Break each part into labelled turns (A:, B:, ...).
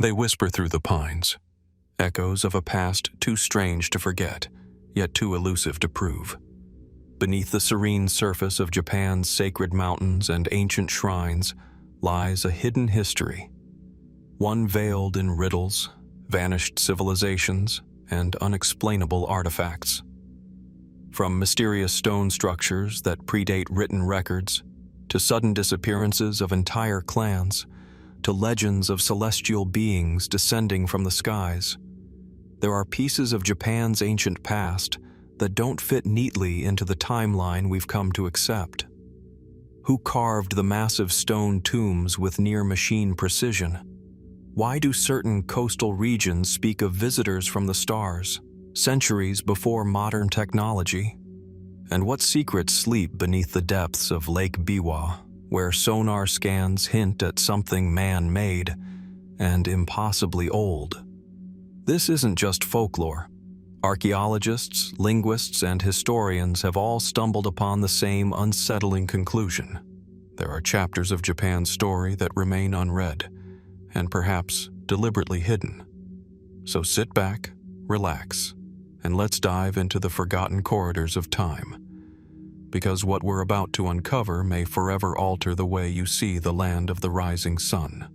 A: They whisper through the pines, echoes of a past too strange to forget, yet too elusive to prove. Beneath the serene surface of Japan's sacred mountains and ancient shrines lies a hidden history, one veiled in riddles, vanished civilizations, and unexplainable artifacts. From mysterious stone structures that predate written records, to sudden disappearances of entire clans, to legends of celestial beings descending from the skies, there are pieces of Japan's ancient past that don't fit neatly into the timeline we've come to accept. Who carved the massive stone tombs with near-machine precision? Why do certain coastal regions speak of visitors from the stars, centuries before modern technology? And what secrets sleep beneath the depths of Lake Biwa, where sonar scans hint at something man-made and impossibly old? This isn't just folklore. Archaeologists, linguists, and historians have all stumbled upon the same unsettling conclusion. There are chapters of Japan's story that remain unread, and perhaps deliberately hidden. So sit back, relax, and let's dive into the forgotten corridors of time. Because what we're about to uncover may forever alter the way you see the land of the rising sun.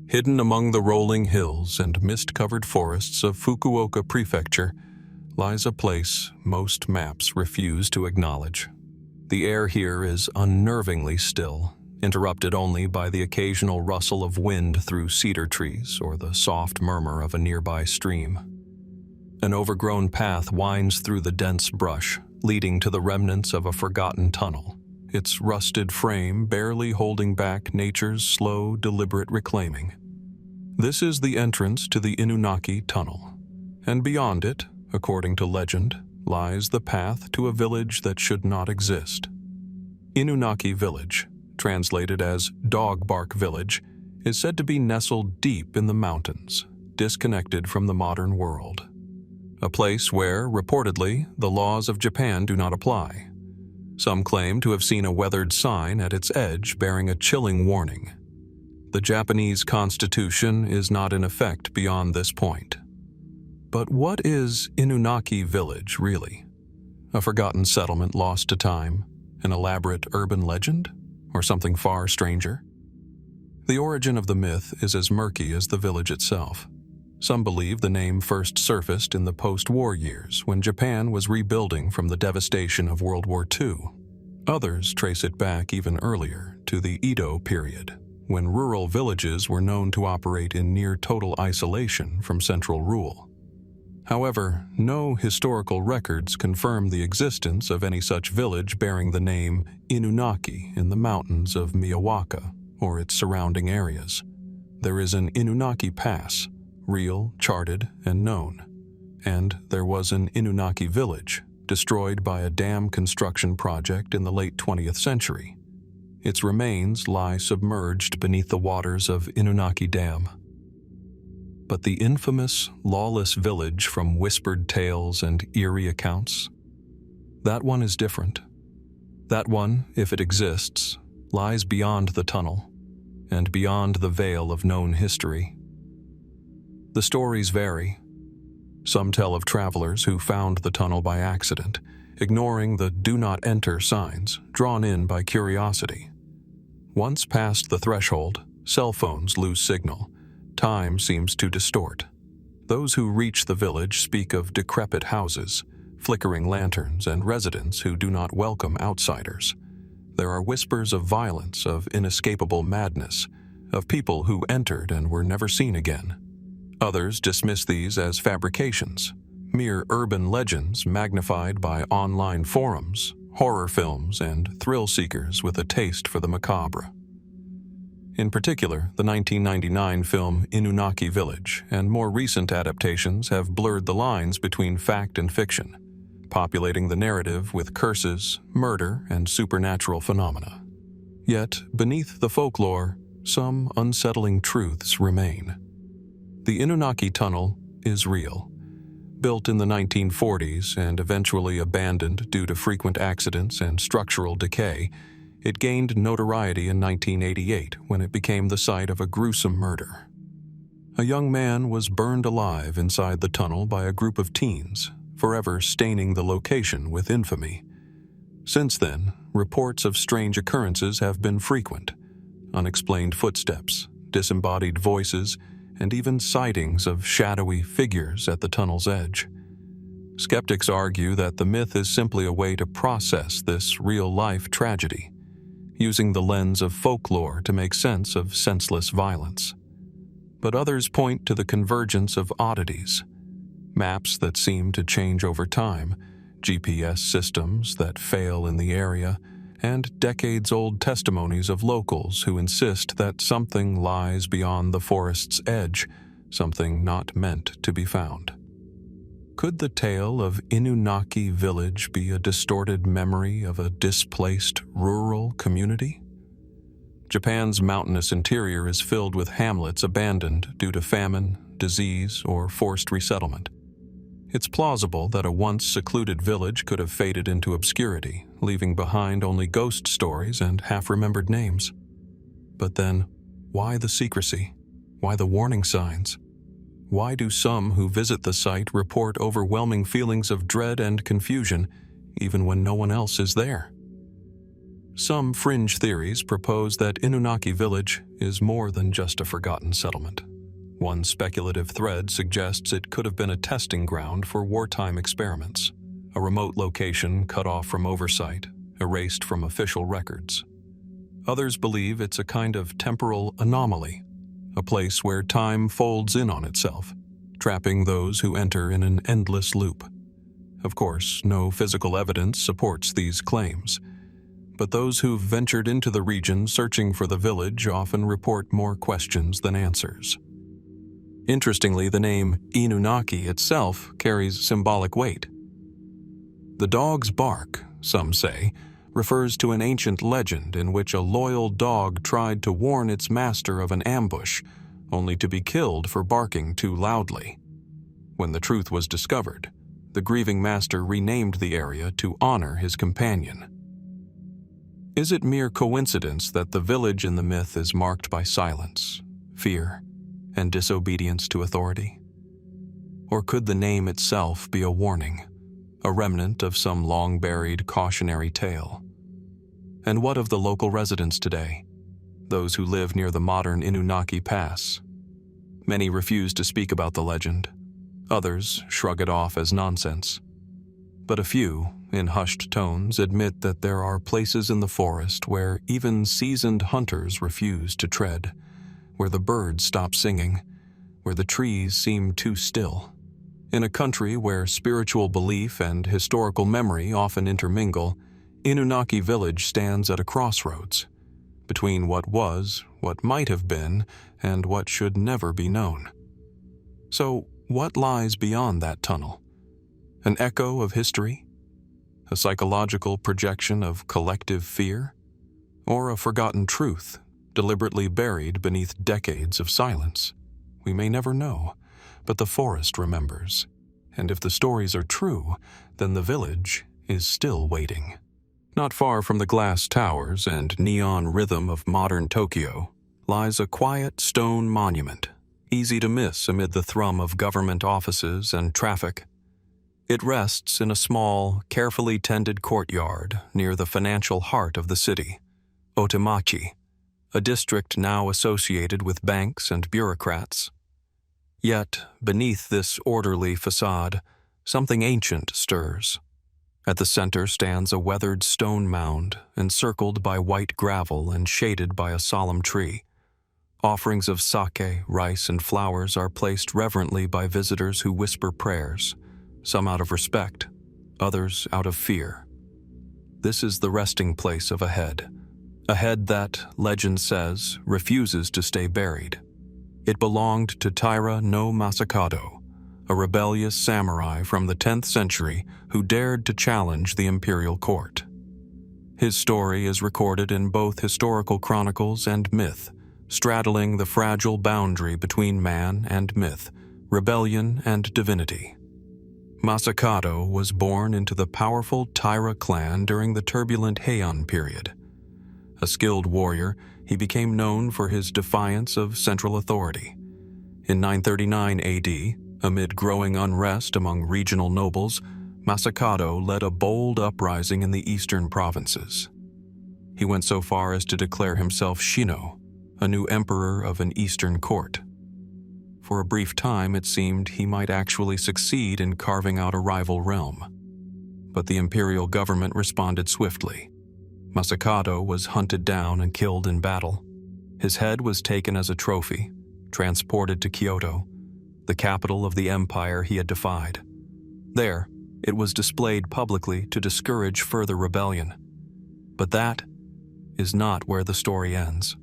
A: Hidden among the rolling hills and mist-covered forests of Fukuoka Prefecture lies a place most maps refuse to acknowledge. The air here is unnervingly still, interrupted only by the occasional rustle of wind through cedar trees or the soft murmur of a nearby stream. An overgrown path winds through the dense brush, leading to the remnants of a forgotten tunnel, its rusted frame barely holding back nature's slow, deliberate reclaiming. This is the entrance to the Inunaki Tunnel, and beyond it, according to legend, lies the path to a village that should not exist. Inunaki Village, translated as Dog Bark Village, is said to be nestled deep in the mountains, disconnected from the modern world. A place where, reportedly, the laws of Japan do not apply. Some claim to have seen a weathered sign at its edge bearing a chilling warning. The Japanese constitution is not in effect beyond this point. But what is Inunaki Village really? A forgotten settlement lost to time? An elaborate urban legend? Or something far stranger? The origin of the myth is as murky as the village itself. Some believe the name first surfaced in the post-war years when Japan was rebuilding from the devastation of World War II. Others trace it back even earlier, to the Edo period, when rural villages were known to operate in near-total isolation from central rule. However, no historical records confirm the existence of any such village bearing the name Inunaki in the mountains of Miyawaka or its surrounding areas. There is an Inunaki Pass, real, charted, and known. And there was an Inunaki village, destroyed by a dam construction project in the late 20th century. Its remains lie submerged beneath the waters of Inunaki Dam. But the infamous, lawless village from whispered tales and eerie accounts? That one is different. That one, if it exists, lies beyond the tunnel, and beyond the veil of known history. The stories vary. Some tell of travelers who found the tunnel by accident, ignoring the "do not enter" signs, drawn in by curiosity. Once past the threshold, cell phones lose signal. Time seems to distort. Those who reach the village speak of decrepit houses, flickering lanterns, and residents who do not welcome outsiders. There are whispers of violence, of inescapable madness, of people who entered and were never seen again. Others dismiss these as fabrications, mere urban legends magnified by online forums, horror films, and thrill seekers with a taste for the macabre. In particular, the 1999 film Inunaki Village and more recent adaptations have blurred the lines between fact and fiction, populating the narrative with curses, murder, and supernatural phenomena. Yet, beneath the folklore, some unsettling truths remain. The Inunaki Tunnel is real. Built in the 1940s and eventually abandoned due to frequent accidents and structural decay, It gained notoriety in 1988 when it became the site of a gruesome murder. A young man was burned alive inside the tunnel by a group of teens, forever staining the location with infamy. Since then, reports of strange occurrences have been frequent: unexplained footsteps, disembodied voices, and even sightings of shadowy figures at the tunnel's edge. Skeptics argue that the myth is simply a way to process this real-life tragedy, using the lens of folklore to make sense of senseless violence. But others point to the convergence of oddities: maps that seem to change over time, GPS systems that fail in the area, and decades-old testimonies of locals who insist that something lies beyond the forest's edge, something not meant to be found. Could the tale of Inunaki village be a distorted memory of a displaced rural community? Japan's mountainous interior is filled with hamlets abandoned due to famine, disease, or forced resettlement. It's plausible that a once secluded village could have faded into obscurity, leaving behind only ghost stories and half-remembered names. But then, why the secrecy? Why the warning signs? Why do some who visit the site report overwhelming feelings of dread and confusion, even when no one else is there? Some fringe theories propose that Inunaki village is more than just a forgotten settlement. One speculative thread suggests it could have been a testing ground for wartime experiments, a remote location cut off from oversight, erased from official records. Others believe it's a kind of temporal anomaly, a place where time folds in on itself, trapping those who enter in an endless loop. Of course, no physical evidence supports these claims, but those who've ventured into the region searching for the village often report more questions than answers. Interestingly, the name Inunaki itself carries symbolic weight. The dog's bark, some say, refers to an ancient legend in which a loyal dog tried to warn its master of an ambush, only to be killed for barking too loudly. When the truth was discovered, the grieving master renamed the area to honor his companion. Is it mere coincidence that the village in the myth is marked by silence, fear, and disobedience to authority? Or could the name itself be a warning, a remnant of some long-buried cautionary tale? And what of the local residents today, those who live near the modern Inunaki Pass? Many refuse to speak about the legend. Others shrug it off as nonsense. But a few, in hushed tones, admit that there are places in the forest where even seasoned hunters refuse to tread, where the birds stop singing, where the trees seem too still. In a country where spiritual belief and historical memory often intermingle, Inunaki village stands at a crossroads, between what was, what might have been, and what should never be known. So, what lies beyond that tunnel? An echo of history? A psychological projection of collective fear? Or a forgotten truth, deliberately buried beneath decades of silence? We may never know, but the forest remembers. And if the stories are true, then the village is still waiting. Not far from the glass towers and neon rhythm of modern Tokyo lies a quiet stone monument, easy to miss amid the thrum of government offices and traffic. It rests in a small, carefully tended courtyard near the financial heart of the city, Otemachi, a district now associated with banks and bureaucrats. Yet, beneath this orderly facade, something ancient stirs. At the center stands a weathered stone mound, encircled by white gravel and shaded by a solemn tree. Offerings of sake, rice, and flowers are placed reverently by visitors who whisper prayers, some out of respect, others out of fear. This is the resting place of a head that, legend says, refuses to stay buried. It belonged to Taira no Masakado, a rebellious samurai from the 10th century who dared to challenge the imperial court. His story is recorded in both historical chronicles and myth, straddling the fragile boundary between man and myth, rebellion and divinity. Masakado was born into the powerful Taira clan during the turbulent Heian period. A skilled warrior, he became known for his defiance of central authority. In 939 AD, amid growing unrest among regional nobles, Masakado led a bold uprising in the eastern provinces. He went so far as to declare himself Shino, a new emperor of an eastern court. For a brief time, it seemed he might actually succeed in carving out a rival realm. But the imperial government responded swiftly. Masakado was hunted down and killed in battle. His head was taken as a trophy, transported to Kyoto, the capital of the empire he had defied. There, it was displayed publicly to discourage further rebellion. But that is not where the story ends.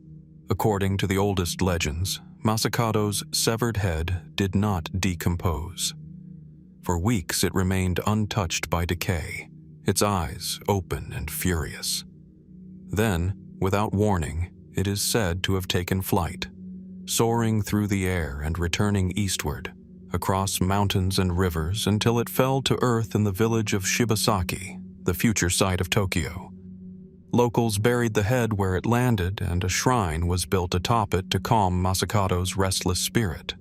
A: According to the oldest legends, Masakado's severed head did not decompose. For weeks it remained untouched by decay, its eyes open and furious. Then, without warning, it is said to have taken flight, soaring through the air and returning eastward, across mountains and rivers until it fell to earth in the village of Shibasaki, the future site of Tokyo. Locals buried the head where it landed, and a shrine was built atop it to calm Masakado's restless spirit.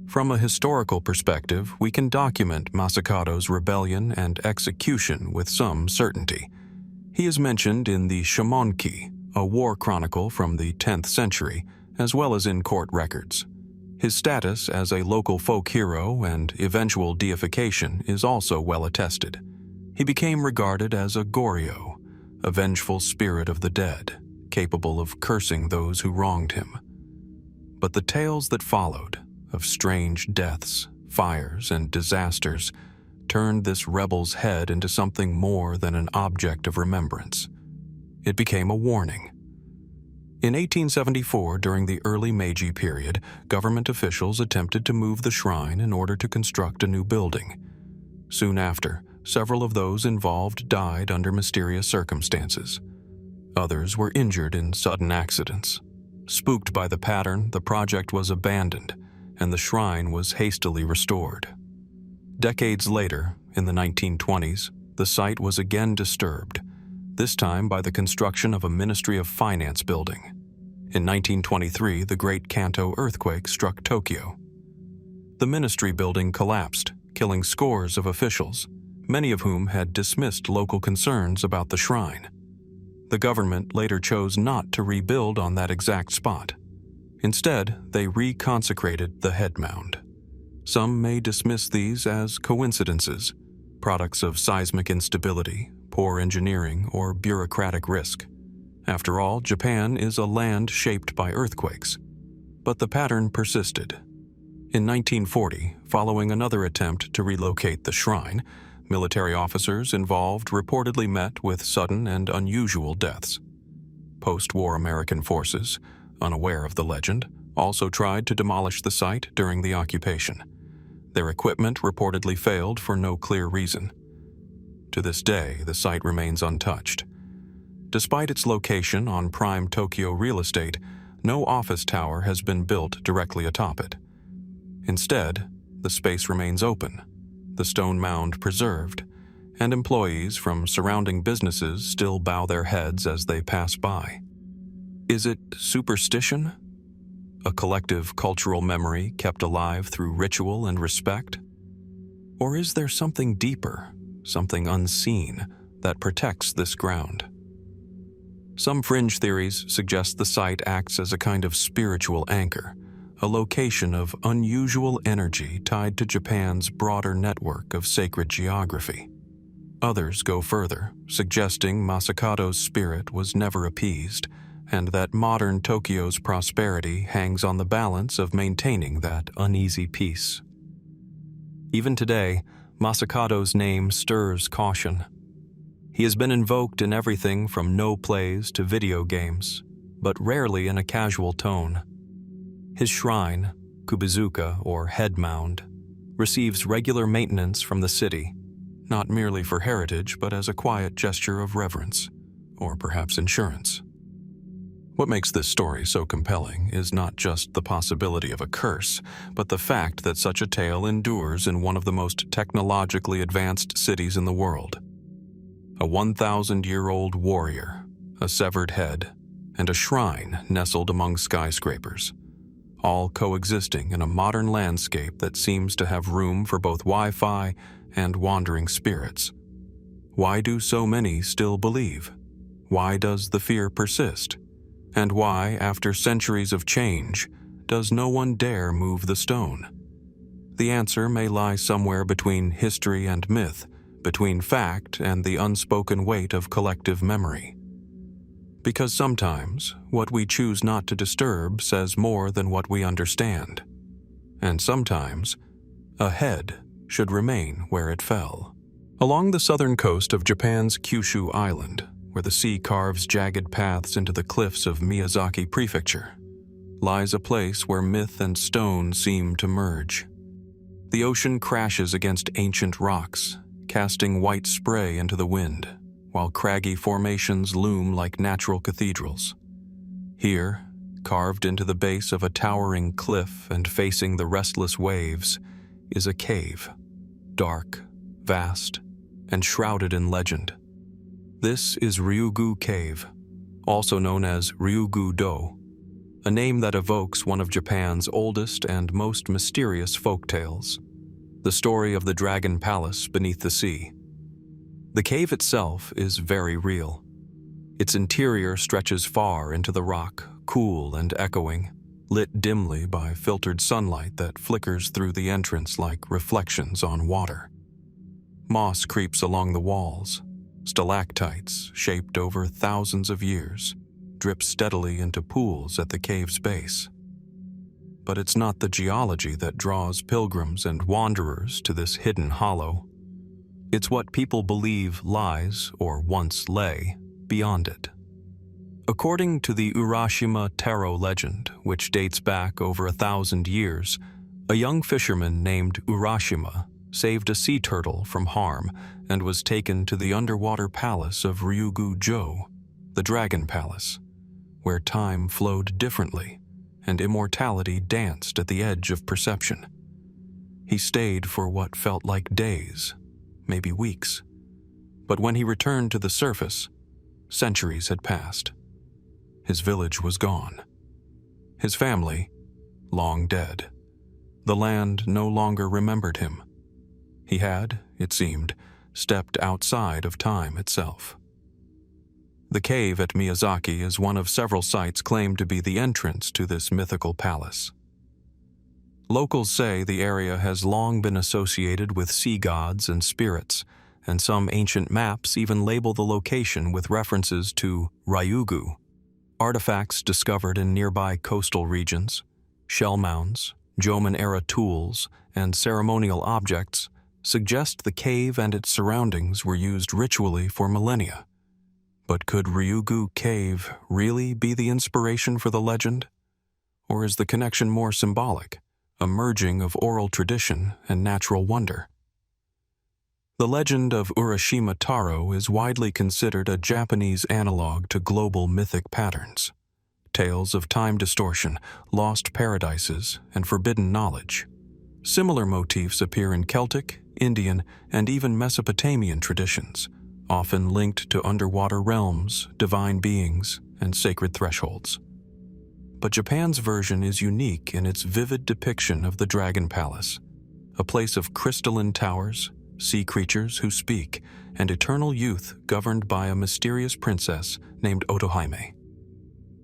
A: From a historical perspective, we can document Masakado's rebellion and execution with some certainty. He is mentioned in the Shomonki, a war chronicle from the 10th century, as well as in court records. His status as a local folk hero and eventual deification is also well attested. He became regarded as a goryo, a vengeful spirit of the dead, capable of cursing those who wronged him. But the tales that followed, of strange deaths, fires, and disasters, turned this rebel's head into something more than an object of remembrance. It became a warning. In 1874, during the early Meiji period, government officials attempted to move the shrine in order to construct a new building. Soon after, several of those involved died under mysterious circumstances. Others were injured in sudden accidents. Spooked by the pattern, the project was abandoned, and the shrine was hastily restored. Decades later, in the 1920s, the site was again disturbed, this time by the construction of a Ministry of Finance building. In 1923, the Great Kanto earthquake struck Tokyo. The ministry building collapsed, killing scores of officials, many of whom had dismissed local concerns about the shrine. The government later chose not to rebuild on that exact spot. Instead, they reconsecrated the head mound. Some may dismiss these as coincidences, products of seismic instability, poor engineering, or bureaucratic risk. After all, Japan is a land shaped by earthquakes. But the pattern persisted. In 1940, following another attempt to relocate the shrine, military officers involved reportedly met with sudden and unusual deaths. Post-war American forces, unaware of the legend, also tried to demolish the site during the occupation. Their equipment reportedly failed for no clear reason. To this day, the site remains untouched. Despite its location on prime Tokyo real estate, no office tower has been built directly atop it. Instead, the space remains open, the stone mound preserved, and employees from surrounding businesses still bow their heads as they pass by. Is it superstition? A collective cultural memory kept alive through ritual and respect? Or is there something deeper, something unseen, that protects this ground? Some fringe theories suggest the site acts as a kind of spiritual anchor, a location of unusual energy tied to Japan's broader network of sacred geography. Others go further, suggesting Masakado's spirit was never appeased, and that modern Tokyo's prosperity hangs on the balance of maintaining that uneasy peace. Even today, Masakado's name stirs caution. He has been invoked in everything from no plays to video games, but rarely in a casual tone. His shrine, Kubizuka or head mound, receives regular maintenance from the city, not merely for heritage but as a quiet gesture of reverence, or perhaps insurance. What makes this story so compelling is not just the possibility of a curse, but the fact that such a tale endures in one of the most technologically advanced cities in the world. A 1,000-year-old warrior, a severed head, and a shrine nestled among skyscrapers, all coexisting in a modern landscape that seems to have room for both Wi-Fi and wandering spirits. Why do so many still believe? Why does the fear persist? And why, after centuries of change, does no one dare move the stone? The answer may lie somewhere between history and myth, between fact and the unspoken weight of collective memory. Because sometimes, what we choose not to disturb says more than what we understand. And sometimes, a head should remain where it fell. Along the southern coast of Japan's Kyushu Island, where the sea carves jagged paths into the cliffs of Miyazaki Prefecture, lies a place where myth and stone seem to merge. The ocean crashes against ancient rocks, casting white spray into the wind, while craggy formations loom like natural cathedrals. Here, carved into the base of a towering cliff and facing the restless waves, is a cave, dark, vast, and shrouded in legend. This is Ryugu Cave, also known as Ryugu-Do, a name that evokes one of Japan's oldest and most mysterious folktales, the story of the Dragon Palace beneath the sea. The cave itself is very real. Its interior stretches far into the rock, cool and echoing, lit dimly by filtered sunlight that flickers through the entrance like reflections on water. Moss creeps along the walls. Stalactites, shaped over thousands of years, drip steadily into pools at the cave's base. But it's not the geology that draws pilgrims and wanderers to this hidden hollow. It's what people believe lies, or once lay, beyond it. According to the Urashima Taro legend, which dates back over 1,000 years, a young fisherman named Urashima saved a sea turtle from harm and was taken to the underwater palace of Ryugu-Jo, the Dragon Palace, where time flowed differently and immortality danced at the edge of perception. He stayed for what felt like days, maybe weeks, but when he returned to the surface, centuries had passed. His village was gone. His family, long dead. The land no longer remembered him. He had, it seemed, stepped outside of time itself. The cave at Miyazaki is one of several sites claimed to be the entrance to this mythical palace. Locals say the area has long been associated with sea gods and spirits, and some ancient maps even label the location with references to Ryugu. Artifacts discovered in nearby coastal regions, shell mounds, Jomon-era tools, and ceremonial objects suggest the cave and its surroundings were used ritually for millennia. But could Ryugu Cave really be the inspiration for the legend? Or is the connection more symbolic, a merging of oral tradition and natural wonder? The legend of Urashima Taro is widely considered a Japanese analog to global mythic patterns. Tales of time distortion, lost paradises, and forbidden knowledge. Similar motifs appear in Celtic, Indian, and even Mesopotamian traditions, often linked to underwater realms, divine beings, and sacred thresholds. But Japan's version is unique in its vivid depiction of the Dragon Palace, a place of crystalline towers, sea creatures who speak, and eternal youth governed by a mysterious princess named Otohime.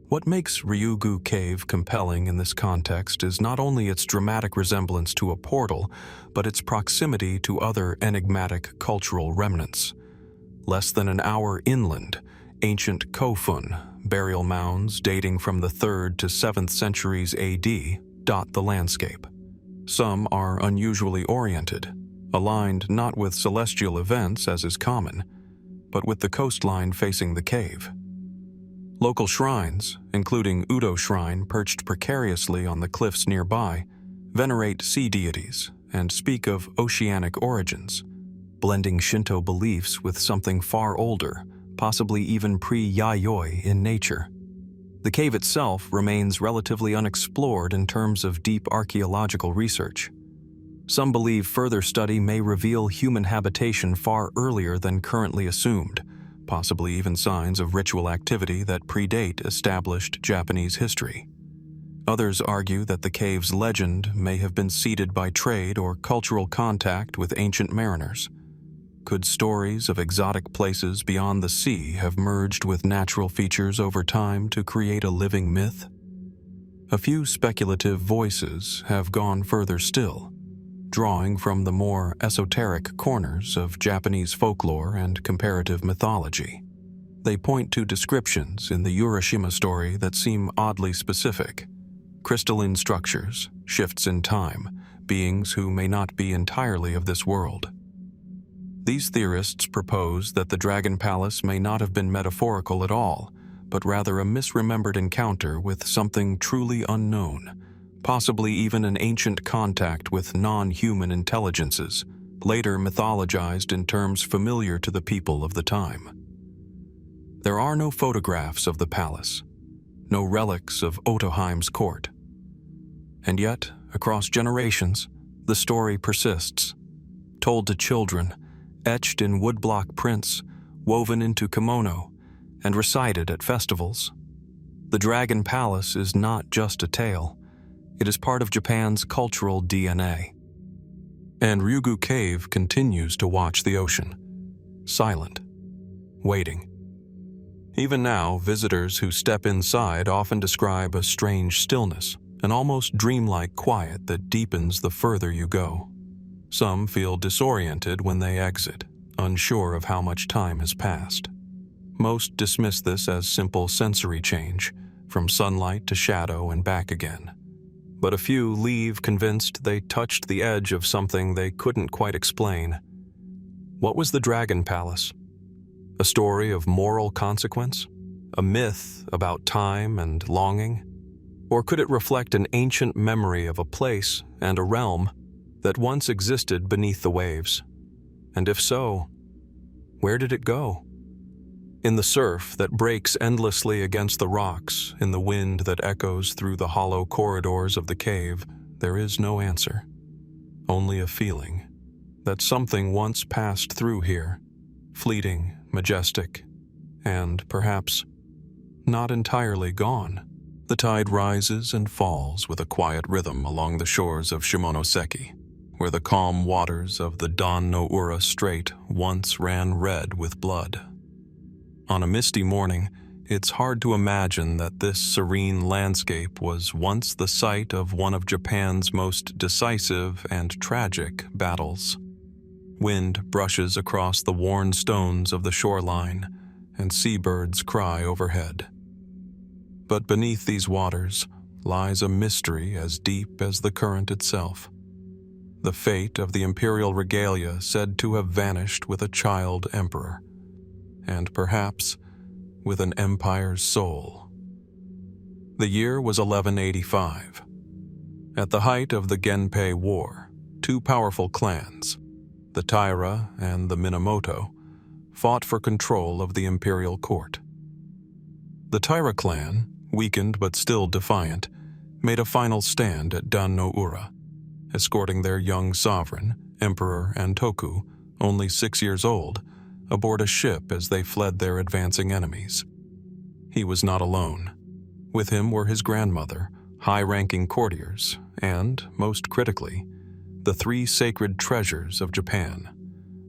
A: What makes Ryugu Cave compelling in this context is not only its dramatic resemblance to a portal, but its proximity to other enigmatic cultural remnants. Less than an hour inland, ancient kofun, burial mounds dating from the 3rd to 7th centuries AD, dot the landscape. Some are unusually oriented, aligned not with celestial events as is common, but with the coastline facing the cave. Local shrines, including Udo Shrine perched precariously on the cliffs nearby, venerate sea deities and speak of oceanic origins, blending Shinto beliefs with something far older, possibly even pre-Yayoi in nature. The cave itself remains relatively unexplored in terms of deep archaeological research. Some believe further study may reveal human habitation far earlier than currently assumed, possibly even signs of ritual activity that predate established Japanese history. Others argue that the cave's legend may have been seeded by trade or cultural contact with ancient mariners. Could stories of exotic places beyond the sea have merged with natural features over time to create a living myth? A few speculative voices have gone further still, drawing from the more esoteric corners of Japanese folklore and comparative mythology. They point to descriptions in the Yakushima story that seem oddly specific: crystalline structures, shifts in time, beings who may not be entirely of this world. These theorists propose that the Dragon Palace may not have been metaphorical at all, but rather a misremembered encounter with something truly unknown, possibly even an ancient contact with non-human intelligences, later mythologized in terms familiar to the people of the time. There are no photographs of the palace, no relics of Otoheim's court. And yet, across generations, the story persists, told to children, etched in woodblock prints, woven into kimono, and recited at festivals. The Dragon Palace is not just a tale. It is part of Japan's cultural DNA. And Ryugu Cave continues to watch the ocean, silent, waiting. Even now, visitors who step inside often describe a strange stillness, an almost dreamlike quiet that deepens the further you go. Some feel disoriented when they exit, unsure of how much time has passed. Most dismiss this as simple sensory change, from sunlight to shadow and back again. But a few leave convinced they touched the edge of something they couldn't quite explain. What was the Dragon Palace? A story of moral consequence? A myth about time and longing? Or could it reflect an ancient memory of a place and a realm that once existed beneath the waves? And if so, where did it go? In the surf that breaks endlessly against the rocks, in the wind that echoes through the hollow corridors of the cave, there is no answer. Only a feeling that something once passed through here, fleeting, majestic, and perhaps not entirely gone. The tide rises and falls with a quiet rhythm along the shores of Shimonoseki, where the calm waters of the Dan no Ura Strait once ran red with blood. On a misty morning, it's hard to imagine that this serene landscape was once the site of one of Japan's most decisive and tragic battles. Wind brushes across the worn stones of the shoreline, and seabirds cry overhead. But beneath these waters lies a mystery as deep as the current itself. The fate of the Imperial Regalia said to have vanished with a child emperor, and perhaps with an empire's soul. The year was 1185. At the height of the Genpei War, two powerful clans, the Taira and the Minamoto, fought for control of the imperial court. The Taira clan, weakened but still defiant, made a final stand at Dan no Ura, escorting their young sovereign, Emperor Antoku, only 6 years old, aboard a ship as they fled their advancing enemies. He was not alone. With him were his grandmother, high-ranking courtiers, and, most critically, the three sacred treasures of Japan: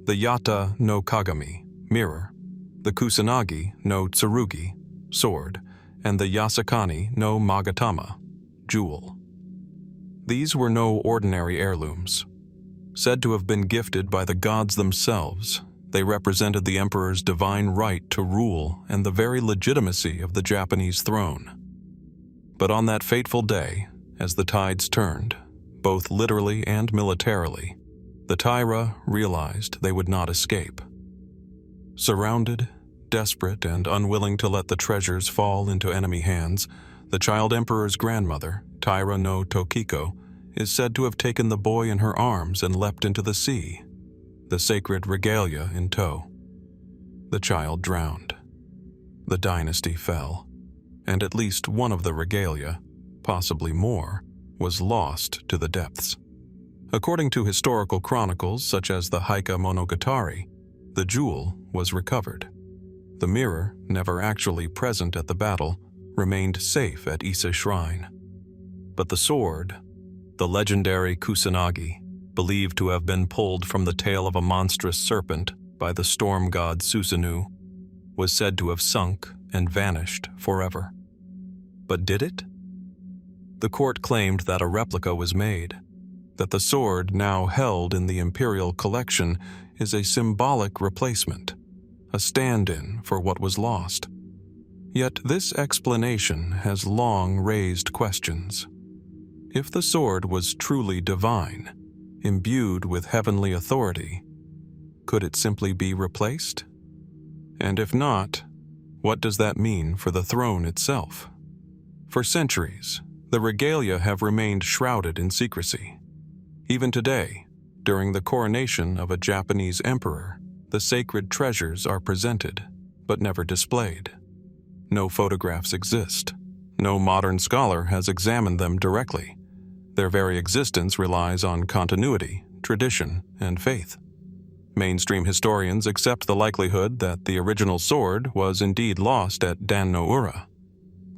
A: the Yata no Kagami, mirror, the Kusanagi no Tsurugi, sword, and the Yasakani no Magatama, jewel. These were no ordinary heirlooms. Said to have been gifted by the gods themselves, they represented the emperor's divine right to rule and the very legitimacy of the Japanese throne. But on that fateful day, as the tides turned, both literally and militarily, the Taira realized they would not escape. Surrounded, desperate, and unwilling to let the treasures fall into enemy hands, the child emperor's grandmother, Taira no Tokiko, is said to have taken the boy in her arms and leapt into the sea, the sacred regalia in tow. The child drowned. The dynasty fell, and at least one of the regalia, possibly more, was lost to the depths. According to historical chronicles such as the Heike Monogatari, the jewel was recovered. the mirror, never actually present at the battle, remained safe at Ise Shrine. But the sword, the legendary kusanagi, believed to have been pulled from the tail of a monstrous serpent by the storm god Susanoo, was said to have sunk and vanished forever. But did it? The court claimed that a replica was made, that the sword now held in the Imperial collection is a symbolic replacement, a stand-in for what was lost. Yet this explanation has long raised questions. If the sword was truly divine, imbued with heavenly authority, could it simply be replaced? And if not, what does that mean for the throne itself? For centuries, the regalia have remained shrouded in secrecy. Even today, during the coronation of a Japanese emperor, the sacred treasures are presented, but never displayed. No photographs exist. No modern scholar has examined them directly. Their very existence relies on continuity, tradition, and faith. Mainstream historians accept the likelihood that the original sword was indeed lost at Dan no Ura.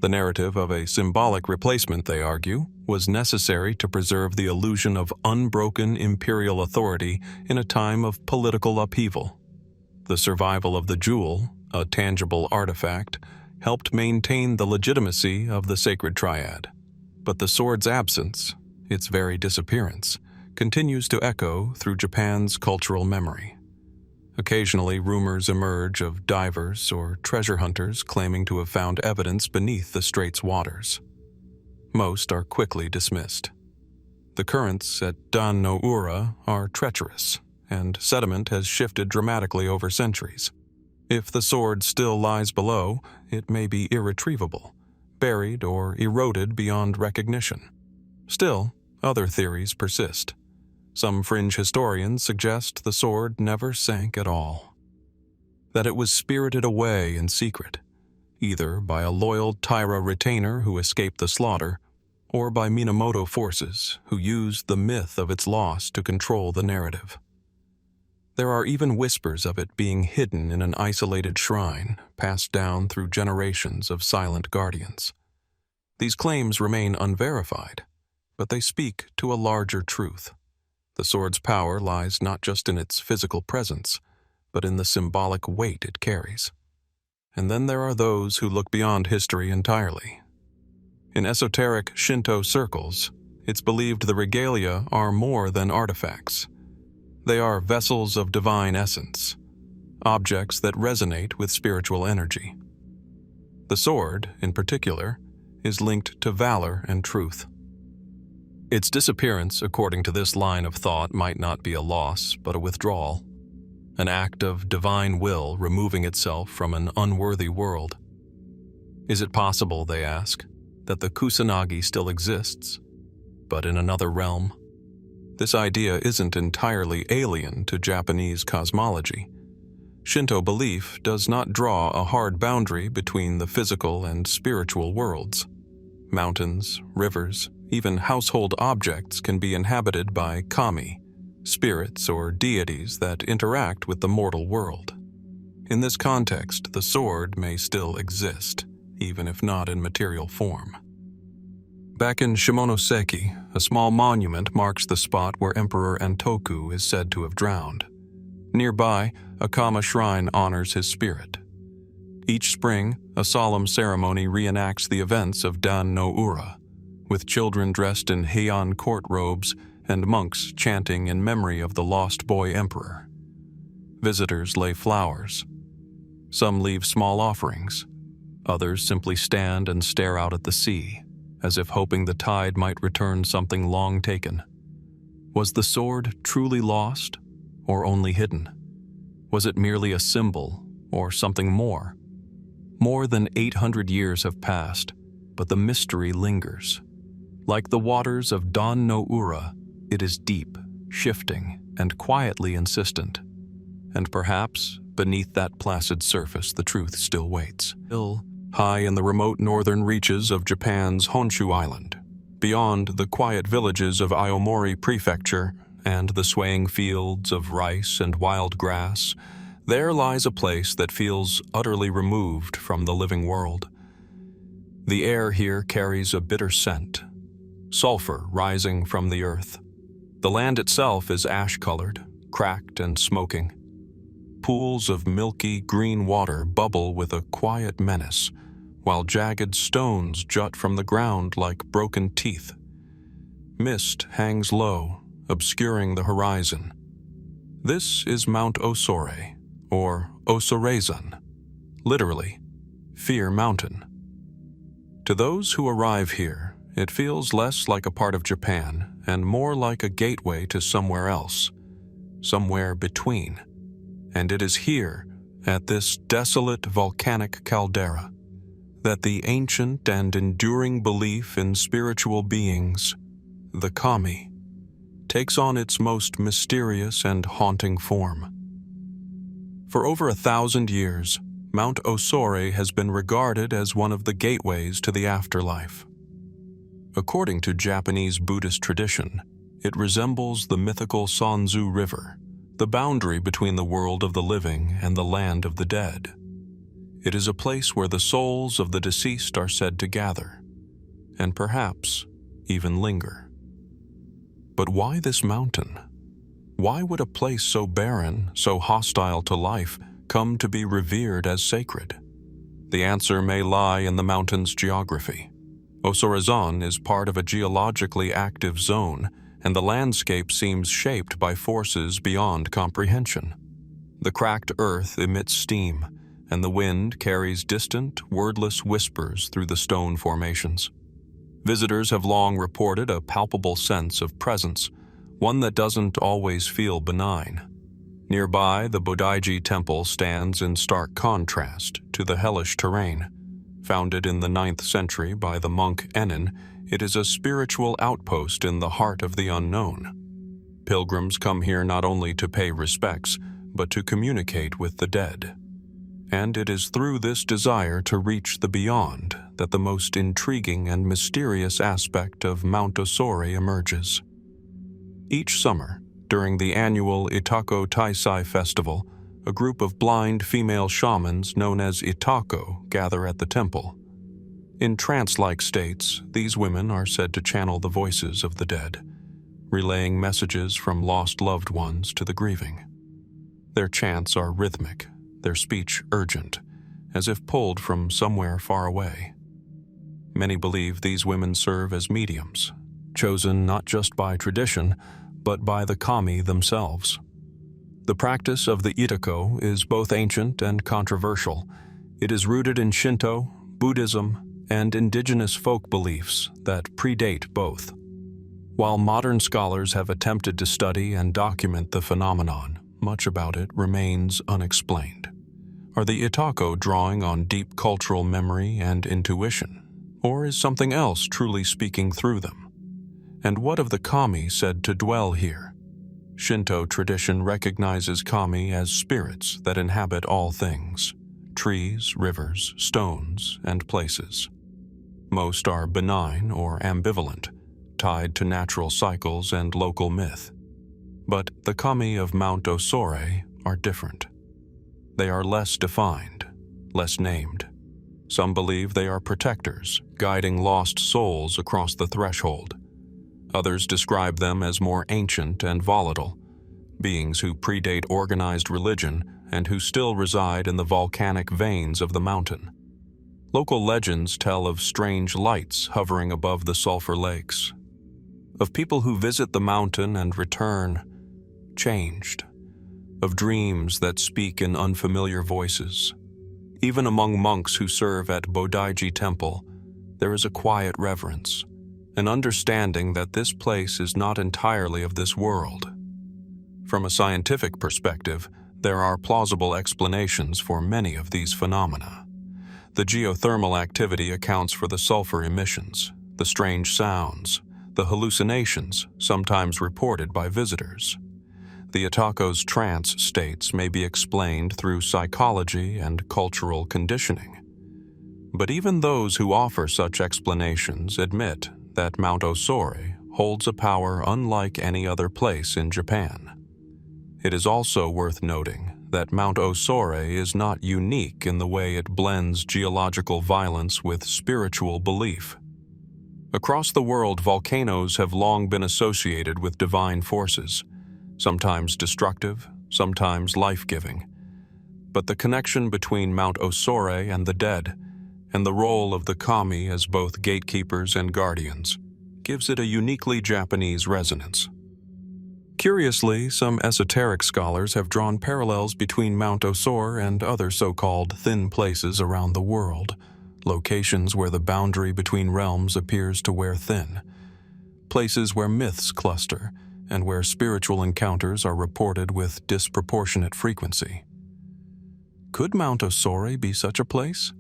A: The narrative of a symbolic replacement, they argue, was necessary to preserve the illusion of unbroken imperial authority in a time of political upheaval. The survival of the jewel, a tangible artifact, helped maintain the legitimacy of the sacred triad. But the sword's absence, its very disappearance, continues to echo through Japan's cultural memory. Occasionally, rumors emerge of divers or treasure hunters claiming to have found evidence beneath the strait's waters. Most are quickly dismissed. The currents at Dan no Ura are treacherous, and sediment has shifted dramatically over centuries. If the sword still lies below, it may be irretrievable, buried or eroded beyond recognition. Still, other theories persist. Some fringe historians suggest the sword never sank at all. That it was spirited away in secret, either by a loyal Taira retainer who escaped the slaughter, or by Minamoto forces who used the myth of its loss to control the narrative. There are even whispers of it being hidden in an isolated shrine passed down through generations of silent guardians. These claims remain unverified, but they speak to a larger truth. The sword's power lies not just in its physical presence, but in the symbolic weight it carries. And then there are those who look beyond history entirely. In esoteric Shinto circles, it's believed the regalia are more than artifacts. They are vessels of divine essence, objects that resonate with spiritual energy. The sword, in particular, is linked to valor and truth. Its disappearance, according to this line of thought, might not be a loss, but a withdrawal, an act of divine will removing itself from an unworthy world. Is it possible, they ask, that the kusanagi still exists, but in another realm? This idea isn't entirely alien to Japanese cosmology. Shinto belief does not draw a hard boundary between the physical and spiritual worlds. Mountains, rivers, even household objects can be inhabited by kami, spirits or deities that interact with the mortal world. In this context, the sword may still exist, even if not in material form. Back in Shimonoseki, a small monument marks the spot where Emperor Antoku is said to have drowned. Nearby, a Kama shrine honors his spirit. Each spring, a solemn ceremony reenacts the events of Dan no Ura, with children dressed in heian court robes and monks chanting in memory of the lost boy emperor. Visitors lay flowers. Some leave small offerings. Others simply stand and stare out at the sea, as if hoping the tide might return something long taken. Was the sword truly lost, or only hidden? Was it merely a symbol, or something more? More than 800 years have passed, but the mystery lingers. Like the waters of Dan no Ura, it is deep, shifting, and quietly insistent. And perhaps, beneath that placid surface, the truth still waits. Still, high in the remote northern reaches of Japan's Honshu Island, beyond the quiet villages of Aomori Prefecture and the swaying fields of rice and wild grass, There lies a place that feels utterly removed from the living world. The air here carries a bitter scent, sulfur rising from the earth. The land itself is ash-colored, cracked and smoking. Pools of milky green water bubble with a quiet menace, while jagged stones jut from the ground like broken teeth. Mist hangs low, obscuring the horizon. This is Mount Osore, or Osorezan, literally, Fear Mountain. To those who arrive here, it feels less like a part of Japan and more like a gateway to somewhere else, somewhere between. And it is here, at this desolate volcanic caldera, that the ancient and enduring belief in spiritual beings, the kami, takes on its most mysterious and haunting form. For over 1,000 years, Mount Osore has been regarded as one of the gateways to the afterlife. According to Japanese Buddhist tradition, it resembles the mythical Sanzu River, the boundary between the world of the living and the land of the dead. It is a place where the souls of the deceased are said to gather, and perhaps even linger. But why this mountain? Why would a place so barren, so hostile to life, come to be revered as sacred? The answer may lie in the mountain's geography. Osorezan is part of a geologically active zone, and the landscape seems shaped by forces beyond comprehension. The cracked earth emits steam, and the wind carries distant, wordless whispers through the stone formations. Visitors have long reported a palpable sense of presence, one that doesn't always feel benign. Nearby, the Bodaiji Temple stands in stark contrast to the hellish terrain. Founded in the 9th century by the monk Enin, it is a spiritual outpost in the heart of the unknown. Pilgrims come here not only to pay respects, but to communicate with the dead. And it is through this desire to reach the beyond that the most intriguing and mysterious aspect of Mount Osore emerges. Each summer, during the annual Itako Taisai Festival, a group of blind female shamans known as Itako gather at the temple. In trance-like states, these women are said to channel the voices of the dead, relaying messages from lost loved ones to the grieving. Their chants are rhythmic, their speech urgent, as if pulled from somewhere far away. Many believe these women serve as mediums, chosen not just by tradition, but by the kami themselves. The practice of the Itako is both ancient and controversial. It is rooted in Shinto, Buddhism, and indigenous folk beliefs that predate both. While modern scholars have attempted to study and document the phenomenon, much about it remains unexplained. Are the Itako drawing on deep cultural memory and intuition, or is something else truly speaking through them? And what of the kami said to dwell here? Shinto tradition recognizes kami as spirits that inhabit all things: trees, rivers, stones, and places. Most are benign or ambivalent, tied to natural cycles and local myth. But the kami of Mount Osore are different. They are less defined, less named. Some believe they are protectors, guiding lost souls across the threshold. Others describe them as more ancient and volatile, beings who predate organized religion and who still reside in the volcanic veins of the mountain. Local legends tell of strange lights hovering above the sulfur lakes, of people who visit the mountain and return changed, of dreams that speak in unfamiliar voices. Even among monks who serve at Bodaiji Temple, there is a quiet reverence, an understanding that this place is not entirely of this world. From a scientific perspective, there are plausible explanations for many of these phenomena. The geothermal activity accounts for the sulfur emissions, the strange sounds, the hallucinations sometimes reported by visitors. The Itako's trance states may be explained through psychology and cultural conditioning. But even those who offer such explanations admit that Mount Osore holds a power unlike any other place in Japan. It is also worth noting that Mount Osore is not unique in the way it blends geological violence with spiritual belief. Across the world, volcanoes have long been associated with divine forces, sometimes destructive, sometimes life-giving. But the connection between Mount Osore and the dead, and the role of the kami as both gatekeepers and guardians, gives it a uniquely Japanese resonance. Curiously, some esoteric scholars have drawn parallels between Mount Osore and other so-called thin places around the world, locations where the boundary between realms appears to wear thin, places where myths cluster and where spiritual encounters are reported with disproportionate frequency. Could Mount Osore be such a place?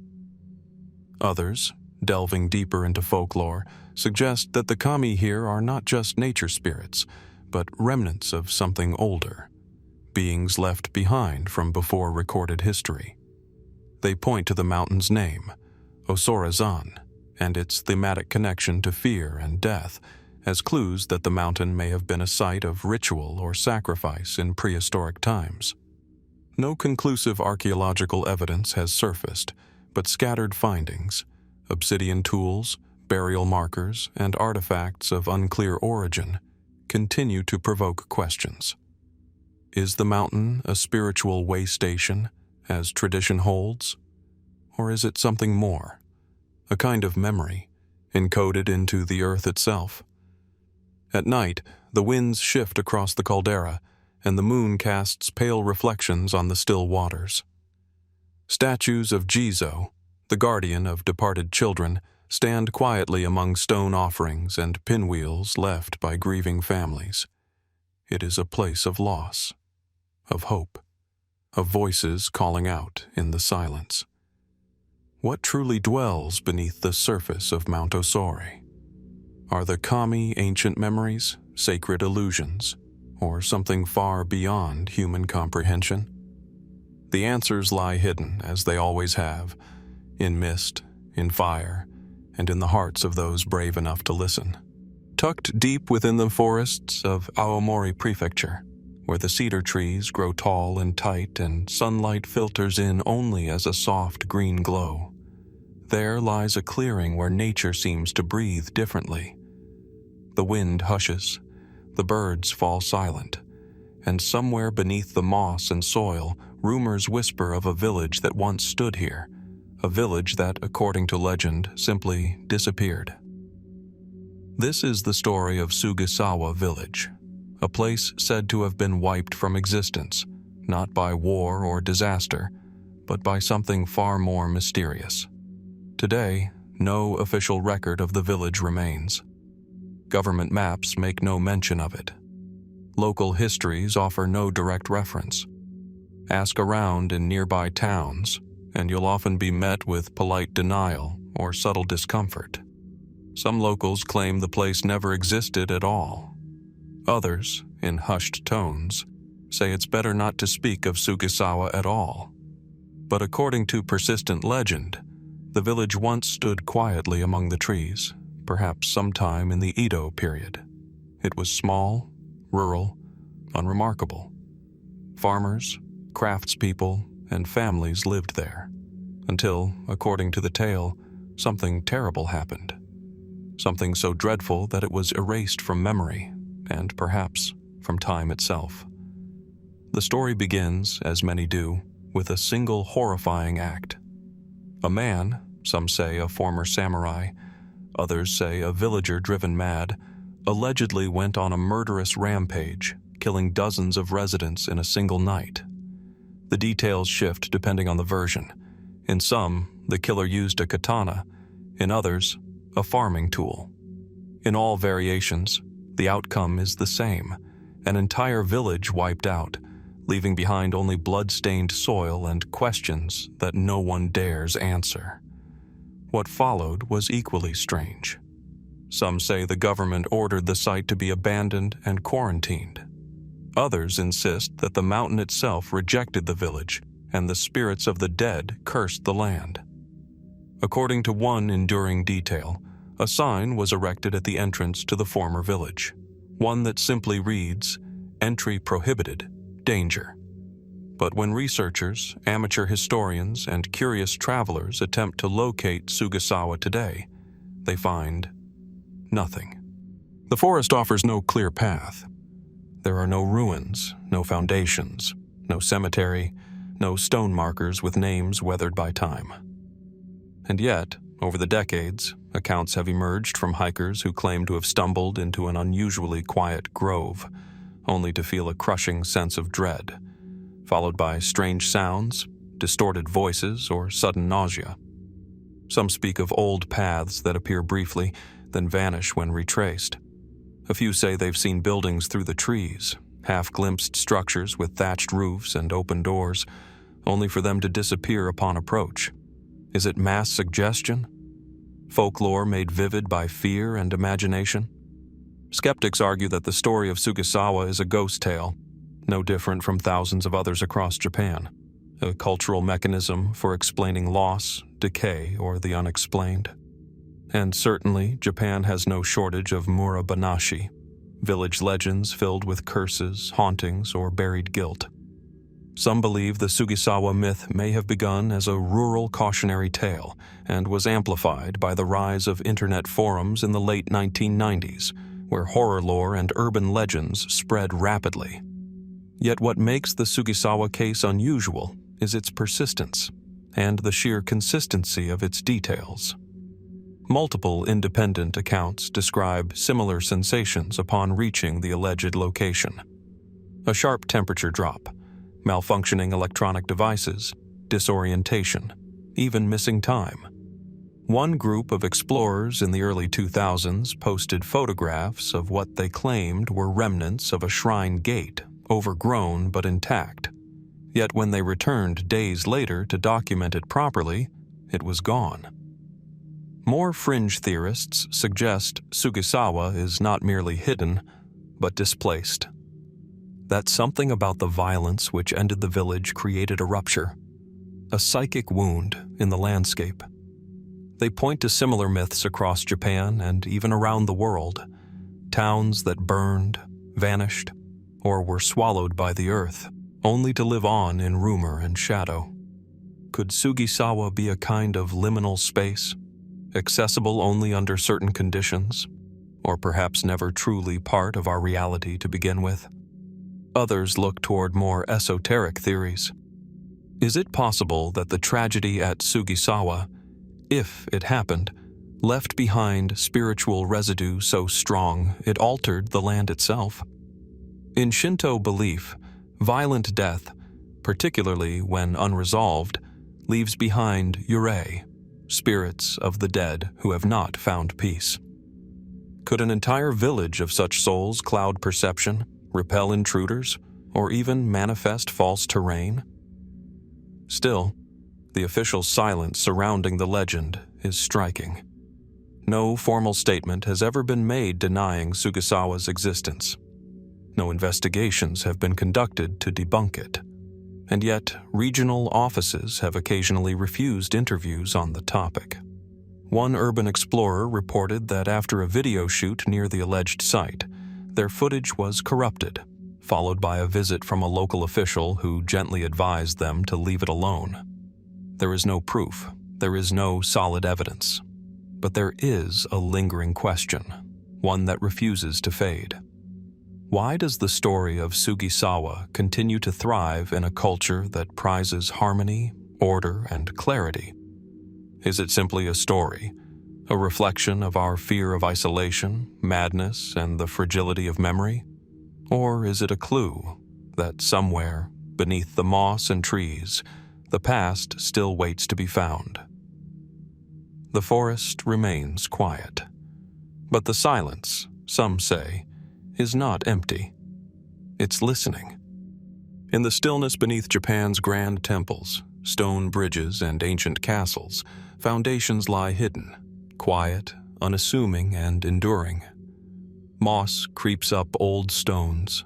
A: Others, delving deeper into folklore, suggest that the kami here are not just nature spirits, but remnants of something older, beings left behind from before recorded history. They point to the mountain's name, Osore-zan, and its thematic connection to fear and death as clues that the mountain may have been a site of ritual or sacrifice in prehistoric times. No conclusive archaeological evidence has surfaced, but scattered findings, obsidian tools, burial markers, and artifacts of unclear origin continue to provoke questions. Is the mountain a spiritual way station, as tradition holds? Or is it something more, a kind of memory, encoded into the earth itself? At night, the winds shift across the caldera, and the moon casts pale reflections on the still waters. Statues of Jizo, the guardian of departed children, stand quietly among stone offerings and pinwheels left by grieving families. It is a place of loss, of hope, of voices calling out in the silence. What truly dwells beneath the surface of Mount Osore? Are the kami ancient memories, sacred illusions, or something far beyond human comprehension? The answers lie hidden, as they always have, in mist, in fire, and in the hearts of those brave enough to listen. Tucked deep within the forests of Aomori Prefecture, where the cedar trees grow tall and tight and sunlight filters in only as a soft green glow, there lies a clearing where nature seems to breathe differently. The wind hushes, the birds fall silent, and somewhere beneath the moss and soil, rumors whisper of a village that once stood here, a village that, according to legend, simply disappeared. This is the story of Sugisawa Village, a place said to have been wiped from existence, not by war or disaster, but by something far more mysterious. Today, no official record of the village remains. Government maps make no mention of it. Local histories offer no direct reference. Ask around in nearby towns, and you'll often be met with polite denial or subtle discomfort. Some locals claim the place never existed at all. Others, in hushed tones, say it's better not to speak of Sugisawa at all. But according to persistent legend, the village once stood quietly among the trees, perhaps sometime in the Edo period. It was small, rural, unremarkable. Farmers, craftspeople, and families lived there, until, according to the tale, something terrible happened. Something so dreadful that it was erased from memory, and perhaps from time itself. The story begins, as many do, with a single horrifying act. A man, some say a former samurai, others say a villager driven mad, allegedly went on a murderous rampage, killing dozens of residents in a single night. The details shift depending on the version. In some, the killer used a katana, in others, a farming tool. In all variations, the outcome is the same: an entire village wiped out, leaving behind only blood-stained soil and questions that no one dares answer. What followed was equally strange. Some say the government ordered the site to be abandoned and quarantined. Others insist that the mountain itself rejected the village, and the spirits of the dead cursed the land. According to one enduring detail, a sign was erected at the entrance to the former village, one that simply reads, "Entry prohibited, danger." But when researchers, amateur historians, and curious travelers attempt to locate Sugisawa today, they find nothing. The forest offers no clear path. There are no ruins, no foundations, no cemetery, no stone markers with names weathered by time. And yet, over the decades, accounts have emerged from hikers who claim to have stumbled into an unusually quiet grove, only to feel a crushing sense of dread, followed by strange sounds, distorted voices, or sudden nausea. Some speak of old paths that appear briefly, then vanish when retraced. A few say they've seen buildings through the trees, half-glimpsed structures with thatched roofs and open doors, only for them to disappear upon approach. Is it mass suggestion? Folklore made vivid by fear and imagination? Skeptics argue that the story of Sugisawa is a ghost tale, no different from thousands of others across Japan, a cultural mechanism for explaining loss, decay, or the unexplained. And certainly, Japan has no shortage of murabanashi, village legends filled with curses, hauntings, or buried guilt. Some believe the Sugisawa myth may have begun as a rural cautionary tale and was amplified by the rise of internet forums in the late 1990s, where horror lore and urban legends spread rapidly. Yet what makes the Sugisawa case unusual is its persistence and the sheer consistency of its details. Multiple independent accounts describe similar sensations upon reaching the alleged location. A sharp temperature drop, malfunctioning electronic devices, disorientation, even missing time. One group of explorers in the early 2000s posted photographs of what they claimed were remnants of a shrine gate, overgrown but intact. Yet when they returned days later to document it properly, it was gone. More fringe theorists suggest Sugisawa is not merely hidden, but displaced. That something about the violence which ended the village created a rupture, a psychic wound in the landscape. They point to similar myths across Japan and even around the world, towns that burned, vanished, or were swallowed by the earth, only to live on in rumor and shadow. Could Sugisawa be a kind of liminal space, accessible only under certain conditions, or perhaps never truly part of our reality to begin with? Others look toward more esoteric theories. Is it possible that the tragedy at Sugisawa, if it happened, left behind spiritual residue so strong it altered the land itself? In Shinto belief, violent death, particularly when unresolved, leaves behind Yūrei, spirits of the dead who have not found peace. Could an entire village of such souls cloud perception, repel intruders, or even manifest false terrain? Still, the official silence surrounding the legend is striking. No formal statement has ever been made denying Sugisawa's existence. No investigations have been conducted to debunk it. And yet, regional offices have occasionally refused interviews on the topic. One urban explorer reported that after a video shoot near the alleged site, their footage was corrupted, followed by a visit from a local official who gently advised them to leave it alone. There is no proof, there is no solid evidence, but there is a lingering question, one that refuses to fade. Why does the story of Sugisawa continue to thrive in a culture that prizes harmony, order, and clarity? Is it simply a story, a reflection of our fear of isolation, madness, and the fragility of memory? Or is it a clue that somewhere, beneath the moss and trees, the past still waits to be found? The forest remains quiet, but the silence, some say, is not empty. It's listening. In the stillness beneath Japan's grand temples, stone bridges, and ancient castles, foundations lie hidden, quiet, unassuming, and enduring. Moss creeps up old stones.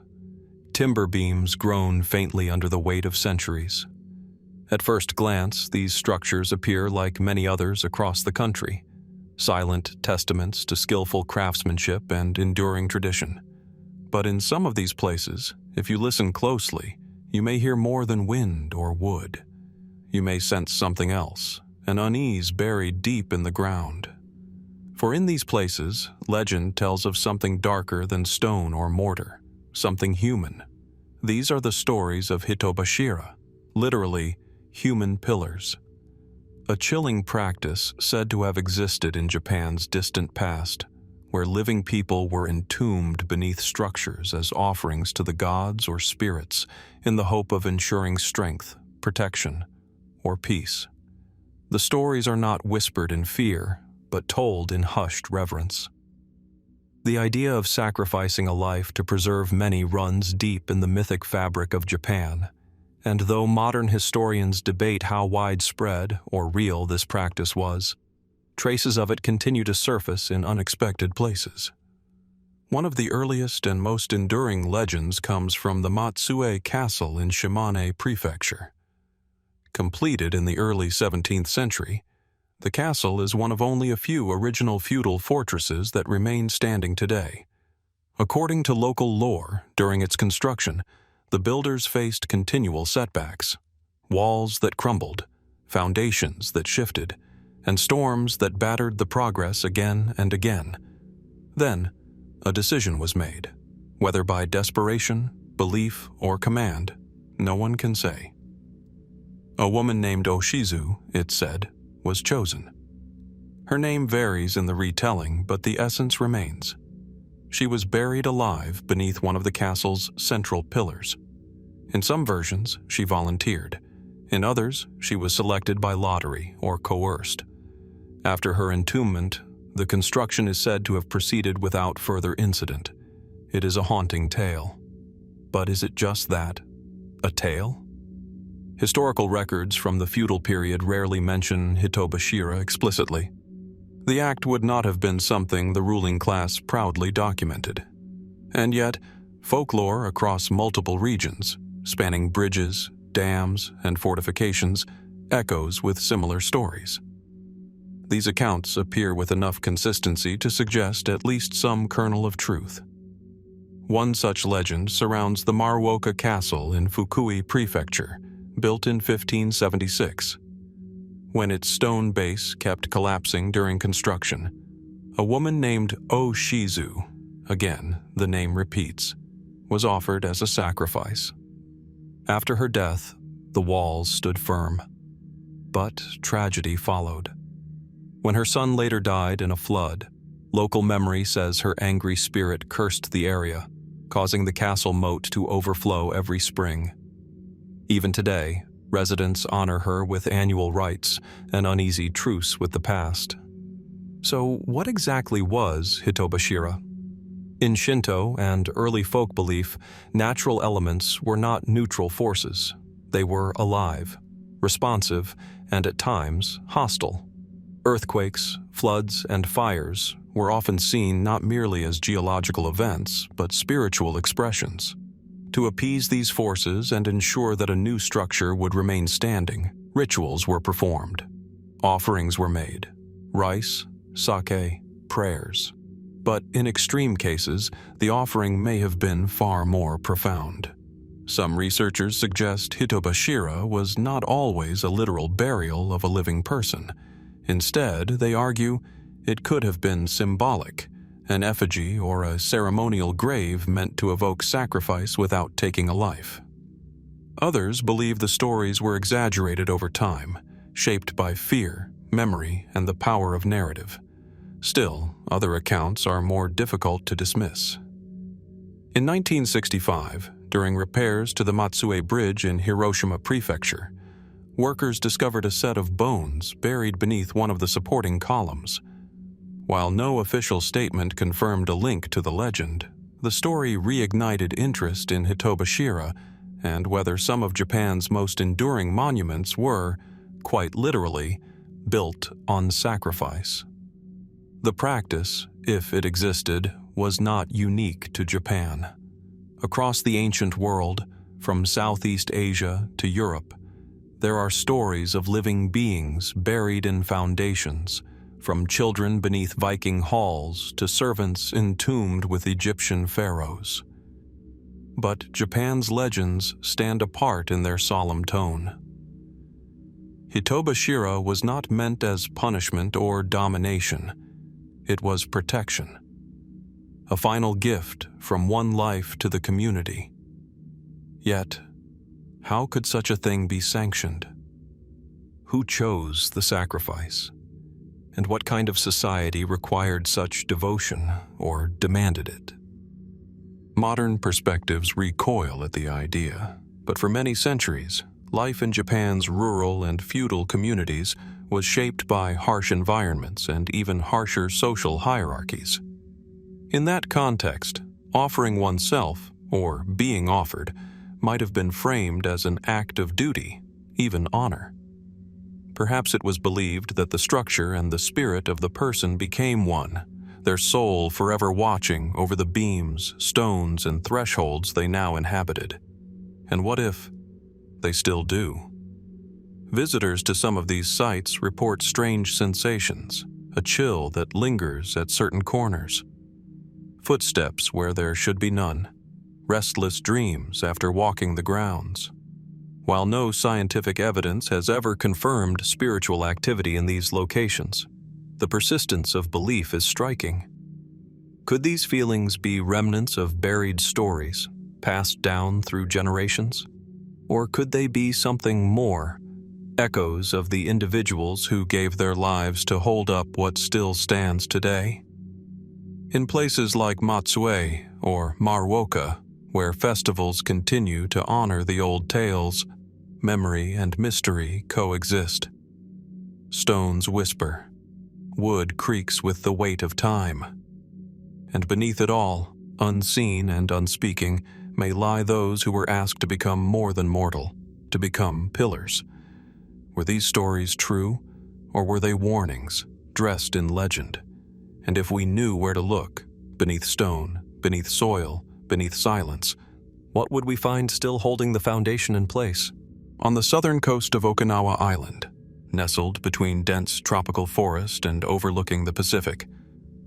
A: Timber beams groan faintly under the weight of centuries. At first glance, these structures appear like many others across the country, silent testaments to skillful craftsmanship and enduring tradition. But in some of these places, if you listen closely, You may hear more than wind or wood. You may sense something else, an unease buried deep in the ground. For in these places, legend tells of something darker than stone or mortar, something human. These are the stories of Hitobashira, literally human pillars. A chilling practice said to have existed in Japan's distant past, where living people were entombed beneath structures as offerings to the gods or spirits in the hope of ensuring strength, protection, or peace. The stories are not whispered in fear, but told in hushed reverence. The idea of sacrificing a life to preserve many runs deep in the mythic fabric of Japan, and though modern historians debate how widespread or real this practice was, traces of it continue to surface in unexpected places. One of the earliest and most enduring legends comes from the Matsue Castle in Shimane Prefecture. Completed in the early 17th century, the castle is one of only a few original feudal fortresses that remain standing today. According to local lore, during its construction, the builders faced continual setbacks, walls that crumbled, foundations that shifted, and storms that battered the progress again and again. Then, a decision was made. Whether by desperation, belief, or command, no one can say. A woman named Oshizu, it said, was chosen. Her name varies in the retelling, but the essence remains. She was buried alive beneath one of the castle's central pillars. In some versions, she volunteered. In others, she was selected by lottery or coerced. After her entombment, the construction is said to have proceeded without further incident. It is a haunting tale. But is it just that? A tale? Historical records from the feudal period rarely mention Hitobashira explicitly. The act would not have been something the ruling class proudly documented. And yet, folklore across multiple regions, spanning bridges, dams, and fortifications, echoes with similar stories. These accounts appear with enough consistency to suggest at least some kernel of truth. One such legend surrounds the Maruoka Castle in Fukui Prefecture, built in 1576. When its stone base kept collapsing during construction, a woman named Oshizu, again the name repeats, was offered as a sacrifice. After her death, the walls stood firm. But tragedy followed. When her son later died in a flood, local memory says her angry spirit cursed the area, causing the castle moat to overflow every spring. Even today, residents honor her with annual rites, an uneasy truce with the past. So what exactly was Hitobashira? In Shinto and early folk belief, natural elements were not neutral forces. They were alive, responsive, and at times hostile. Earthquakes, floods, and fires were often seen not merely as geological events, but spiritual expressions. To appease these forces and ensure that a new structure would remain standing, rituals were performed. Offerings were made. Rice, sake, prayers. But in extreme cases, the offering may have been far more profound. Some researchers suggest Hitobashira was not always a literal burial of a living person. Instead, they argue it could have been symbolic, an effigy or a ceremonial grave meant to evoke sacrifice without taking a life. Others believe the stories were exaggerated over time, shaped by fear, memory, and the power of narrative. Still, other accounts are more difficult to dismiss. In 1965, during repairs to the Matsue Bridge in Hiroshima Prefecture, workers discovered a set of bones buried beneath one of the supporting columns. While no official statement confirmed a link to the legend, the story reignited interest in Hitobashira and whether some of Japan's most enduring monuments were, quite literally, built on sacrifice. The practice, if it existed, was not unique to Japan. Across the ancient world, from Southeast Asia to Europe, there are stories of living beings buried in foundations, from children beneath Viking halls to servants entombed with Egyptian pharaohs. but Japan's legends stand apart in their solemn tone. Hitobashira was not meant as punishment or domination. It was protection. A final gift from one life to the community. Yet, how could such a thing be sanctioned? Who chose the sacrifice? And what kind of society required such devotion or demanded it? Modern perspectives recoil at the idea, but for many centuries, life in Japan's rural and feudal communities was shaped by harsh environments and even harsher social hierarchies. In that context, offering oneself, or being offered, might have been framed as an act of duty, even honor. Perhaps it was believed that the structure and the spirit of the person became one, their soul forever watching over the beams, stones, and thresholds they now inhabited. And what if they still do? Visitors to some of these sites report strange sensations, a chill that lingers at certain corners, footsteps where there should be none, restless dreams after walking the grounds. While no scientific evidence has ever confirmed spiritual activity in these locations, the persistence of belief is striking. Could these feelings be remnants of buried stories, passed down through generations? Or could they be something more, echoes of the individuals who gave their lives to hold up what still stands today? In places like Matsue or Maruoka, where festivals continue to honor the old tales, memory and mystery coexist. Stones whisper, wood creaks with the weight of time. And beneath it all, unseen and unspeaking, may lie those who were asked to become more than mortal, to become pillars. Were these stories true, or were they warnings, dressed in legend? And if we knew where to look, beneath stone, beneath soil, beneath silence, what would we find still holding the foundation in place? On the southern coast of Okinawa Island, nestled between dense tropical forest and overlooking the Pacific,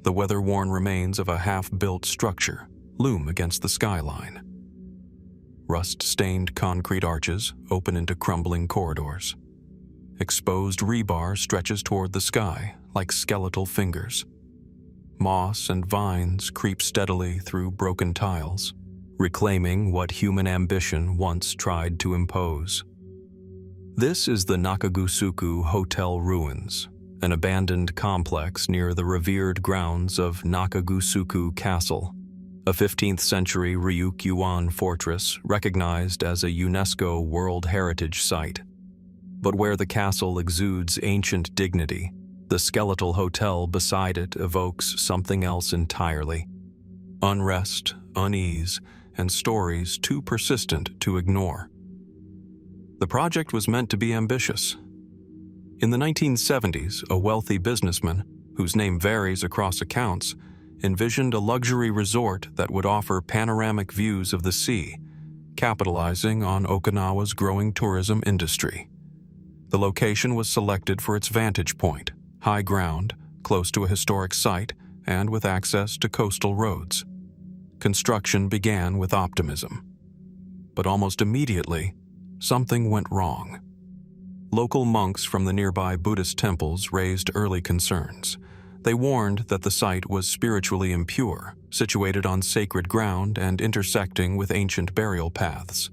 A: the weather-worn remains of a half-built structure loom against the skyline. Rust-stained concrete arches open into crumbling corridors. Exposed rebar stretches toward the sky like skeletal fingers. Moss and vines creep steadily through broken tiles, reclaiming what human ambition once tried to impose. This is the Nakagusuku Hotel Ruins, an abandoned complex near the revered grounds of Nakagusuku Castle, a 15th-century Ryukyuan fortress recognized as a UNESCO World Heritage Site. But where the castle exudes ancient dignity, the skeletal hotel beside it evokes something else entirely. Unrest, unease, and stories too persistent to ignore. The project was meant to be ambitious. In the 1970s, a wealthy businessman, whose name varies across accounts, envisioned a luxury resort that would offer panoramic views of the sea, capitalizing on Okinawa's growing tourism industry. The location was selected for its vantage point, high ground, close to a historic site, and with access to coastal roads. Construction began with optimism. But almost immediately, something went wrong. Local monks from the nearby Buddhist temples raised early concerns. They warned that the site was spiritually impure, situated on sacred ground and intersecting with ancient burial paths.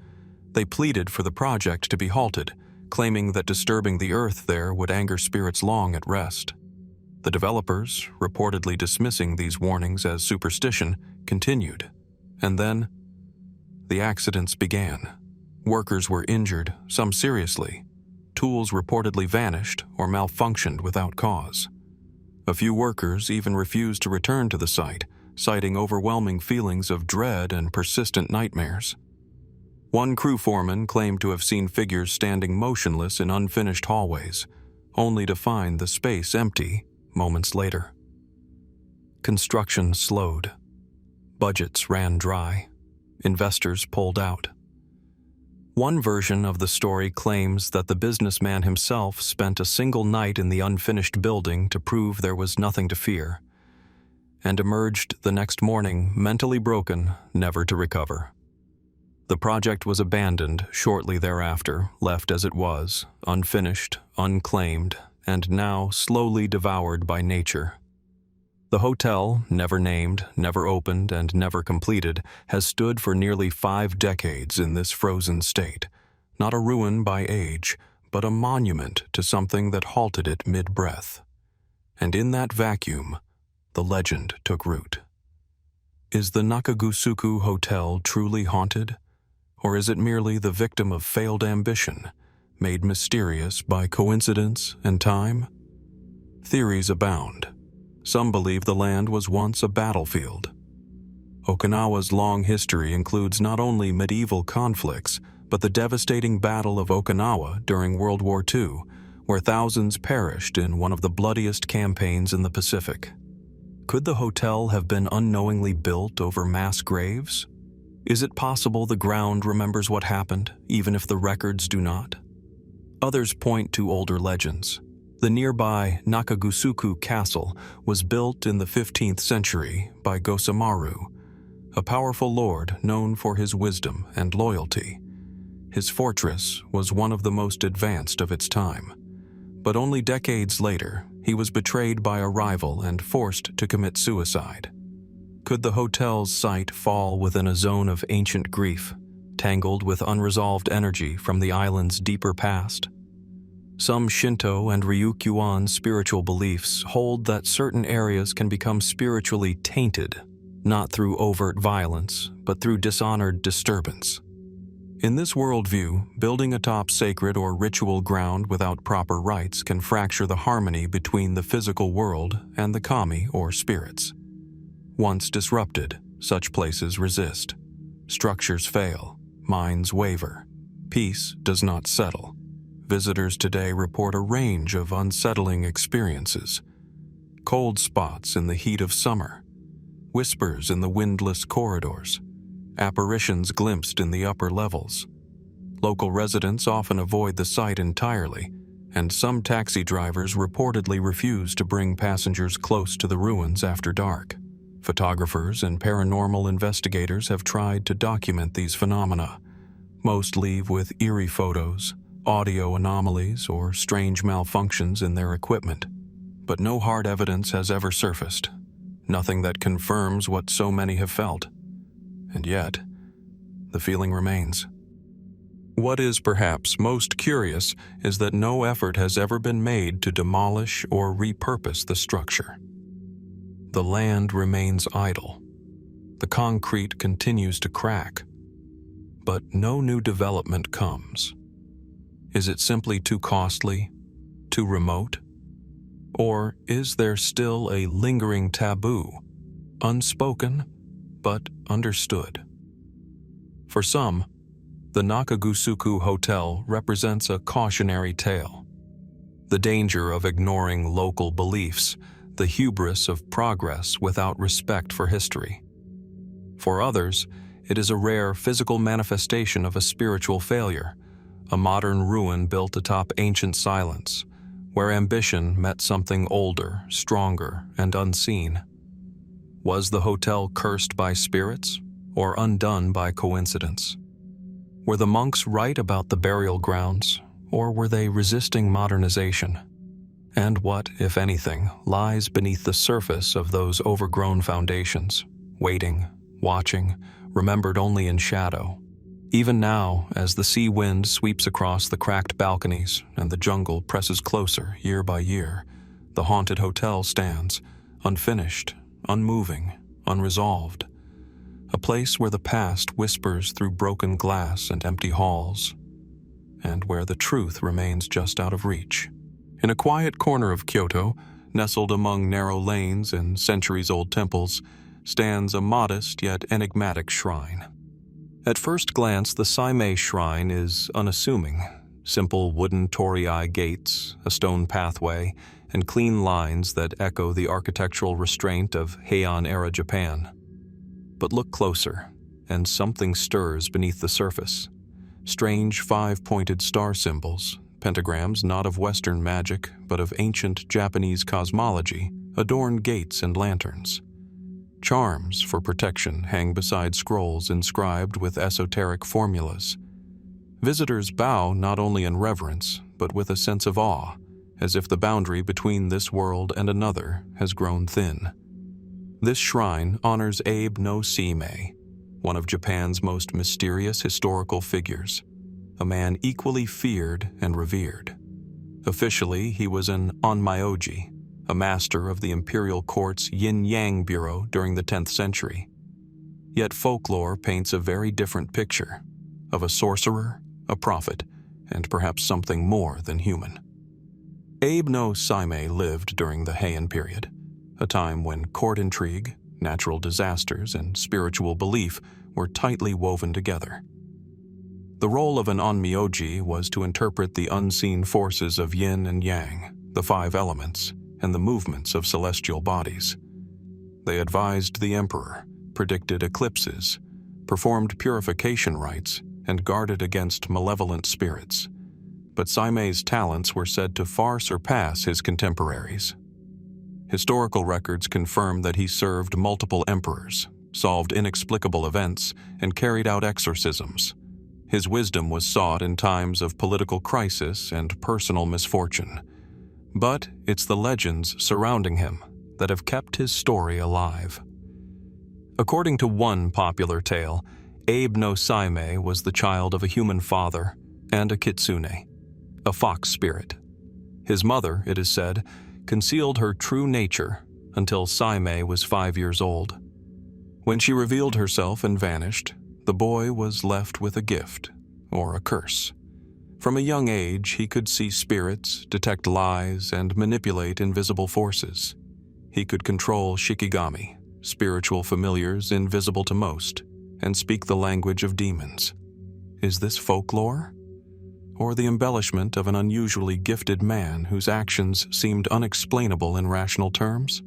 A: They pleaded for the project to be halted, claiming that disturbing the earth there would anger spirits long at rest. The developers, reportedly dismissing these warnings as superstition, continued. And then, the accidents began. Workers were injured, some seriously. Tools reportedly vanished or malfunctioned without cause. A few workers even refused to return to the site, citing overwhelming feelings of dread and persistent nightmares. One crew foreman claimed to have seen figures standing motionless in unfinished hallways, only to find the space empty moments later. Construction slowed. Budgets ran dry. Investors pulled out. One version of the story claims that the businessman himself spent a single night in the unfinished building to prove there was nothing to fear, and emerged the next morning mentally broken, never to recover. The project was abandoned shortly thereafter, left as it was, unfinished, unclaimed, and now slowly devoured by nature. The hotel, never named, never opened, and never completed, has stood for nearly 5 decades in this frozen state, not a ruin by age, but a monument to something that halted it mid-breath. And in that vacuum, the legend took root. Is the Nakagusuku Hotel truly haunted? Or is it merely the victim of failed ambition, made mysterious by coincidence and time? Theories abound. Some believe the land was once a battlefield. Okinawa's long history includes not only medieval conflicts, but the devastating Battle of Okinawa during World War II, where thousands perished in one of the bloodiest campaigns in the Pacific. Could the hotel have been unknowingly built over mass graves? Is it possible the ground remembers what happened, even if the records do not? Others point to older legends. The nearby Nakagusuku Castle was built in the 15th century by Gosamaru, a powerful lord known for his wisdom and loyalty. His fortress was one of the most advanced of its time. But only decades later, he was betrayed by a rival and forced to commit suicide. Could the hotel's site fall within a zone of ancient grief, tangled with unresolved energy from the island's deeper past? Some Shinto and Ryukyuan spiritual beliefs hold that certain areas can become spiritually tainted, not through overt violence, but through dishonored disturbance. In this worldview, building atop sacred or ritual ground without proper rites can fracture the harmony between the physical world and the kami or spirits. Once disrupted, such places resist. Structures fail, minds waver. Peace does not settle. Visitors today report a range of unsettling experiences. Cold spots in the heat of summer, whispers in the windless corridors, apparitions glimpsed in the upper levels. Local residents often avoid the site entirely, and some taxi drivers reportedly refuse to bring passengers close to the ruins after dark. Photographers and paranormal investigators have tried to document these phenomena. Most leave with eerie photos, audio anomalies, or strange malfunctions in their equipment. But no hard evidence has ever surfaced. Nothing that confirms what so many have felt. And yet, the feeling remains. What is perhaps most curious is that no effort has ever been made to demolish or repurpose the structure. The land remains idle. The concrete continues to crack. But no new development comes. Is it simply too costly? Too remote? Or is there still a lingering taboo, unspoken but understood? For some, the Nakagusuku Hotel represents a cautionary tale. The danger of ignoring local beliefs, the hubris of progress without respect for history. For others, it is a rare physical manifestation of a spiritual failure, a modern ruin built atop ancient silence, where ambition met something older, stronger, and unseen. Was the hotel cursed by spirits, or undone by coincidence? Were the monks right about the burial grounds, or were they resisting modernization? And what, if anything, lies beneath the surface of those overgrown foundations, waiting, watching, remembered only in shadow? Even now, as the sea wind sweeps across the cracked balconies and the jungle presses closer year by year, the haunted hotel stands, unfinished, unmoving, unresolved. A place where the past whispers through broken glass and empty halls, and where the truth remains just out of reach. In a quiet corner of Kyoto, nestled among narrow lanes and centuries-old temples, stands a modest yet enigmatic shrine. At first glance, the Seimei Shrine is unassuming. Simple wooden torii gates, a stone pathway, and clean lines that echo the architectural restraint of Heian-era Japan. But look closer, and something stirs beneath the surface. Strange five-pointed star symbols, pentagrams not of Western magic, but of ancient Japanese cosmology, adorn gates and lanterns. Charms for protection hang beside scrolls inscribed with esoteric formulas. Visitors bow not only in reverence, but with a sense of awe, as if the boundary between this world and another has grown thin. This shrine honors Abe no Seimei, one of Japan's most mysterious historical figures, a man equally feared and revered. Officially, he was an onmyoji, a master of the Imperial Court's yin-yang bureau during the 10th century. Yet folklore paints a very different picture of a sorcerer, a prophet, and perhaps something more than human. Abe no Seimei lived during the Heian period, a time when court intrigue, natural disasters, and spiritual belief were tightly woven together. The role of an onmyoji was to interpret the unseen forces of yin and yang, the 5 elements, and the movements of celestial bodies. They advised the emperor, predicted eclipses, performed purification rites, and guarded against malevolent spirits. But Seimei's talents were said to far surpass his contemporaries. Historical records confirm that he served multiple emperors, solved inexplicable events, and carried out exorcisms. His wisdom was sought in times of political crisis and personal misfortune. But it's the legends surrounding him that have kept his story alive. According to one popular tale, Abe no Seimei was the child of a human father and a kitsune, a fox spirit. His mother, it is said, concealed her true nature until Seimei was 5 years old. When she revealed herself and vanished, the boy was left with a gift, or a curse. From a young age, he could see spirits, detect lies, and manipulate invisible forces. He could control shikigami, spiritual familiars invisible to most, and speak the language of demons. Is this folklore? Or the embellishment of an unusually gifted man whose actions seemed unexplainable in rational terms?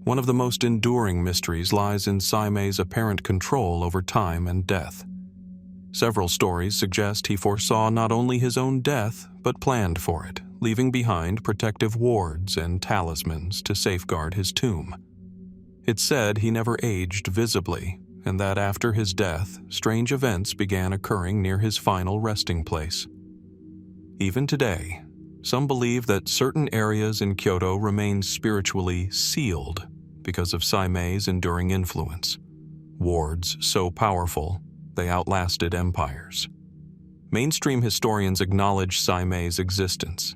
A: One of the most enduring mysteries lies in Seimei's apparent control over time and death. Several stories suggest he foresaw not only his own death, but planned for it, leaving behind protective wards and talismans to safeguard his tomb. It's said he never aged visibly, and that after his death, strange events began occurring near his final resting place. Even today, some believe that certain areas in Kyoto remain spiritually sealed because of Seimei's enduring influence, wards so powerful they outlasted empires. Mainstream historians acknowledge Seimei's existence.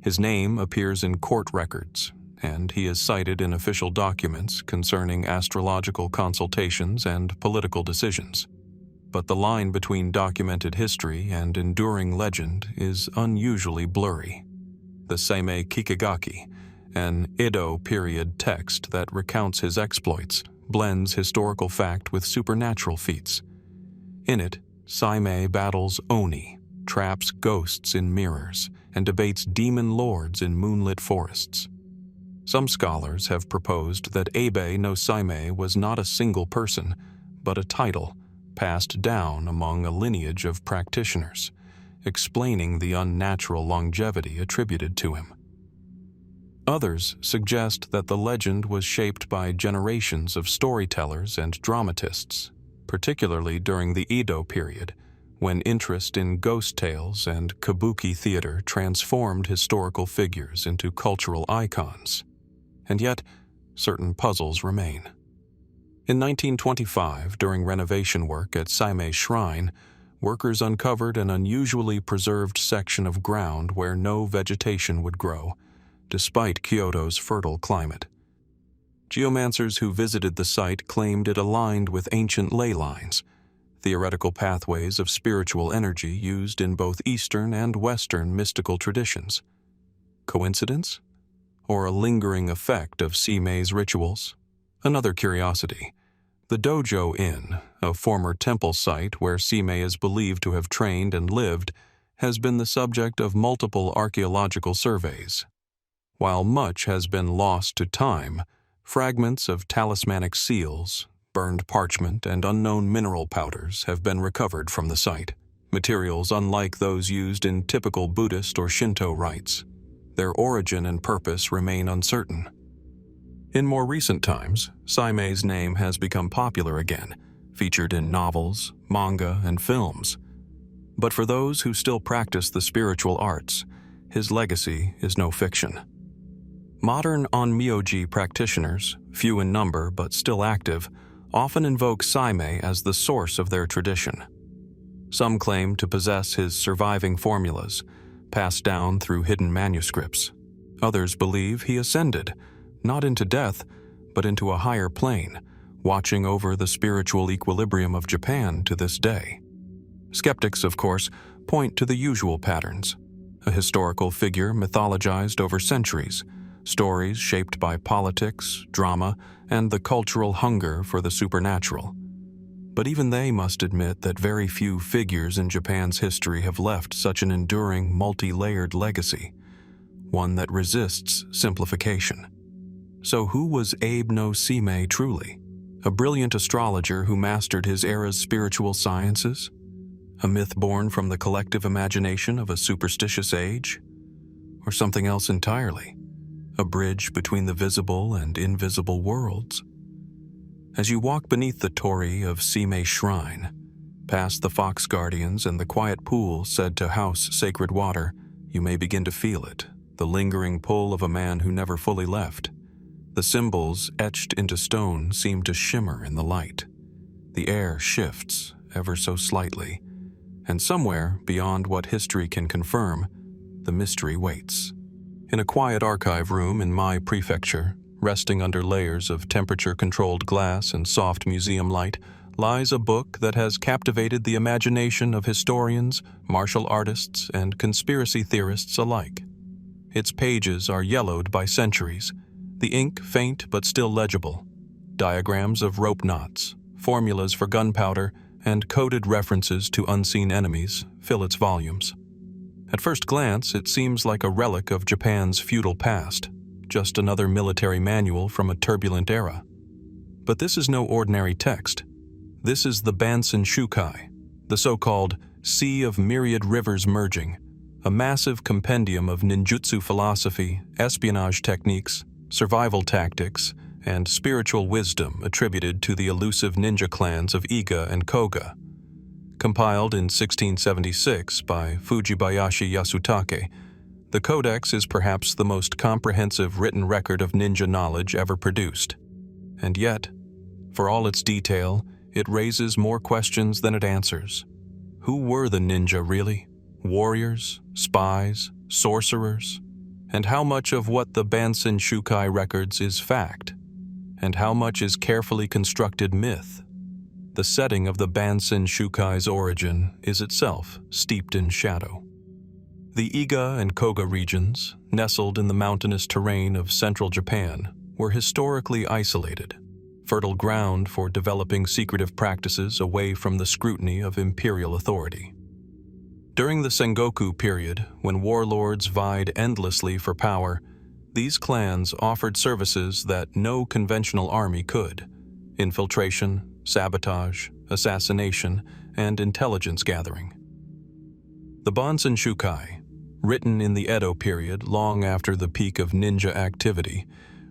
A: His name appears in court records, and he is cited in official documents concerning astrological consultations and political decisions. But the line between documented history and enduring legend is unusually blurry. The Seimei Kikigaki, an Edo period text that recounts his exploits, blends historical fact with supernatural feats. In it, Seimei battles Oni, traps ghosts in mirrors, and debates demon lords in moonlit forests. Some scholars have proposed that Abe no Seimei was not a single person, but a title passed down among a lineage of practitioners, explaining the unnatural longevity attributed to him. Others suggest that the legend was shaped by generations of storytellers and dramatists, particularly during the Edo period, when interest in ghost tales and kabuki theater transformed historical figures into cultural icons. And yet, certain puzzles remain. In 1925, during renovation work at Seimei Shrine, workers uncovered an unusually preserved section of ground where no vegetation would grow, despite Kyoto's fertile climate. Geomancers who visited the site claimed it aligned with ancient ley lines, theoretical pathways of spiritual energy used in both Eastern and Western mystical traditions. Coincidence? Or a lingering effect of Seimei's rituals? Another curiosity. The Dojo Inn, a former temple site where Seimei is believed to have trained and lived, has been the subject of multiple archaeological surveys. While much has been lost to time, fragments of talismanic seals, burned parchment, and unknown mineral powders have been recovered from the site, materials unlike those used in typical Buddhist or Shinto rites. Their origin and purpose remain uncertain. In more recent times, Seimei's name has become popular again, featured in novels, manga, and films. But for those who still practice the spiritual arts, his legacy is no fiction. Modern onmyoji practitioners, few in number but still active, often invoke Seimei as the source of their tradition. Some claim to possess his surviving formulas, passed down through hidden manuscripts. Others believe he ascended, not into death, but into a higher plane, watching over the spiritual equilibrium of Japan to this day. Skeptics, of course, point to the usual patterns: a historical figure mythologized over centuries, stories shaped by politics, drama, and the cultural hunger for the supernatural. But even they must admit that very few figures in Japan's history have left such an enduring, multi-layered legacy, one that resists simplification. So who was Abe no Seimei truly? A brilliant astrologer who mastered his era's spiritual sciences? A myth born from the collective imagination of a superstitious age? Or something else entirely? A bridge between the visible and invisible worlds? As you walk beneath the torii of Seimei Shrine, past the fox guardians and the quiet pool said to house sacred water, you may begin to feel it, the lingering pull of a man who never fully left. The symbols etched into stone seem to shimmer in the light. The air shifts ever so slightly, and somewhere beyond what history can confirm, the mystery waits. In a quiet archive room in my prefecture, resting under layers of temperature-controlled glass and soft museum light, lies a book that has captivated the imagination of historians, martial artists, and conspiracy theorists alike. Its pages are yellowed by centuries, the ink faint but still legible. Diagrams of rope knots, formulas for gunpowder, and coded references to unseen enemies fill its volumes. At first glance, it seems like a relic of Japan's feudal past, just another military manual from a turbulent era. But this is no ordinary text. This is the Bansenshukai, the so-called Sea of Myriad Rivers Merging, a massive compendium of ninjutsu philosophy, espionage techniques, survival tactics, and spiritual wisdom attributed to the elusive ninja clans of Iga and Koga. Compiled in 1676 by Fujibayashi Yasutake, the Codex is perhaps the most comprehensive written record of ninja knowledge ever produced. And yet, for all its detail, it raises more questions than it answers. Who were the ninja really? Warriors? Spies? Sorcerers? And how much of what the Bansenshukai records is fact? And how much is carefully constructed myth? The setting of the Bansenshukai's origin is itself steeped in shadow. The Iga and Koga regions, nestled in the mountainous terrain of central Japan, were historically isolated, fertile ground for developing secretive practices away from the scrutiny of imperial authority. During the Sengoku period, when warlords vied endlessly for power, these clans offered services that no conventional army could: infiltration, sabotage, assassination, and intelligence gathering. The Bansenshukai, written in the Edo period long after the peak of ninja activity,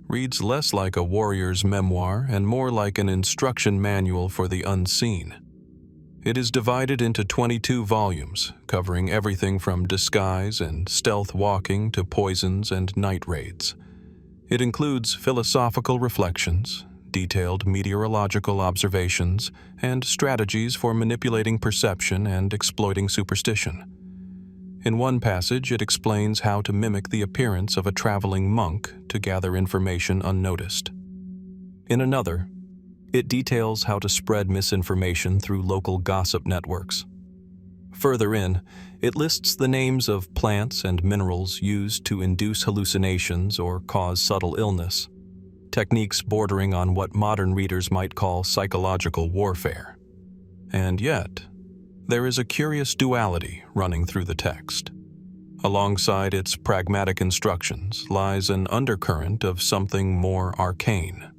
A: reads less like a warrior's memoir and more like an instruction manual for the unseen. It is divided into 22 volumes, covering everything from disguise and stealth walking to poisons and night raids. It includes philosophical reflections, detailed meteorological observations, and strategies for manipulating perception and exploiting superstition. In one passage, it explains how to mimic the appearance of a traveling monk to gather information unnoticed. In another, it details how to spread misinformation through local gossip networks. Further in, it lists the names of plants and minerals used to induce hallucinations or cause subtle illness, techniques bordering on what modern readers might call psychological warfare. And yet, there is a curious duality running through the text. Alongside its pragmatic instructions lies an undercurrent of something more arcane.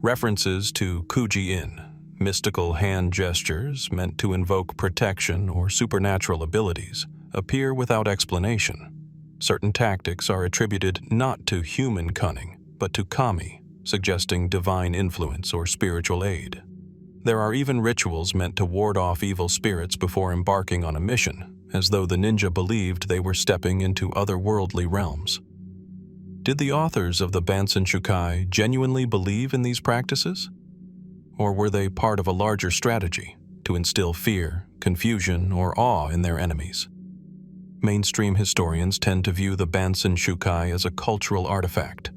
A: References to kuji-in, mystical hand gestures meant to invoke protection or supernatural abilities, appear without explanation. Certain tactics are attributed not to human cunning, but to kami, suggesting divine influence or spiritual aid. There are even rituals meant to ward off evil spirits before embarking on a mission, as though the ninja believed they were stepping into otherworldly realms. Did the authors of the Bansenshukai genuinely believe in these practices? Or were they part of a larger strategy to instill fear, confusion, or awe in their enemies? Mainstream historians tend to view the Bansenshukai as a cultural artifact,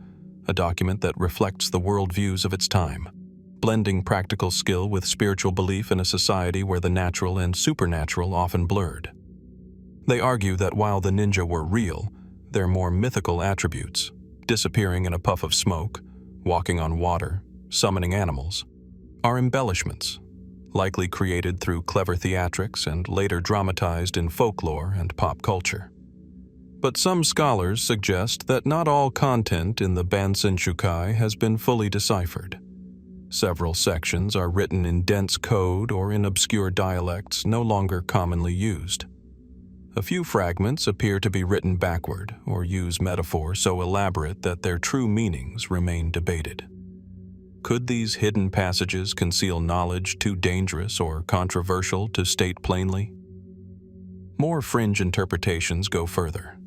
A: a document that reflects the worldviews of its time, blending practical skill with spiritual belief in a society where the natural and supernatural often blurred. They argue that while the ninja were real, their more mythical attributes, disappearing in a puff of smoke, walking on water, summoning animals, are embellishments, likely created through clever theatrics and later dramatized in folklore and pop culture. But some scholars suggest that not all content in the Bansenshukai has been fully deciphered. Several sections are written in dense code or in obscure dialects no longer commonly used. A few fragments appear to be written backward or use metaphors so elaborate that their true meanings remain debated. Could these hidden passages conceal knowledge too dangerous or controversial to state plainly? More fringe interpretations go further.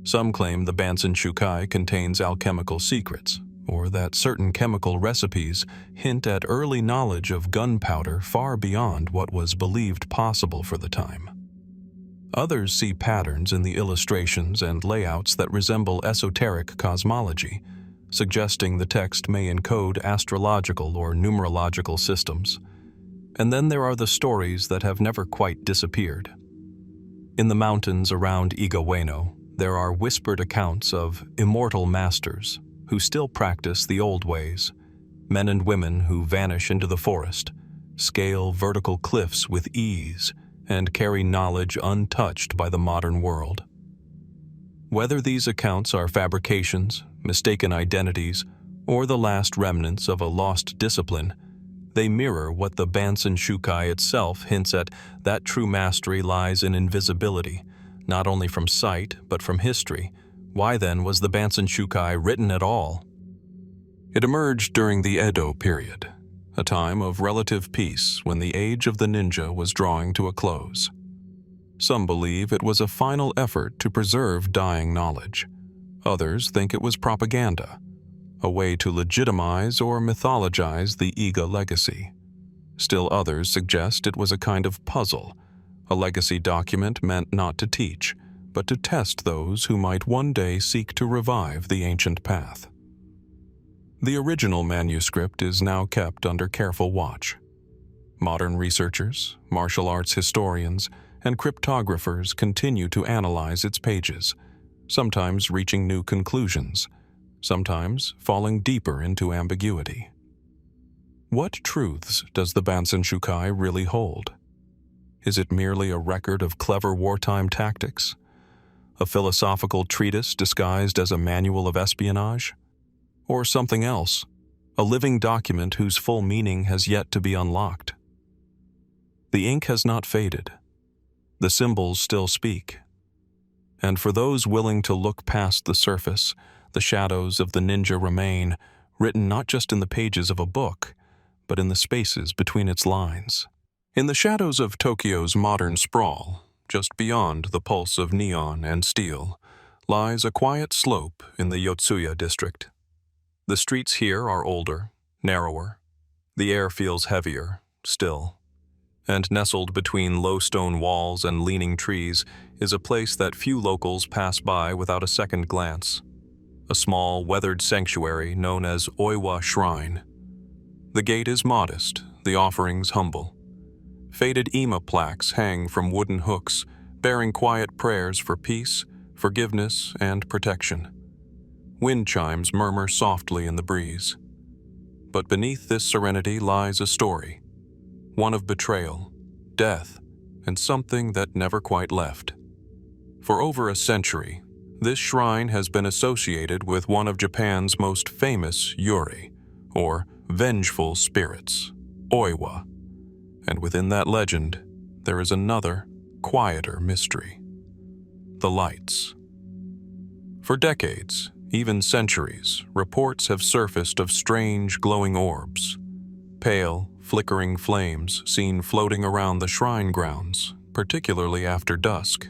A: Some claim the Bansenshukai contains alchemical secrets, or that certain chemical recipes hint at early knowledge of gunpowder far beyond what was believed possible for the time. Others see patterns in the illustrations and layouts that resemble esoteric cosmology, suggesting the text may encode astrological or numerological systems. And then there are the stories that have never quite disappeared. In the mountains around Igaweno, there are whispered accounts of immortal masters who still practice the old ways, men and women who vanish into the forest, scale vertical cliffs with ease, and carry knowledge untouched by the modern world. Whether these accounts are fabrications, mistaken identities, or the last remnants of a lost discipline, they mirror what the Bansenshukai itself hints at: that true mastery lies in invisibility, not only from sight but from history. Why then was the Bansenshukai written at all? It emerged during the Edo period, a time of relative peace when the age of the ninja was drawing to a close. Some believe it was a final effort to preserve dying knowledge. Others think it was propaganda, a way to legitimize or mythologize the Iga legacy. Still others suggest it was a kind of puzzle, a legacy document meant not to teach, but to test those who might one day seek to revive the ancient path. The original manuscript is now kept under careful watch. Modern researchers, martial arts historians, and cryptographers continue to analyze its pages, sometimes reaching new conclusions, sometimes falling deeper into ambiguity. What truths does the Bansenshukai really hold? Is it merely a record of clever wartime tactics? A philosophical treatise disguised as a manual of espionage? Or something else, a living document whose full meaning has yet to be unlocked? The ink has not faded. The symbols still speak. And for those willing to look past the surface, the shadows of the ninja remain, written not just in the pages of a book, but in the spaces between its lines. In the shadows of Tokyo's modern sprawl, just beyond the pulse of neon and steel, lies a quiet slope in the Yotsuya district. The streets here are older, narrower. The air feels heavier, still. And nestled between low stone walls and leaning trees is a place that few locals pass by without a second glance. A small, weathered sanctuary known as Oiwa Shrine. The gate is modest, the offerings humble. Faded ima plaques hang from wooden hooks, bearing quiet prayers for peace, forgiveness, and protection. Wind chimes murmur softly in the breeze. But beneath this serenity lies a story, one of betrayal, death, and something that never quite left. For over a century, this shrine has been associated with one of Japan's most famous Yūrei, or vengeful spirits, Oiwa. And within that legend, there is another, quieter mystery: the lights. For decades, Even centuries, reports have surfaced of strange glowing orbs, pale, flickering flames seen floating around the shrine grounds, particularly after dusk.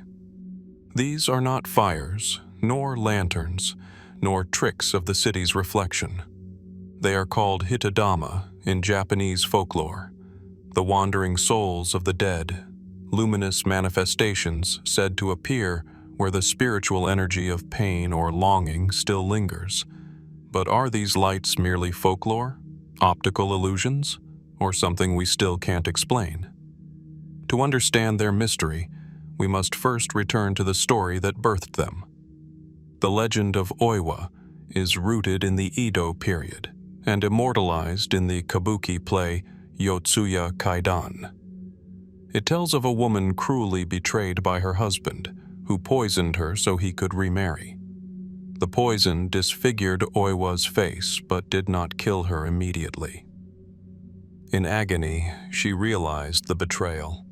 A: These are not fires, nor lanterns, nor tricks of the city's reflection. They are called hitodama in Japanese folklore, the wandering souls of the dead, luminous manifestations said to appear where the spiritual energy of pain or longing still lingers. But are these lights merely folklore, optical illusions, or something we still can't explain? To understand their mystery, we must first return to the story that birthed them. The legend of Oiwa is rooted in the Edo period and immortalized in the kabuki play Yotsuya Kaidan. It tells of a woman cruelly betrayed by her husband, who poisoned her so he could remarry. The poison disfigured Oiwa's face but did not kill her immediately. In agony, she realized the betrayal,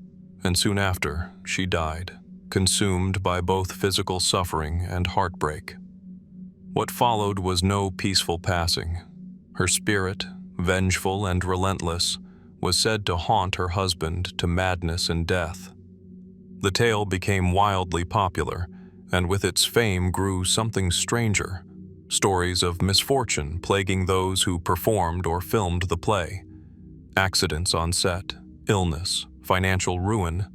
A: and soon after, she died, consumed by both physical suffering and heartbreak. What followed was no peaceful passing. Her spirit, vengeful and relentless, was said to haunt her husband to madness and death. The tale became wildly popular, and with its fame grew something stranger, stories of misfortune plaguing those who performed or filmed the play. Accidents on set, illness, financial ruin.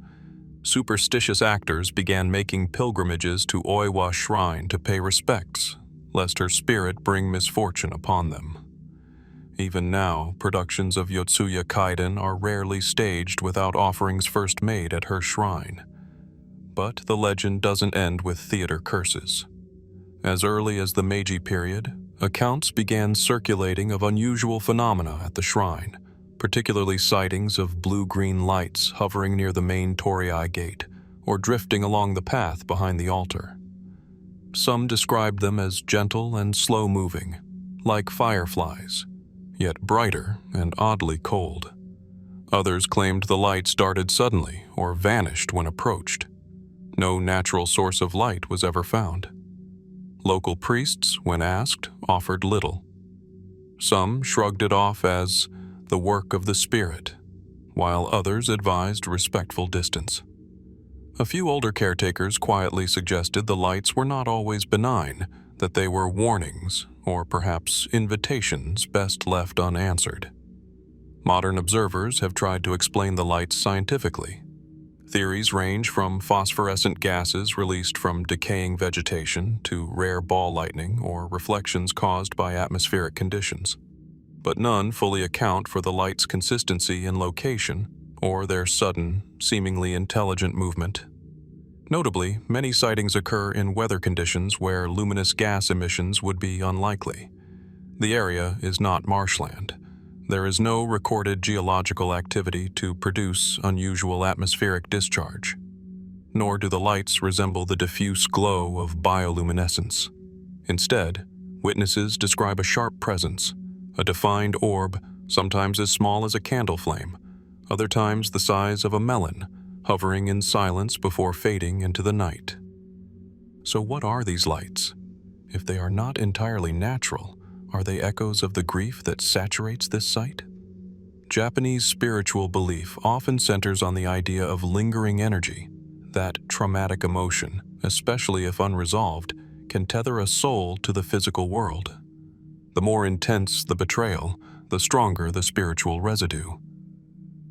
A: Superstitious actors began making pilgrimages to Oiwa Shrine to pay respects, lest her spirit bring misfortune upon them. Even now, productions of Yotsuya Kaidan are rarely staged without offerings first made at her shrine. But the legend doesn't end with theater curses. As early as the Meiji period, accounts began circulating of unusual phenomena at the shrine, particularly sightings of blue-green lights hovering near the main torii gate or drifting along the path behind the altar. Some described them as gentle and slow-moving, like fireflies, yet brighter and oddly cold. Others claimed the lights darted suddenly or vanished when approached. No natural source of light was ever found. Local priests, when asked, offered little. Some shrugged it off as the work of the spirit, while others advised respectful distance. A few older caretakers quietly suggested the lights were not always benign, that they were warnings, or perhaps invitations best left unanswered. Modern observers have tried to explain the lights scientifically. Theories range from phosphorescent gases released from decaying vegetation to rare ball lightning or reflections caused by atmospheric conditions. But none fully account for the light's consistency and location or their sudden, seemingly intelligent movement. Notably, many sightings occur in weather conditions where luminous gas emissions would be unlikely. The area is not marshland. There is no recorded geological activity to produce unusual atmospheric discharge, nor do the lights resemble the diffuse glow of bioluminescence. Instead, witnesses describe a sharp presence, a defined orb, sometimes as small as a candle flame, other times the size of a melon, hovering in silence before fading into the night. So what are these lights? If they are not entirely natural, are they echoes of the grief that saturates this site? Japanese spiritual belief often centers on the idea of lingering energy. That traumatic emotion, especially if unresolved, can tether a soul to the physical world. The more intense the betrayal, the stronger the spiritual residue.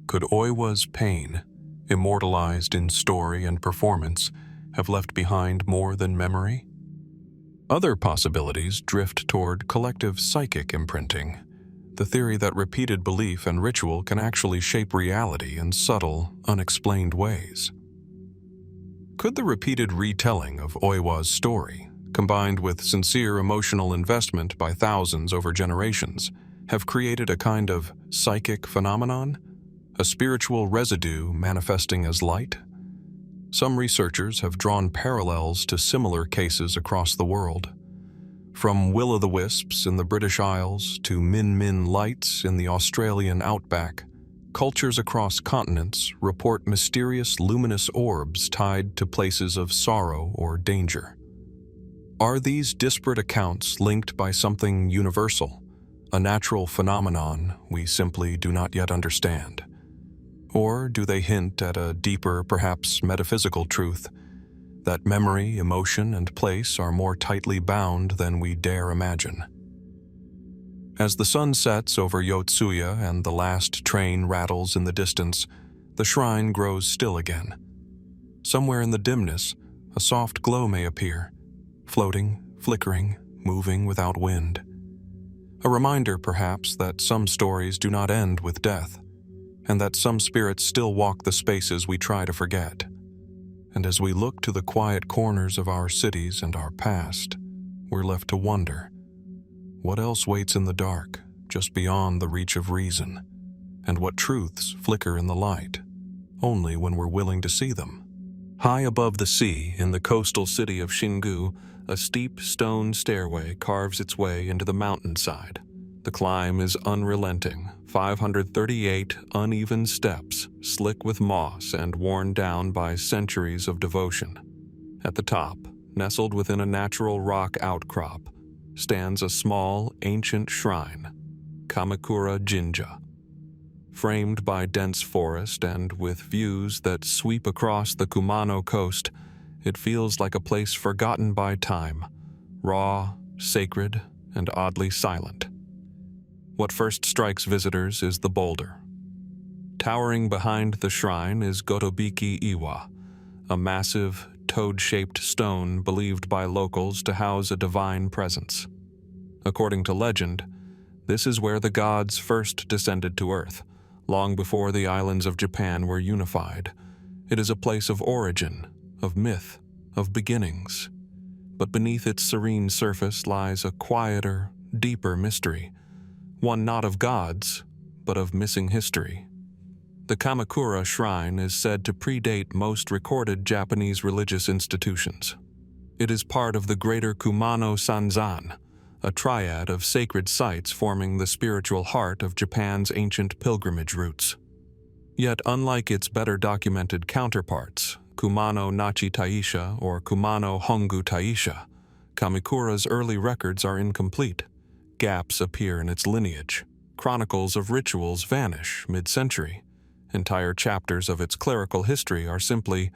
A: Could Oiwa's pain, immortalized in story and performance, have left behind more than memory? Other possibilities drift toward collective psychic imprinting, the theory that repeated belief and ritual can actually shape reality in subtle, unexplained ways. Could the repeated retelling of Oiwa's story, combined with sincere emotional investment by thousands over generations, have created a kind of psychic phenomenon, a spiritual residue manifesting as light? Some researchers have drawn parallels to similar cases across the world. From will-o'-the-wisps in the British Isles to min-min lights in the Australian outback, cultures across continents report mysterious luminous orbs tied to places of sorrow or danger. Are these disparate accounts linked by something universal, a natural phenomenon we simply do not yet understand? Or do they hint at a deeper, perhaps metaphysical truth, that memory, emotion, and place are more tightly bound than we dare imagine? As the sun sets over Yotsuya and the last train rattles in the distance, the shrine grows still again. Somewhere in the dimness, a soft glow may appear, floating, flickering, moving without wind. A reminder, perhaps, that some stories do not end with death, and that some spirits still walk the spaces we try to forget. And as we look to the quiet corners of our cities and our past, we're left to wonder, what else waits in the dark, just beyond the reach of reason? And what truths flicker in the light, only when we're willing to see them? High above the sea, in the coastal city of Shingu, a steep stone stairway carves its way into the mountainside. The climb is unrelenting, 538 uneven steps, slick with moss and worn down by centuries of devotion. At the top, nestled within a natural rock outcrop, stands a small, ancient shrine, Kamikura Jinja. Framed by dense forest and with views that sweep across the Kumano coast, it feels like a place forgotten by time, raw, sacred, and oddly silent. What first strikes visitors is the boulder. Towering behind the shrine is Gotobiki-Iwa, a massive, toad-shaped stone believed by locals to house a divine presence. According to legend, this is where the gods first descended to Earth, long before the islands of Japan were unified. It is a place of origin, of myth, of beginnings. But beneath its serene surface lies a quieter, deeper mystery, one not of gods, but of missing history. The Kamikura shrine is said to predate most recorded Japanese religious institutions. It is part of the greater Kumano Sanzan, a triad of sacred sites forming the spiritual heart of Japan's ancient pilgrimage routes. Yet unlike its better documented counterparts, Kumano Nachi Taisha or Kumano Hongu Taisha, Kamikura's early records are incomplete. Gaps appear in its lineage. Chronicles of rituals vanish mid-century. Entire chapters of its clerical history are simply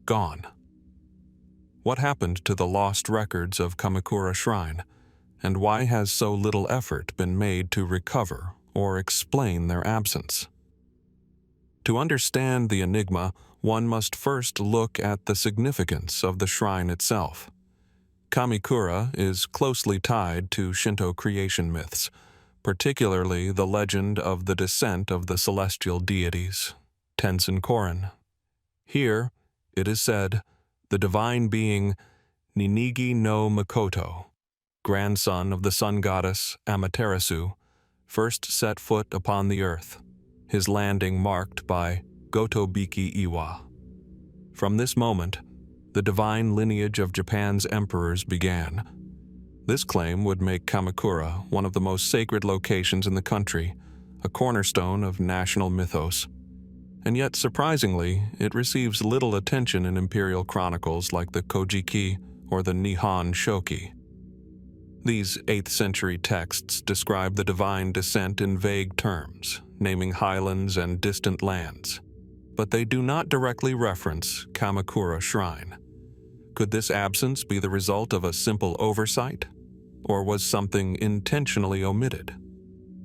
A: gone. What happened to the lost records of Kamikura Shrine, and why has so little effort been made to recover or explain their absence? To understand the enigma, one must first look at the significance of the shrine itself. Kamikura is closely tied to Shinto creation myths, particularly the legend of the descent of the celestial deities, Tensen Korin. Here, it is said, the divine being Ninigi no Mikoto, grandson of the sun goddess Amaterasu, first set foot upon the earth, his landing marked by Gotobiki-Iwa. From this moment, the divine lineage of Japan's emperors began. This claim would make Kamikura one of the most sacred locations in the country, a cornerstone of national mythos. And yet, surprisingly, it receives little attention in imperial chronicles like the Kojiki or the Nihon Shoki. These 8th century texts describe the divine descent in vague terms, naming highlands and distant lands. But they do not directly reference Kamikura Shrine. Could this absence be the result of a simple oversight? Or was something intentionally omitted?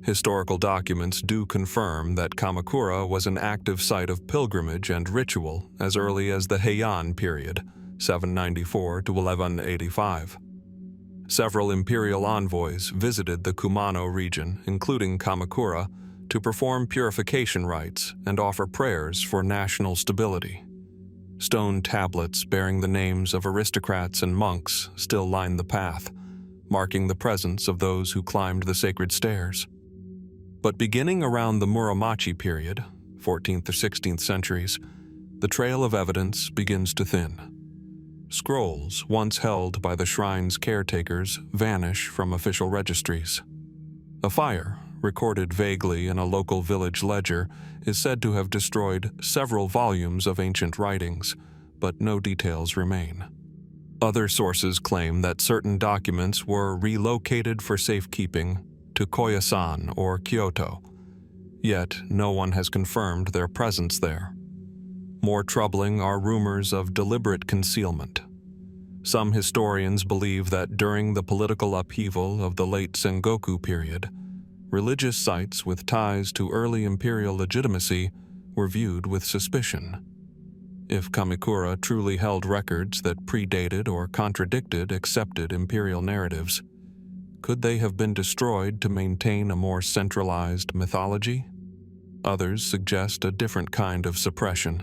A: Historical documents do confirm that Kamikura was an active site of pilgrimage and ritual as early as the Heian period, 794 to 1185. Several imperial envoys visited the Kumano region, including Kamikura, to perform purification rites and offer prayers for national stability. Stone tablets bearing the names of aristocrats and monks still line the path, marking the presence of those who climbed the sacred stairs. But beginning around the Muromachi period, 14th or 16th centuries, the trail of evidence begins to thin. Scrolls once held by the shrine's caretakers vanish from official registries. A fire, recorded vaguely in a local village ledger, is said to have destroyed several volumes of ancient writings, but no details remain. Other sources claim that certain documents were relocated for safekeeping to Koyasan or Kyoto, yet no one has confirmed their presence there. More troubling are rumors of deliberate concealment. Some historians believe that during the political upheaval of the late Sengoku period, religious sites with ties to early imperial legitimacy were viewed with suspicion. If Kamikura truly held records that predated or contradicted accepted imperial narratives, could they have been destroyed to maintain a more centralized mythology? Others suggest a different kind of suppression,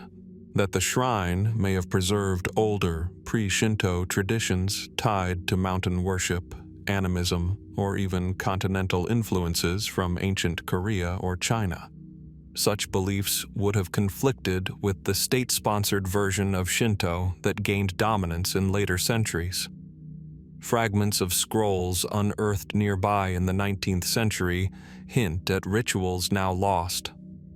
A: that the shrine may have preserved older, pre-Shinto traditions tied to mountain worship, animism, or even continental influences from ancient Korea or China. Such beliefs would have conflicted with the state-sponsored version of Shinto that gained dominance in later centuries. Fragments of scrolls unearthed nearby in the 19th century hint at rituals now lost,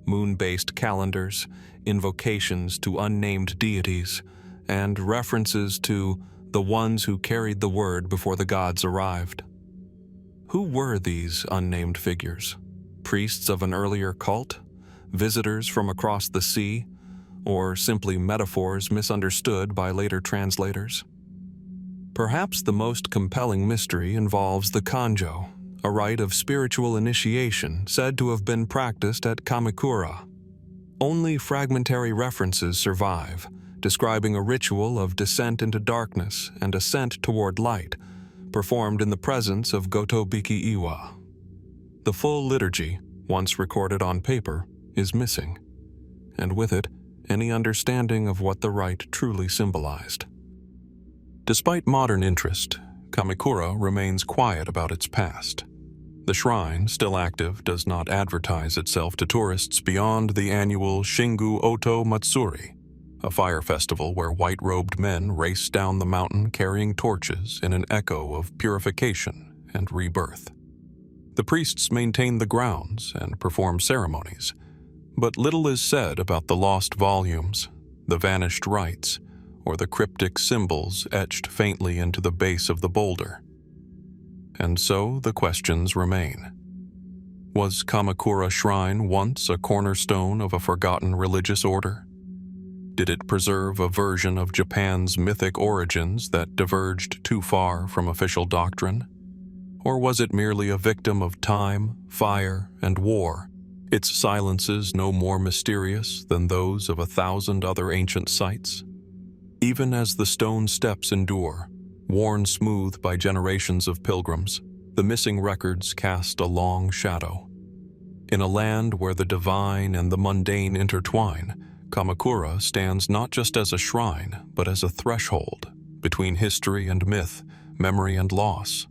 A: moon-based calendars, invocations to unnamed deities, and references to the ones who carried the word before the gods arrived. Who were these unnamed figures? Priests of an earlier cult? Visitors from across the sea? Or simply metaphors misunderstood by later translators? Perhaps the most compelling mystery involves the kanjo, a rite of spiritual initiation said to have been practiced at Kamikura. Only fragmentary references survive, describing a ritual of descent into darkness and ascent toward light, performed in the presence of Gotobiki Iwa. The full liturgy, once recorded on paper, is missing, and with it, any understanding of what the rite truly symbolized. Despite modern interest, Kamikura remains quiet about its past. The shrine, still active, does not advertise itself to tourists beyond the annual Shingu Oto Matsuri, a fire festival where white-robed men race down the mountain carrying torches in an echo of purification and rebirth. The priests maintain the grounds and perform ceremonies, but little is said about the lost volumes, the vanished rites, or the cryptic symbols etched faintly into the base of the boulder. And so the questions remain. Was Kamikura Shrine once a cornerstone of a forgotten religious order? Did it preserve a version of Japan's mythic origins that diverged too far from official doctrine? Or was it merely a victim of time, fire, and war, its silences no more mysterious than those of 1,000 other ancient sites? Even as the stone steps endure, worn smooth by generations of pilgrims, the missing records cast a long shadow. In a land where the divine and the mundane intertwine, Kamikura stands not just as a shrine, but as a threshold between history and myth, memory and loss.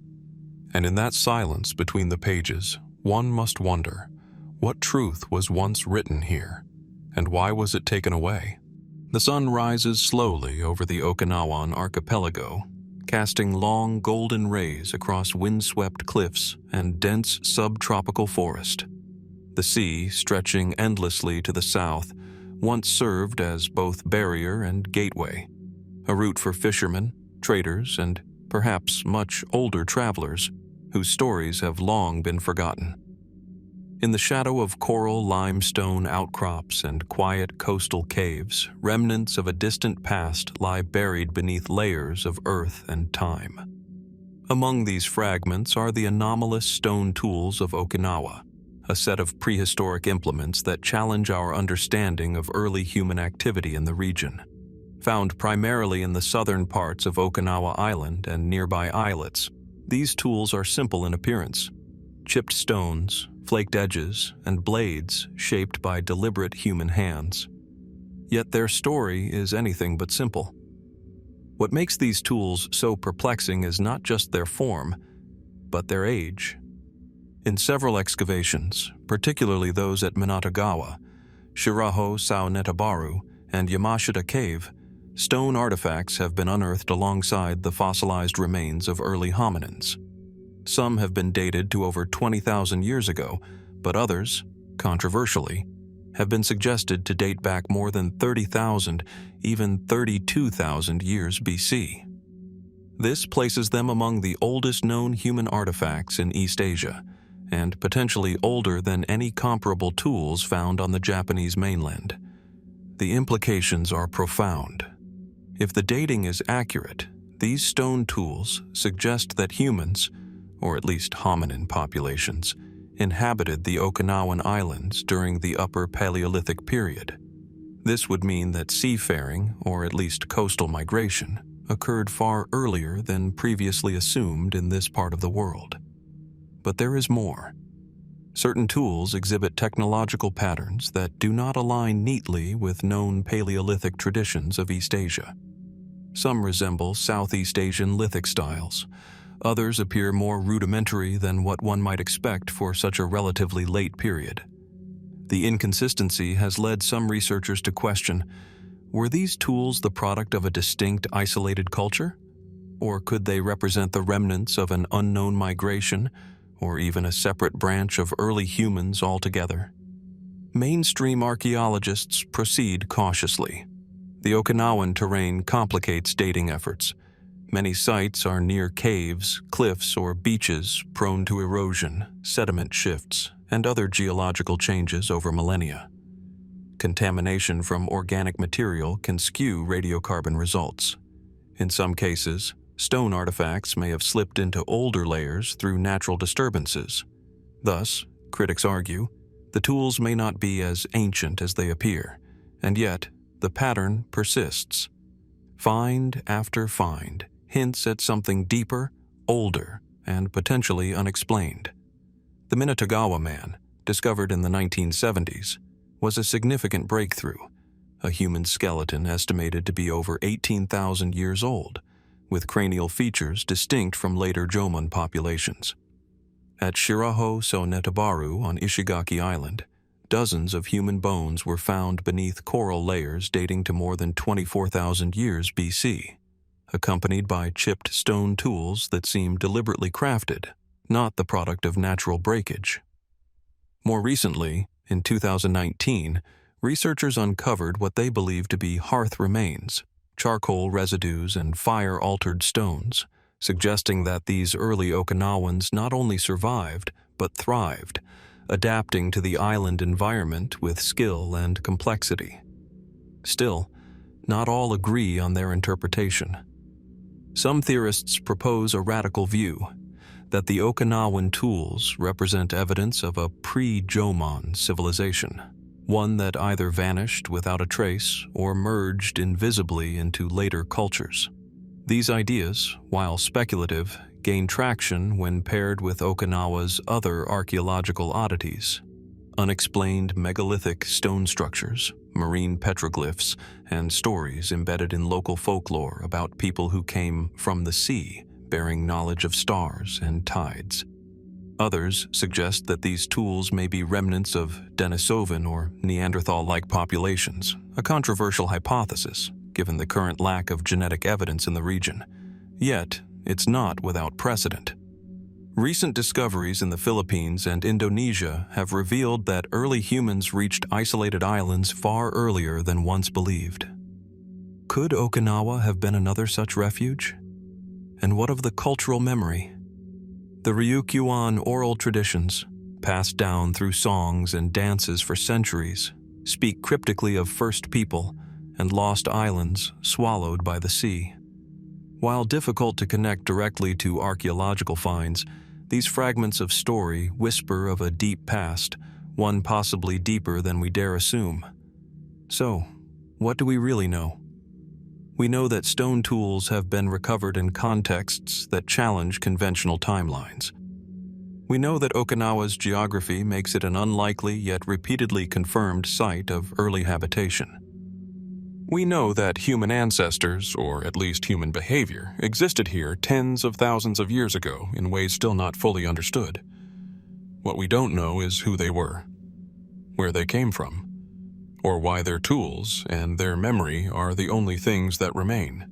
A: And in that silence between the pages, one must wonder, what truth was once written here, and why was it taken away? The sun rises slowly over the Okinawan archipelago, casting long golden rays across windswept cliffs and dense subtropical forest. The sea, stretching endlessly to the south, once served as both barrier and gateway, a route for fishermen, traders, and perhaps much older travelers whose stories have long been forgotten. In the shadow of coral limestone outcrops and quiet coastal caves, remnants of a distant past lie buried beneath layers of earth and time. Among these fragments are the anomalous stone tools of Okinawa, a set of prehistoric implements that challenge our understanding of early human activity in the region. Found primarily in the southern parts of Okinawa Island and nearby islets, these tools are simple in appearance: chipped stones, flaked edges, and blades shaped by deliberate human hands. Yet their story is anything but simple. What makes these tools so perplexing is not just their form, but their age. In several excavations, particularly those at Minatagawa, Shiraho Saonetabaru, and Yamashita Cave, stone artifacts have been unearthed alongside the fossilized remains of early hominins. Some have been dated to over 20,000 years ago, but others, controversially, have been suggested to date back more than 30,000, even 32,000 years BC. This places them among the oldest known human artifacts in East Asia, and potentially older than any comparable tools found on the Japanese mainland. The implications are profound. If the dating is accurate, these stone tools suggest that humans, or at least hominin populations, inhabited the Okinawan Islands during the Upper Paleolithic period. This would mean that seafaring, or at least coastal migration, occurred far earlier than previously assumed in this part of the world. But there is more. Certain tools exhibit technological patterns that do not align neatly with known Paleolithic traditions of East Asia. Some resemble Southeast Asian lithic styles. Others appear more rudimentary than what one might expect for such a relatively late period. The inconsistency has led some researchers to question, were these tools the product of a distinct, isolated culture? Or could they represent the remnants of an unknown migration, or even a separate branch of early humans altogether? Mainstream archaeologists proceed cautiously. The Okinawan terrain complicates dating efforts. Many sites are near caves, cliffs, or beaches prone to erosion, sediment shifts, and other geological changes over millennia. Contamination from organic material can skew radiocarbon results. In some cases, stone artifacts may have slipped into older layers through natural disturbances. Thus, critics argue, the tools may not be as ancient as they appear, and yet the pattern persists. Find after find hints at something deeper, older, and potentially unexplained. The Minatagawa man, discovered in the 1970s, was a significant breakthrough, a human skeleton estimated to be over 18,000 years old, with cranial features distinct from later Jomon populations. At Shiraho so Netabaru on Ishigaki Island, dozens of human bones were found beneath coral layers dating to more than 24,000 years BC, accompanied by chipped stone tools that seem deliberately crafted, not the product of natural breakage. More recently, in 2019, researchers uncovered what they believe to be hearth remains, charcoal residues, and fire-altered stones, suggesting that these early Okinawans not only survived, but thrived, adapting to the island environment with skill and complexity. Still, not all agree on their interpretation. Some theorists propose a radical view, that the Okinawan tools represent evidence of a pre-Jomon civilization, one that either vanished without a trace or merged invisibly into later cultures. These ideas, while speculative, gain traction when paired with Okinawa's other archaeological oddities: unexplained megalithic stone structures, marine petroglyphs, and stories embedded in local folklore about people who came from the sea, bearing knowledge of stars and tides. Others suggest that these tools may be remnants of Denisovan or Neanderthal-like populations, a controversial hypothesis, given the current lack of genetic evidence in the region. Yet, it's not without precedent. Recent discoveries in the Philippines and Indonesia have revealed that early humans reached isolated islands far earlier than once believed. Could Okinawa have been another such refuge? And what of the cultural memory? The Ryukyuan oral traditions, passed down through songs and dances for centuries, speak cryptically of first people and lost islands swallowed by the sea. While difficult to connect directly to archaeological finds, these fragments of story whisper of a deep past, one possibly deeper than we dare assume. So, what do we really know? We know that stone tools have been recovered in contexts that challenge conventional timelines. We know that Okinawa's geography makes it an unlikely yet repeatedly confirmed site of early habitation. We know that human ancestors, or at least human behavior, existed here tens of thousands of years ago in ways still not fully understood. What we don't know is who they were, where they came from, or why their tools and their memory are the only things that remain.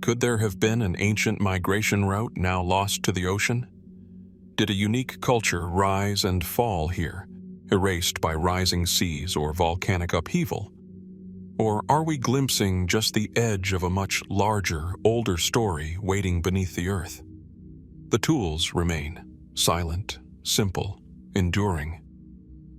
A: Could there have been an ancient migration route now lost to the ocean? Did a unique culture rise and fall here, erased by rising seas or volcanic upheaval? Or are we glimpsing just the edge of a much larger, older story waiting beneath the earth? The tools remain, silent, simple, enduring.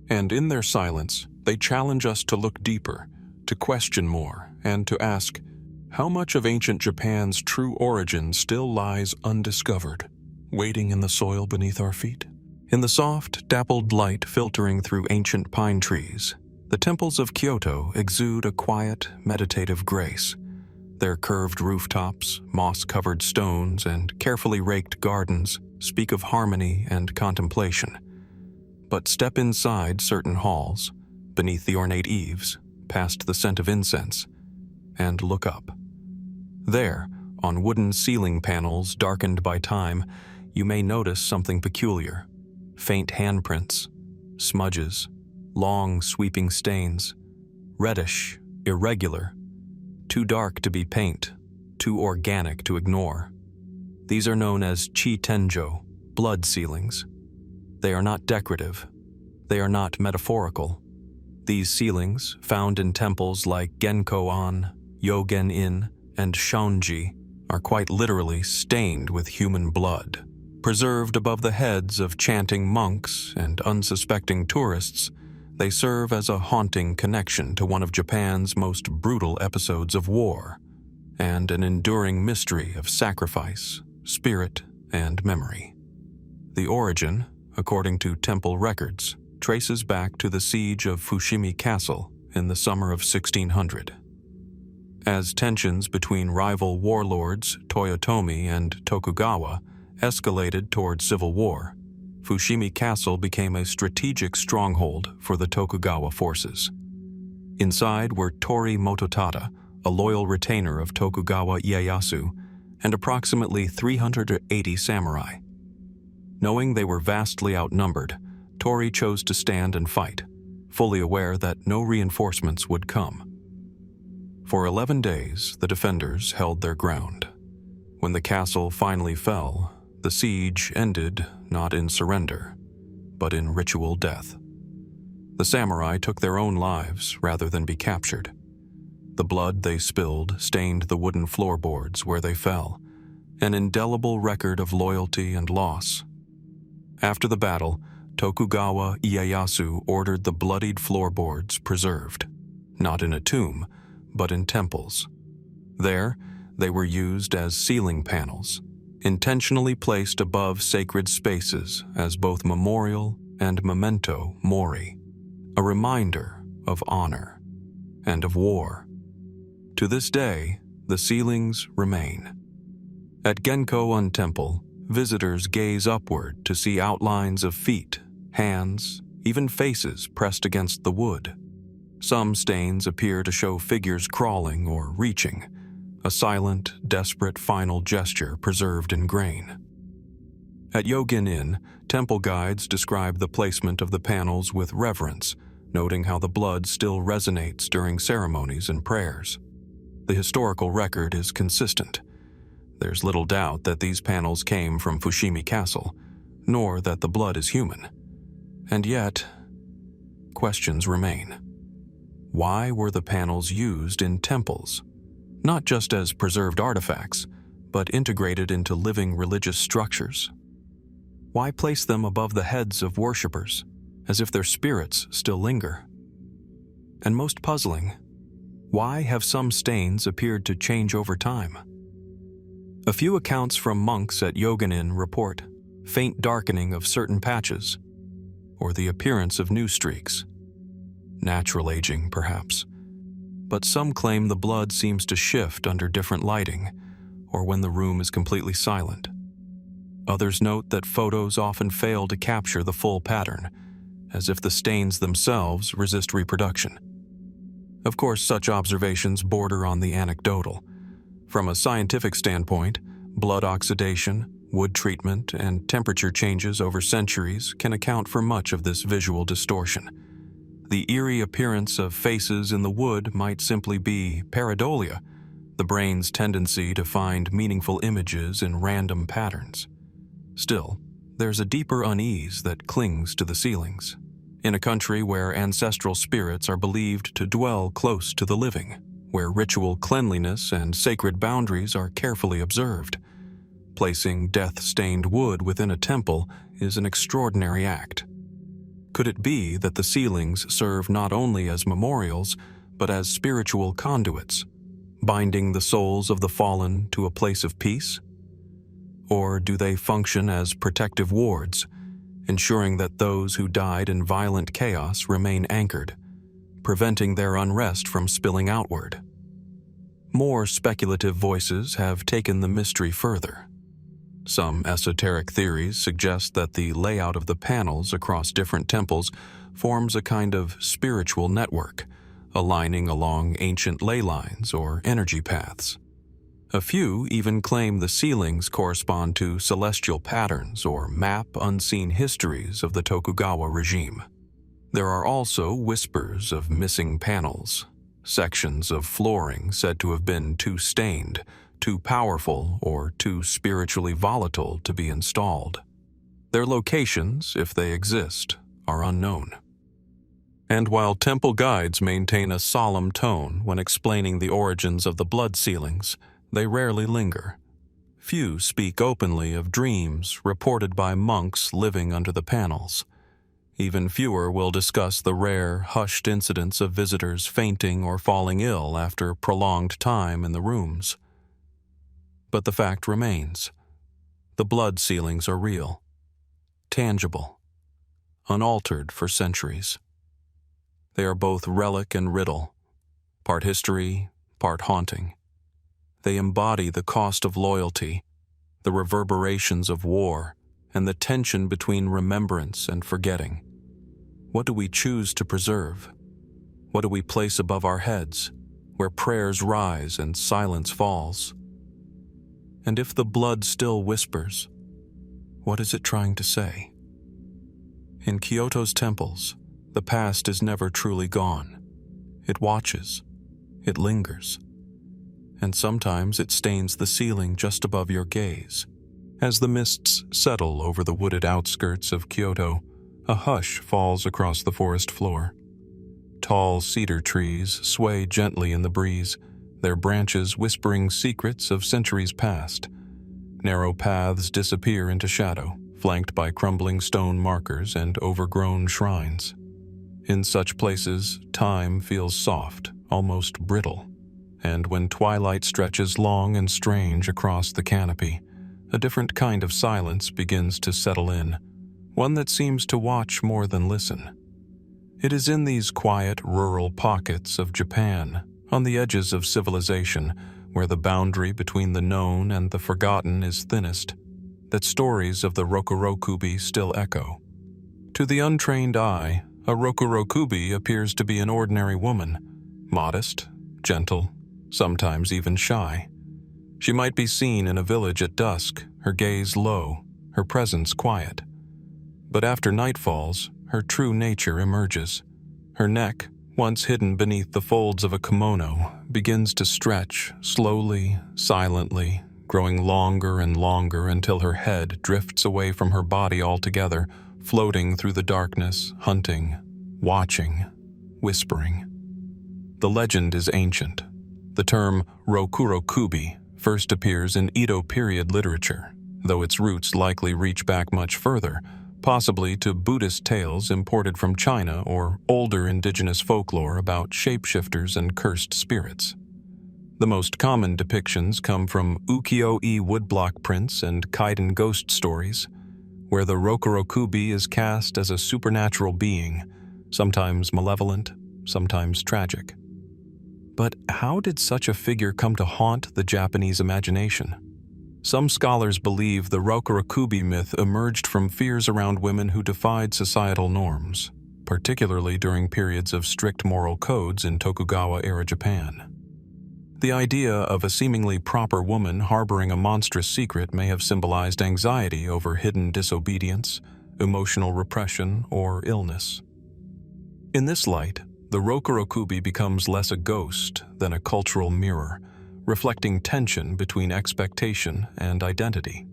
A: And in their silence, they challenge us to look deeper, to question more, and to ask, how much of ancient Japan's true origin still lies undiscovered, waiting in the soil beneath our feet? In the soft, dappled light filtering through ancient pine trees, the temples of Kyoto exude a quiet, meditative grace. Their curved rooftops, moss-covered stones, and carefully raked gardens speak of harmony and contemplation. But step inside certain halls, beneath the ornate eaves, past the scent of incense, and look up. There, on wooden ceiling panels darkened by time, you may notice something peculiar. Faint handprints, smudges, long sweeping stains, reddish, irregular, too dark to be paint, too organic to ignore. These are known as chi-tenjo, blood ceilings. They are not decorative. They are not metaphorical. These ceilings, found in temples like Genko-an, Yogen-in, and Shonji, are quite literally stained with human blood. Preserved above the heads of chanting monks and unsuspecting tourists, they serve as a haunting connection to one of Japan's most brutal episodes of war, and an enduring mystery of sacrifice, spirit, and memory. The origin, according to temple records, traces back to the siege of Fushimi Castle in the summer of 1600. As tensions between rival warlords Toyotomi and Tokugawa escalated toward civil war, Fushimi Castle became a strategic stronghold for the Tokugawa forces. Inside were Tori Mototada, a loyal retainer of Tokugawa Ieyasu, and approximately 380 samurai. Knowing they were vastly outnumbered, Tori chose to stand and fight, fully aware that no reinforcements would come. For 11 days, the defenders held their ground. When the castle finally fell, the siege ended not in surrender, but in ritual death. The samurai took their own lives rather than be captured. The blood they spilled stained the wooden floorboards where they fell, an indelible record of loyalty and loss. After the battle, Tokugawa Ieyasu ordered the bloodied floorboards preserved, not in a tomb, but in temples. There, they were used as ceiling panels, intentionally placed above sacred spaces as both memorial and memento mori, a reminder of honor and of war. To this day, the ceilings remain. At Genko-on Temple, visitors gaze upward to see outlines of feet, hands, even faces pressed against the wood. Some stains appear to show figures crawling or reaching, a silent, desperate final gesture preserved in grain. At Yogen-in, temple guides describe the placement of the panels with reverence, noting how the blood still resonates during ceremonies and prayers. The historical record is consistent. There's little doubt that these panels came from Fushimi Castle, nor that the blood is human. And yet, questions remain. Why were the panels used in temples? Not just as preserved artifacts, but integrated into living religious structures. Why place them above the heads of worshippers, as if their spirits still linger? And most puzzling, why have some stains appeared to change over time? A few accounts from monks at Yogen-in report faint darkening of certain patches, or the appearance of new streaks. Natural aging, perhaps. But some claim the blood seems to shift under different lighting, or when the room is completely silent. Others note that photos often fail to capture the full pattern, as if the stains themselves resist reproduction. Of course, such observations border on the anecdotal. From a scientific standpoint, blood oxidation, wood treatment, and temperature changes over centuries can account for much of this visual distortion. The eerie appearance of faces in the wood might simply be pareidolia, the brain's tendency to find meaningful images in random patterns. Still, there's a deeper unease that clings to the ceilings. In a country where ancestral spirits are believed to dwell close to the living, where ritual cleanliness and sacred boundaries are carefully observed, placing death-stained wood within a temple is an extraordinary act. Could it be that the ceilings serve not only as memorials, but as spiritual conduits, binding the souls of the fallen to a place of peace? Or do they function as protective wards, ensuring that those who died in violent chaos remain anchored, preventing their unrest from spilling outward? More speculative voices have taken the mystery further. Some esoteric theories suggest that the layout of the panels across different temples forms a kind of spiritual network, aligning along ancient ley lines or energy paths. A few even claim the ceilings correspond to celestial patterns or map unseen histories of the Tokugawa regime. There are also whispers of missing panels, sections of flooring said to have been too stained, too powerful, or too spiritually volatile to be installed. Their locations, if they exist, are unknown. And while temple guides maintain a solemn tone when explaining the origins of the blood ceilings, they rarely linger. Few speak openly of dreams reported by monks living under the panels. Even fewer will discuss the rare, hushed incidents of visitors fainting or falling ill after prolonged time in the rooms. But the fact remains. The blood ceilings are real, tangible, unaltered for centuries. They are both relic and riddle, part history, part haunting. They embody the cost of loyalty, the reverberations of war, and the tension between remembrance and forgetting. What do we choose to preserve? What do we place above our heads, where prayers rise and silence falls? And if the blood still whispers, what is it trying to say? In Kyoto's temples, the past is never truly gone. It watches, it lingers, and sometimes it stains the ceiling just above your gaze. As the mists settle over the wooded outskirts of Kyoto, a hush falls across the forest floor. Tall cedar trees sway gently in the breeze, their branches whispering secrets of centuries past. Narrow paths disappear into shadow, flanked by crumbling stone markers and overgrown shrines. In such places, time feels soft, almost brittle, and when twilight stretches long and strange across the canopy, a different kind of silence begins to settle in, one that seems to watch more than listen. It is in these quiet, rural pockets of Japan, on the edges of civilization, where the boundary between the known and the forgotten is thinnest, that stories of the Rokurokubi still echo. To the untrained eye, a Rokurokubi appears to be an ordinary woman, modest, gentle, sometimes even shy. She might be seen in a village at dusk, her gaze low, her presence quiet. But after night falls, her true nature emerges. Her neck, once hidden beneath the folds of a kimono, begins to stretch, slowly, silently, growing longer and longer until her head drifts away from her body altogether, floating through the darkness, hunting, watching, whispering. The legend is ancient. The term Rokurokubi first appears in Edo period literature, though its roots likely reach back much further, possibly to Buddhist tales imported from China or older indigenous folklore about shapeshifters and cursed spirits. The most common depictions come from ukiyo-e woodblock prints and kaiden ghost stories, where the Rokurokubi is cast as a supernatural being, sometimes malevolent, sometimes tragic. But how did such a figure come to haunt the Japanese imagination? Some scholars believe the Rokurokubi myth emerged from fears around women who defied societal norms, particularly during periods of strict moral codes in Tokugawa-era Japan. The idea of a seemingly proper woman harboring a monstrous secret may have symbolized anxiety over hidden disobedience, emotional repression, or illness. In this light, the Rokurokubi becomes less a ghost than a cultural mirror, reflecting tension between expectation and identity.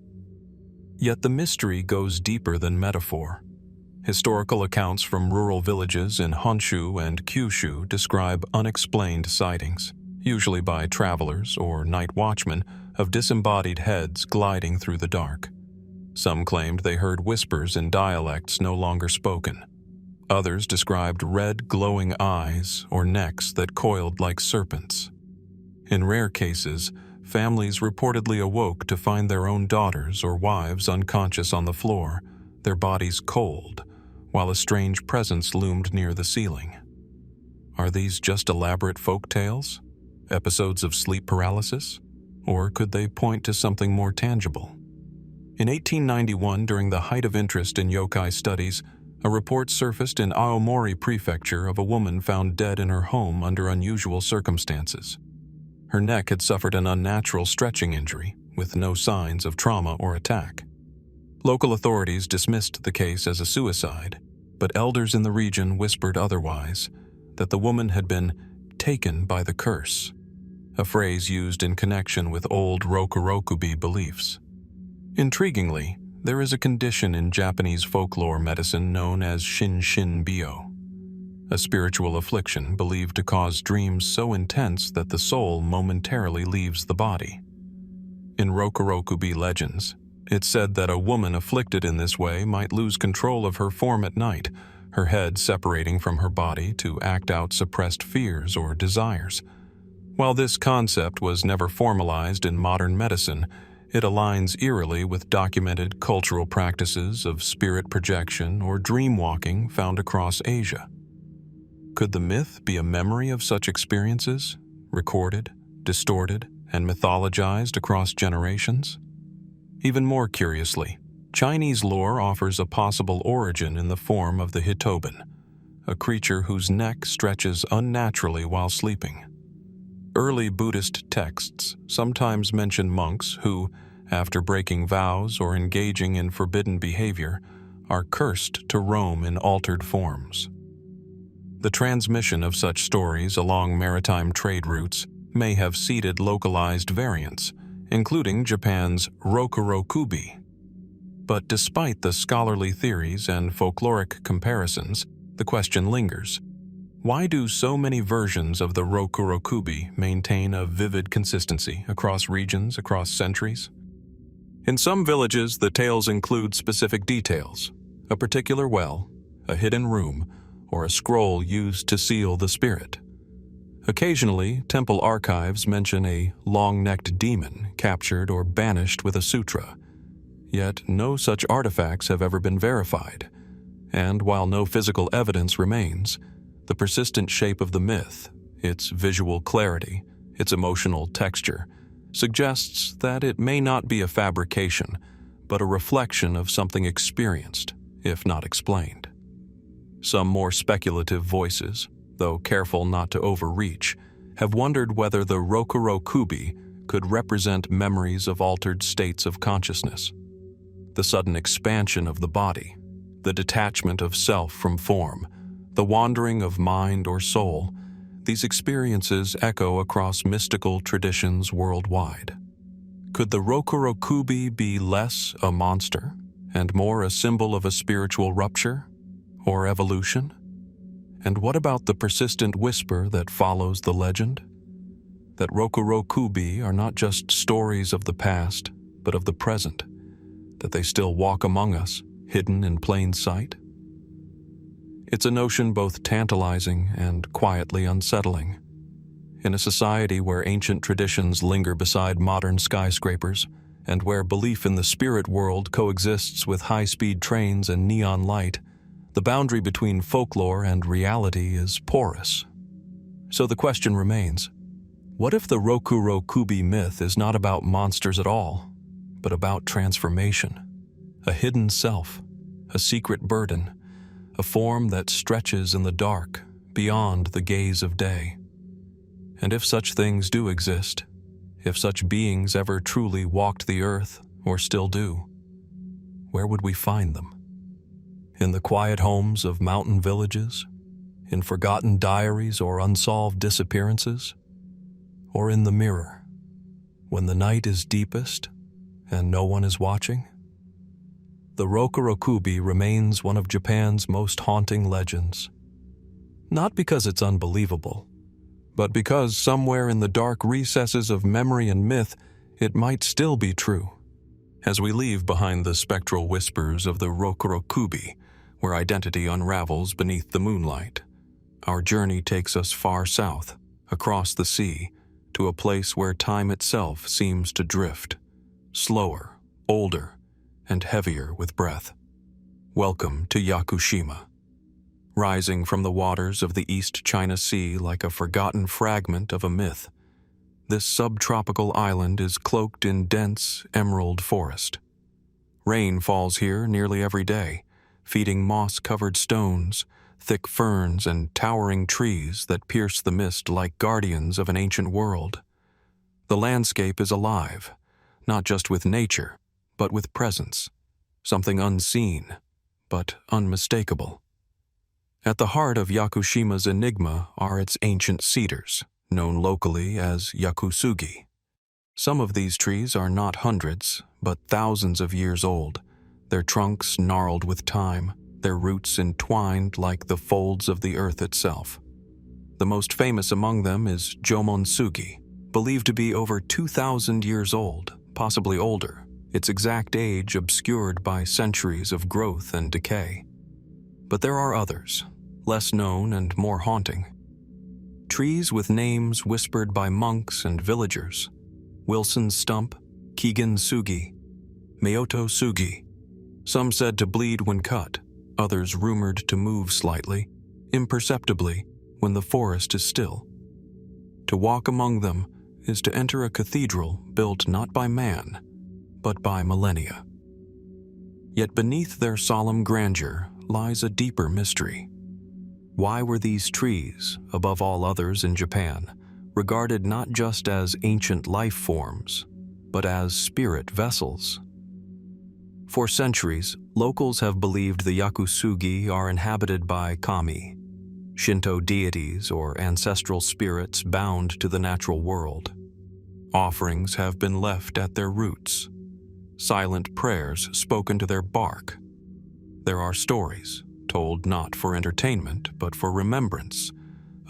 A: Yet the mystery goes deeper than metaphor. Historical accounts from rural villages in Honshu and Kyushu describe unexplained sightings, usually by travelers or night watchmen, of disembodied heads gliding through the dark. Some claimed they heard whispers in dialects no longer spoken. Others described red glowing eyes or necks that coiled like serpents. In rare cases, families reportedly awoke to find their own daughters or wives unconscious on the floor, their bodies cold, while a strange presence loomed near the ceiling. Are these just elaborate folk tales? Episodes of sleep paralysis? Or could they point to something more tangible? In 1891, during the height of interest in yokai studies, a report surfaced in Aomori Prefecture of a woman found dead in her home under unusual circumstances. Her neck had suffered an unnatural stretching injury, with no signs of trauma or attack. Local authorities dismissed the case as a suicide, but elders in the region whispered otherwise, that the woman had been taken by the curse, a phrase used in connection with old Rokurokubi beliefs. Intriguingly, there is a condition in Japanese folklore medicine known as Shin-Shin-Bio, a spiritual affliction believed to cause dreams so intense that the soul momentarily leaves the body. In Rokurokubi legends, it's said that a woman afflicted in this way might lose control of her form at night, her head separating from her body to act out suppressed fears or desires. While this concept was never formalized in modern medicine, it aligns eerily with documented cultural practices of spirit projection or dream walking found across Asia. Could the myth be a memory of such experiences, recorded, distorted, and mythologized across generations? Even more curiously, Chinese lore offers a possible origin in the form of the Hitoban, a creature whose neck stretches unnaturally while sleeping. Early Buddhist texts sometimes mention monks who, after breaking vows or engaging in forbidden behavior, are cursed to roam in altered forms. The transmission of such stories along maritime trade routes may have seeded localized variants, including Japan's Rokurokubi. But despite the scholarly theories and folkloric comparisons, the question lingers. Why do so many versions of the Rokurokubi maintain a vivid consistency across regions, across centuries? In some villages, the tales include specific details, a particular well, a hidden room, or a scroll used to seal the spirit. Occasionally, temple archives mention a long-necked demon captured or banished with a sutra, yet no such artifacts have ever been verified, and while no physical evidence remains, the persistent shape of the myth, its visual clarity, its emotional texture, suggests that it may not be a fabrication, but a reflection of something experienced, if not explained. Some more speculative voices, though careful not to overreach, have wondered whether the Rokurokubi could represent memories of altered states of consciousness. The sudden expansion of the body, the detachment of self from form, the wandering of mind or soul, these experiences echo across mystical traditions worldwide. Could the Rokurokubi be less a monster and more a symbol of a spiritual rupture or evolution? And what about the persistent whisper that follows the legend? That Rokurokubi are not just stories of the past, but of the present, that they still walk among us, hidden in plain sight? It's a notion both tantalizing and quietly unsettling. In a society where ancient traditions linger beside modern skyscrapers, and where belief in the spirit world coexists with high-speed trains and neon light, the boundary between folklore and reality is porous. So the question remains, what if the Rokurokubi myth is not about monsters at all, but about transformation, a hidden self, a secret burden, a form that stretches in the dark, beyond the gaze of day? And if such things do exist, if such beings ever truly walked the earth, or still do, where would we find them? In the quiet homes of mountain villages? In forgotten diaries or unsolved disappearances? Or in the mirror, when the night is deepest and no one is watching? the Rokurokubi remains one of Japan's most haunting legends. Not because it's unbelievable, but because somewhere in the dark recesses of memory and myth, it might still be true. As we leave behind the spectral whispers of the Rokurokubi, where identity unravels beneath the moonlight, our journey takes us far south, across the sea, to a place where time itself seems to drift, slower, older, and heavier with breath. Welcome to Yakushima. Rising from the waters of the East China Sea like a forgotten fragment of a myth, this subtropical island is cloaked in dense, emerald forest. Rain falls here nearly every day, feeding moss-covered stones, thick ferns, and towering trees that pierce the mist like guardians of an ancient world. The landscape is alive, not just with nature, but with presence, something unseen, but unmistakable. At the heart of Yakushima's enigma are its ancient cedars, known locally as yakusugi. Some of these trees are not hundreds, but thousands of years old, their trunks gnarled with time, their roots entwined like the folds of the earth itself. The most famous among them is Jomonsugi, believed to be over 2,000 years old, possibly older, its exact age obscured by centuries of growth and decay. But there are others, less known and more haunting. Trees with names whispered by monks and villagers: Wilson's Stump, Keegan Sugi, Myoto Sugi. Some said to bleed when cut, others rumored to move slightly, imperceptibly, when the forest is still. To walk among them is to enter a cathedral built not by man, but by millennia. Yet beneath their solemn grandeur lies a deeper mystery. Why were these trees, above all others in Japan, regarded not just as ancient life forms, but as spirit vessels? For centuries, locals have believed the yakusugi are inhabited by kami, Shinto deities or ancestral spirits bound to the natural world. Offerings have been left at their roots, silent prayers spoken to their bark. There are stories, told not for entertainment but for remembrance,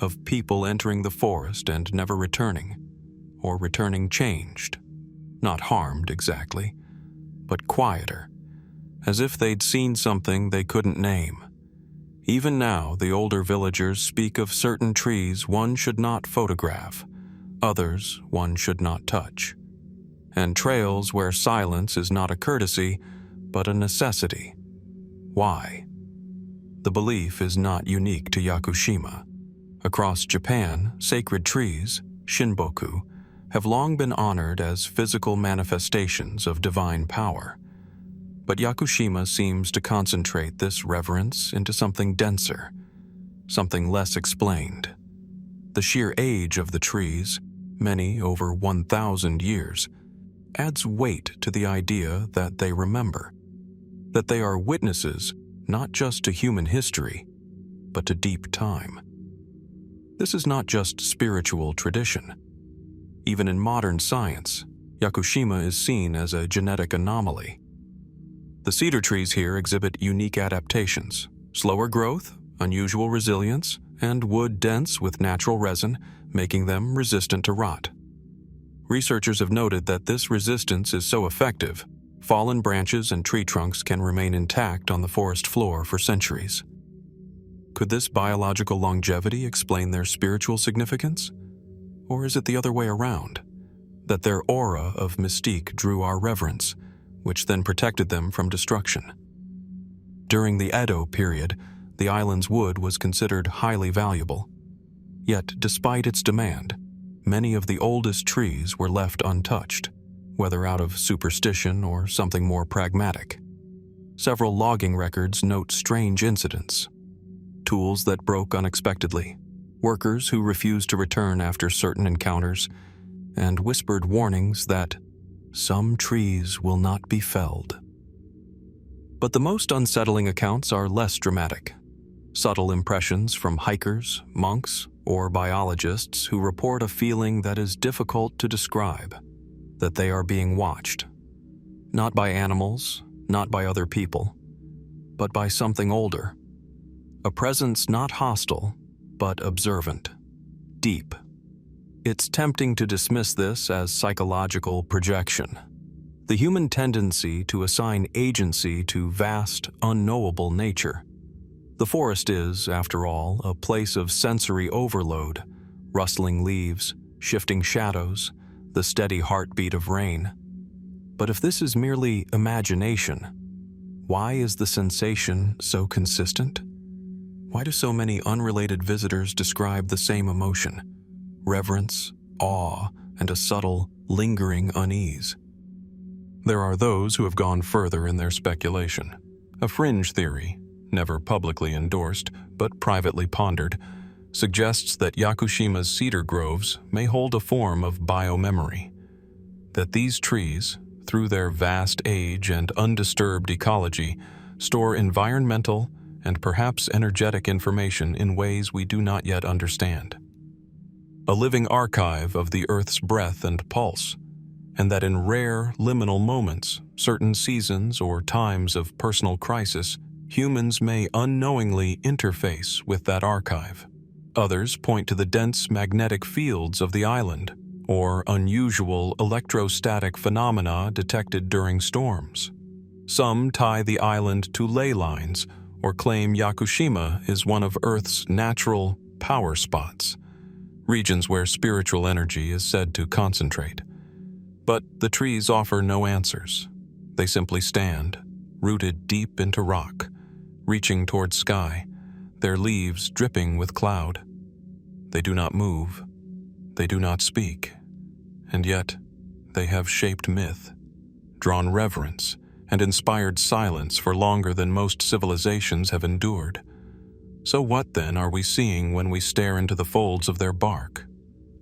A: of people entering the forest and never returning, or returning changed, not harmed exactly, but quieter, as if they'd seen something they couldn't name. Even now, the older villagers speak of certain trees one should not photograph, others one should not touch, and trails where silence is not a courtesy, but a necessity. Why? The belief is not unique to Yakushima. Across Japan, sacred trees, shinboku, have long been honored as physical manifestations of divine power. But Yakushima seems to concentrate this reverence into something denser, something less explained. The sheer age of the trees, many over 1,000 years, adds weight to the idea that they remember, that they are witnesses not just to human history, but to deep time. This is not just spiritual tradition. Even in modern science, Yakushima is seen as a genetic anomaly. The cedar trees here exhibit unique adaptations: slower growth, unusual resilience, and wood dense with natural resin, making them resistant to rot. Researchers have noted that this resistance is so effective, fallen branches and tree trunks can remain intact on the forest floor for centuries. Could this biological longevity explain their spiritual significance? Or is it the other way around, that their aura of mystique drew our reverence, which then protected them from destruction? During the Edo period, the island's wood was considered highly valuable. Yet, despite its demand, many of the oldest trees were left untouched, whether out of superstition or something more pragmatic. Several logging records note strange incidents: tools that broke unexpectedly, workers who refused to return after certain encounters, and whispered warnings that some trees will not be felled. But the most unsettling accounts are less dramatic. Subtle impressions from hikers, monks, or biologists who report a feeling that is difficult to describe, that they are being watched. Not by animals, not by other people, but by something older. A presence not hostile, but observant, deep. It's tempting to dismiss this as psychological projection, the human tendency to assign agency to vast, unknowable nature. The forest is, after all, a place of sensory overload, rustling leaves, shifting shadows, the steady heartbeat of rain. But if this is merely imagination, why is the sensation so consistent? Why do so many unrelated visitors describe the same emotion? Reverence, awe, and a subtle, lingering unease. There are those who have gone further in their speculation. A fringe theory, never publicly endorsed but privately pondered, suggests that Yakushima's cedar groves may hold a form of biomemory. That these trees, through their vast age and undisturbed ecology, store environmental and perhaps energetic information in ways we do not yet understand. A living archive of the Earth's breath and pulse, and that in rare, liminal moments, certain seasons or times of personal crisis, humans may unknowingly interface with that archive. Others point to the dense magnetic fields of the island, or unusual electrostatic phenomena detected during storms. Some tie the island to ley lines, or claim Yakushima is one of Earth's natural power spots, regions where spiritual energy is said to concentrate. But the trees offer no answers. They simply stand, rooted deep into rock, reaching toward sky, their leaves dripping with cloud. They do not move. They do not speak. And yet, they have shaped myth, drawn reverence, and inspired silence for longer than most civilizations have endured. So what, then, are we seeing when we stare into the folds of their bark?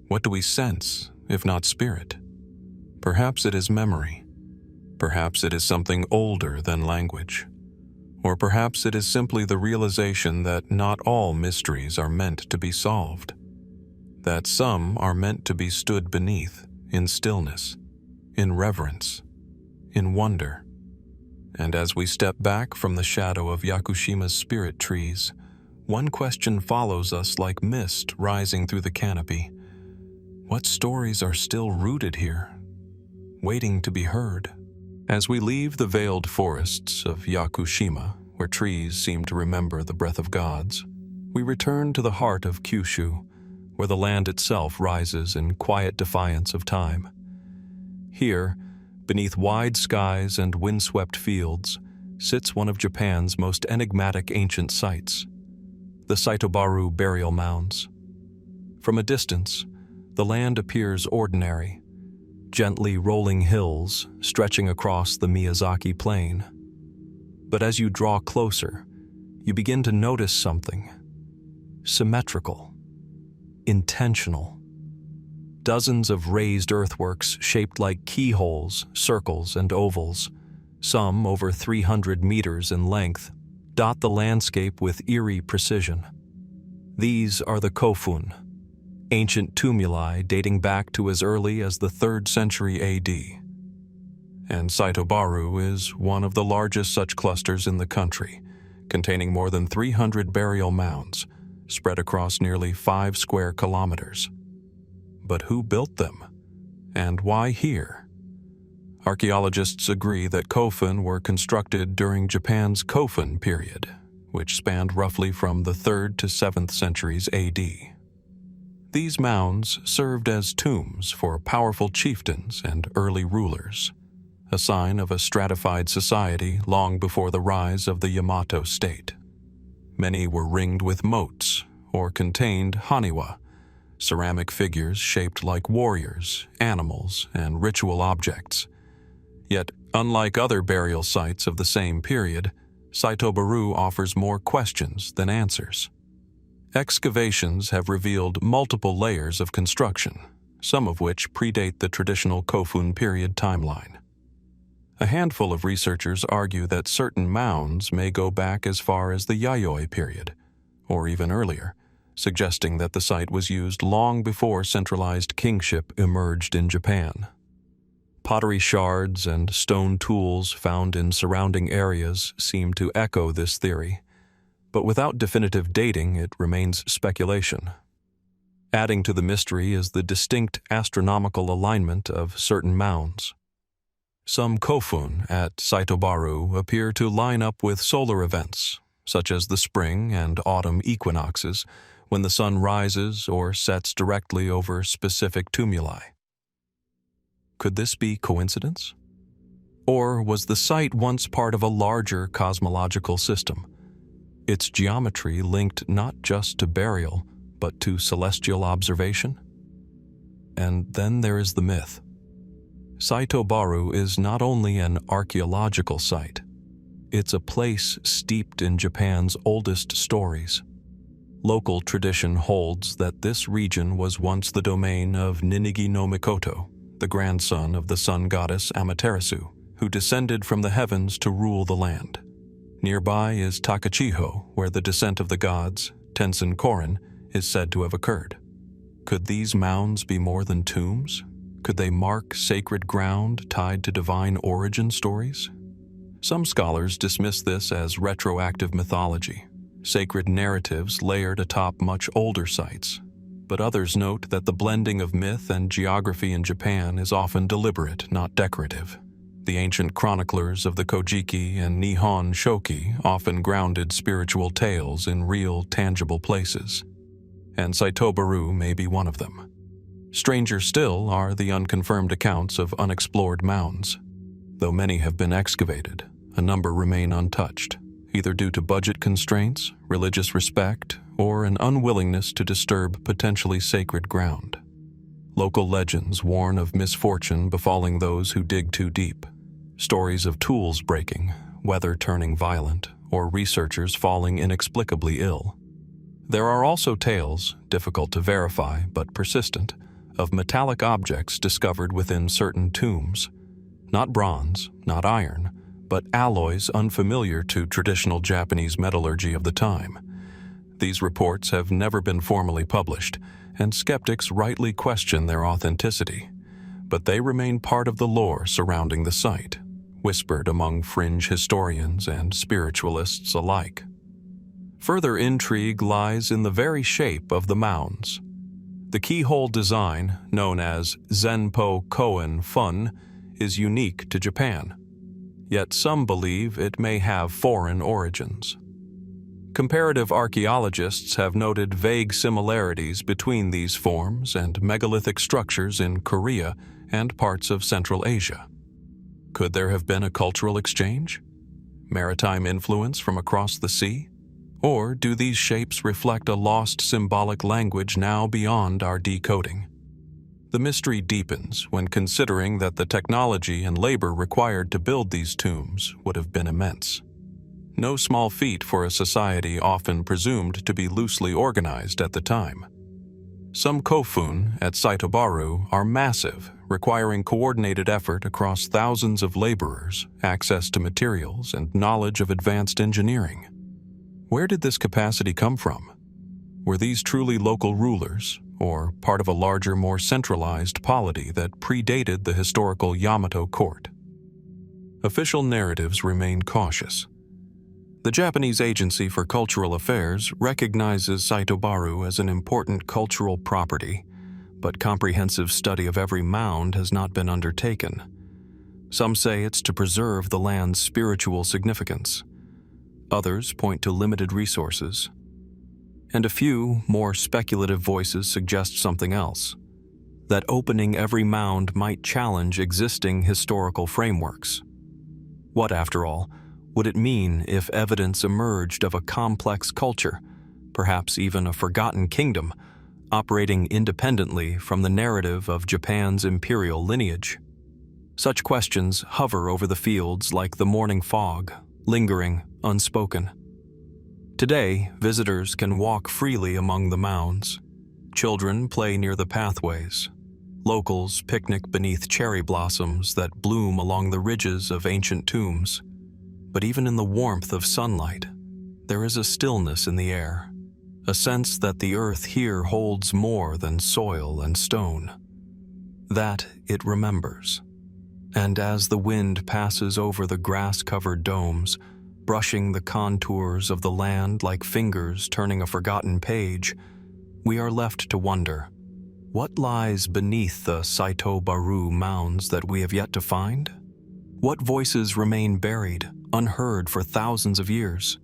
A: What do we sense, if not spirit? Perhaps it is memory. Perhaps it is something older than language. Or perhaps it is simply the realization that not all mysteries are meant to be solved. That some are meant to be stood beneath, in stillness, in reverence, in wonder. And as we step back from the shadow of Yakushima's spirit trees, one question follows us like mist rising through the canopy. What stories are still rooted here, waiting to be heard? As we leave the veiled forests of Yakushima, where trees seem to remember the breath of gods, we return to the heart of Kyushu, where the land itself rises in quiet defiance of time. Here, beneath wide skies and windswept fields, sits one of Japan's most enigmatic ancient sites, the Saitobaru burial mounds. From a distance, the land appears ordinary, gently rolling hills stretching across the Miyazaki plain. But as you draw closer, you begin to notice something symmetrical, intentional. Dozens of raised earthworks shaped like keyholes, circles, and ovals, some over 300 meters in length, dot the landscape with eerie precision. These are the kofun, ancient tumuli dating back to as early as the 3rd century AD. And Saitobaru is one of the largest such clusters in the country, containing more than 300 burial mounds, spread across nearly 5 square kilometers. But who built them? And why here? Archaeologists agree that kofun were constructed during Japan's Kofun period, which spanned roughly from the 3rd to 7th centuries AD. These mounds served as tombs for powerful chieftains and early rulers, a sign of a stratified society long before the rise of the Yamato state. Many were ringed with moats or contained haniwa, ceramic figures shaped like warriors, animals, and ritual objects. Yet, unlike other burial sites of the same period, Saitobaru offers more questions than answers. Excavations have revealed multiple layers of construction, some of which predate the traditional Kofun period timeline. A handful of researchers argue that certain mounds may go back as far as the Yayoi period, or even earlier, suggesting that the site was used long before centralized kingship emerged in Japan. Pottery shards and stone tools found in surrounding areas seem to echo this theory, but without definitive dating, it remains speculation. Adding to the mystery is the distinct astronomical alignment of certain mounds. Some kofun at Saitobaru appear to line up with solar events, such as the spring and autumn equinoxes, when the sun rises or sets directly over specific tumuli. Could this be coincidence? Or was the site once part of a larger cosmological system, its geometry linked not just to burial, but to celestial observation? And then there is the myth. Saitobaru is not only an archaeological site, it's a place steeped in Japan's oldest stories. Local tradition holds that this region was once the domain of Ninigi no Mikoto, the grandson of the sun goddess Amaterasu, who descended from the heavens to rule the land. Nearby is Takachiho, where the descent of the gods, Tensen Korin, is said to have occurred. Could these mounds be more than tombs? Could they mark sacred ground tied to divine origin stories? Some scholars dismiss this as retroactive mythology, sacred narratives layered atop much older sites, but others note that the blending of myth and geography in Japan is often deliberate, not decorative. The ancient chroniclers of the Kojiki and Nihon Shoki often grounded spiritual tales in real, tangible places, and Saitobaru may be one of them. Stranger still are the unconfirmed accounts of unexplored mounds. Though many have been excavated, a number remain untouched, either due to budget constraints, religious respect, or an unwillingness to disturb potentially sacred ground. Local legends warn of misfortune befalling those who dig too deep. Stories of tools breaking, weather turning violent, or researchers falling inexplicably ill. There are also tales, difficult to verify but persistent, of metallic objects discovered within certain tombs. Not bronze, not iron, but alloys unfamiliar to traditional Japanese metallurgy of the time. These reports have never been formally published, and skeptics rightly question their authenticity, but they remain part of the lore surrounding the site, whispered among fringe historians and spiritualists alike. Further intrigue lies in the very shape of the mounds. The keyhole design, known as Zenpo Koen Fun, is unique to Japan, yet some believe it may have foreign origins. Comparative archaeologists have noted vague similarities between these forms and megalithic structures in Korea and parts of Central Asia. Could there have been a cultural exchange? Maritime influence from across the sea? Or do these shapes reflect a lost symbolic language now beyond our decoding? The mystery deepens when considering that the technology and labor required to build these tombs would have been immense. No small feat for a society often presumed to be loosely organized at the time. Some kofun at Saitobaru are massive, requiring coordinated effort across thousands of laborers, access to materials, and knowledge of advanced engineering. Where did this capacity come from? Were these truly local rulers, or part of a larger, more centralized polity that predated the historical Yamato court? Official narratives remain cautious. The Japanese Agency for Cultural Affairs recognizes Saitobaru as an important cultural property, but comprehensive study of every mound has not been undertaken. Some say it's to preserve the land's spiritual significance. Others point to limited resources. And a few, more speculative voices suggest something else, that opening every mound might challenge existing historical frameworks. What, after all, would it mean if evidence emerged of a complex culture, perhaps even a forgotten kingdom, operating independently from the narrative of Japan's imperial lineage? Such questions hover over the fields like the morning fog, lingering, unspoken. Today, visitors can walk freely among the mounds. Children play near the pathways. Locals picnic beneath cherry blossoms that bloom along the ridges of ancient tombs. But even in the warmth of sunlight, there is a stillness in the air, a sense that the earth here holds more than soil and stone. That it remembers. And as the wind passes over the grass-covered domes, brushing the contours of the land like fingers turning a forgotten page, we are left to wonder, what lies beneath the Saitobaru mounds that we have yet to find? What voices remain buried, unheard for thousands of years?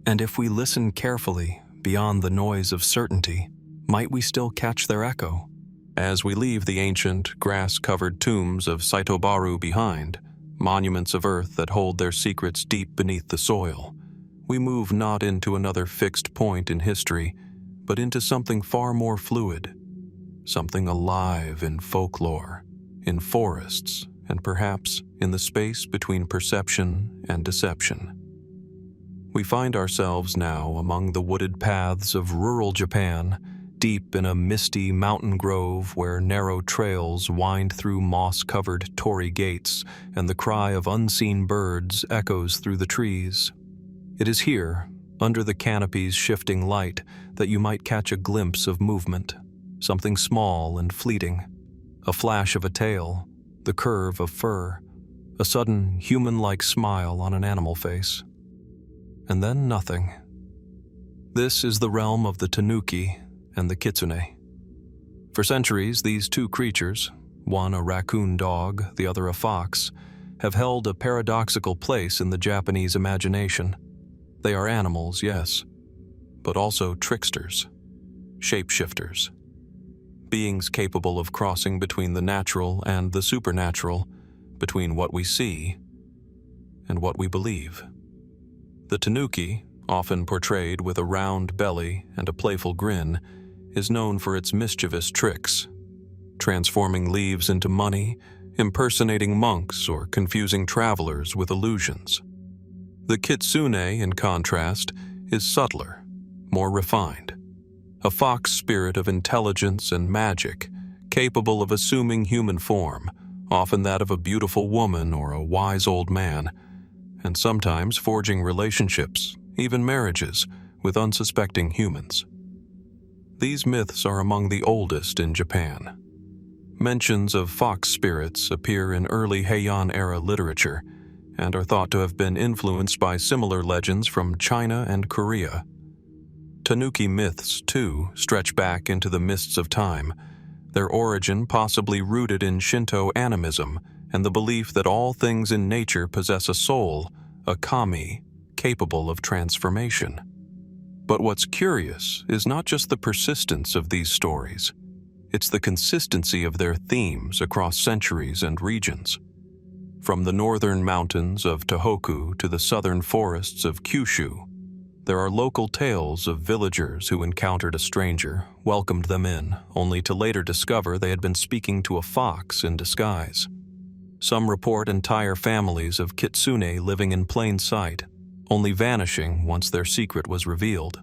A: And if we listen carefully, beyond the noise of certainty, might we still catch their echo? As we leave the ancient, grass-covered tombs of Saitobaru behind, monuments of earth that hold their secrets deep beneath the soil, we move not into another fixed point in history, but into something far more fluid, something alive in folklore, in forests, and perhaps in the space between perception and deception. We find ourselves now among the wooded paths of rural Japan, deep in a misty mountain grove where narrow trails wind through moss-covered torii gates and the cry of unseen birds echoes through the trees. It is here, under the canopy's shifting light, that you might catch a glimpse of movement, something small and fleeting, a flash of a tail, the curve of fur, a sudden human-like smile on an animal face. And then nothing. This is the realm of the Tanuki and the Kitsune. For centuries, these two creatures, one a raccoon dog, the other a fox, have held a paradoxical place in the Japanese imagination. They are animals, yes, but also tricksters, shapeshifters, beings capable of crossing between the natural and the supernatural, between what we see and what we believe. The Tanuki, often portrayed with a round belly and a playful grin, is known for its mischievous tricks, transforming leaves into money, impersonating monks, or confusing travelers with illusions. The Kitsune, in contrast, is subtler, more refined, a fox spirit of intelligence and magic, capable of assuming human form, often that of a beautiful woman or a wise old man, and sometimes forging relationships, even marriages, with unsuspecting humans. These myths are among the oldest in Japan. Mentions of fox spirits appear in early Heian-era literature and are thought to have been influenced by similar legends from China and Korea. Tanuki myths, too, stretch back into the mists of time, their origin possibly rooted in Shinto animism and the belief that all things in nature possess a soul, a kami, capable of transformation. But what's curious is not just the persistence of these stories, it's the consistency of their themes across centuries and regions. From the northern mountains of Tōhoku to the southern forests of Kyushu, there are local tales of villagers who encountered a stranger, welcomed them in, only to later discover they had been speaking to a fox in disguise. Some report entire families of Kitsune living in plain sight, only vanishing once their secret was revealed.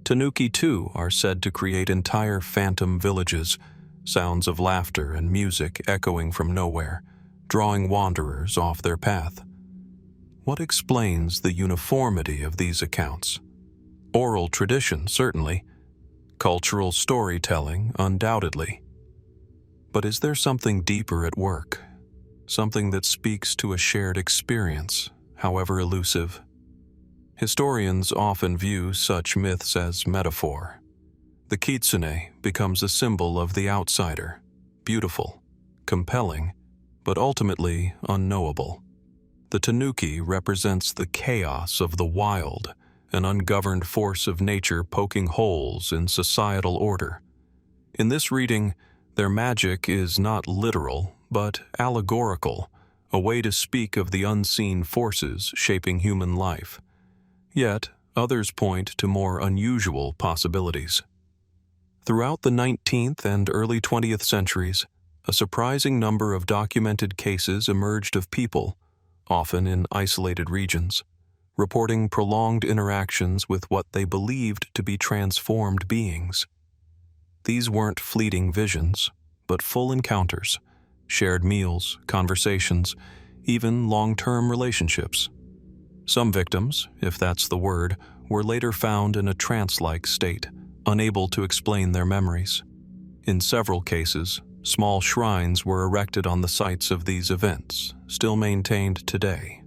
A: Tanuki, too, are said to create entire phantom villages, sounds of laughter and music echoing from nowhere, drawing wanderers off their path. What explains the uniformity of these accounts? Oral tradition, certainly. Cultural storytelling, undoubtedly. But is there something deeper at work? Something that speaks to a shared experience, however elusive? Historians often view such myths as metaphor. The Kitsune becomes a symbol of the outsider, beautiful, compelling, but ultimately unknowable. The Tanuki represents the chaos of the wild, an ungoverned force of nature poking holes in societal order. In this reading, their magic is not literal, but allegorical, a way to speak of the unseen forces shaping human life. Yet, others point to more unusual possibilities. Throughout the 19th and early 20th centuries, a surprising number of documented cases emerged of people, often in isolated regions, reporting prolonged interactions with what they believed to be transformed beings. These weren't fleeting visions, but full encounters, shared meals, conversations, even long-term relationships. Some victims, if that's the word, were later found in a trance-like state, unable to explain their memories. In several cases, Small shrines were erected on the sites of these events, still maintained today.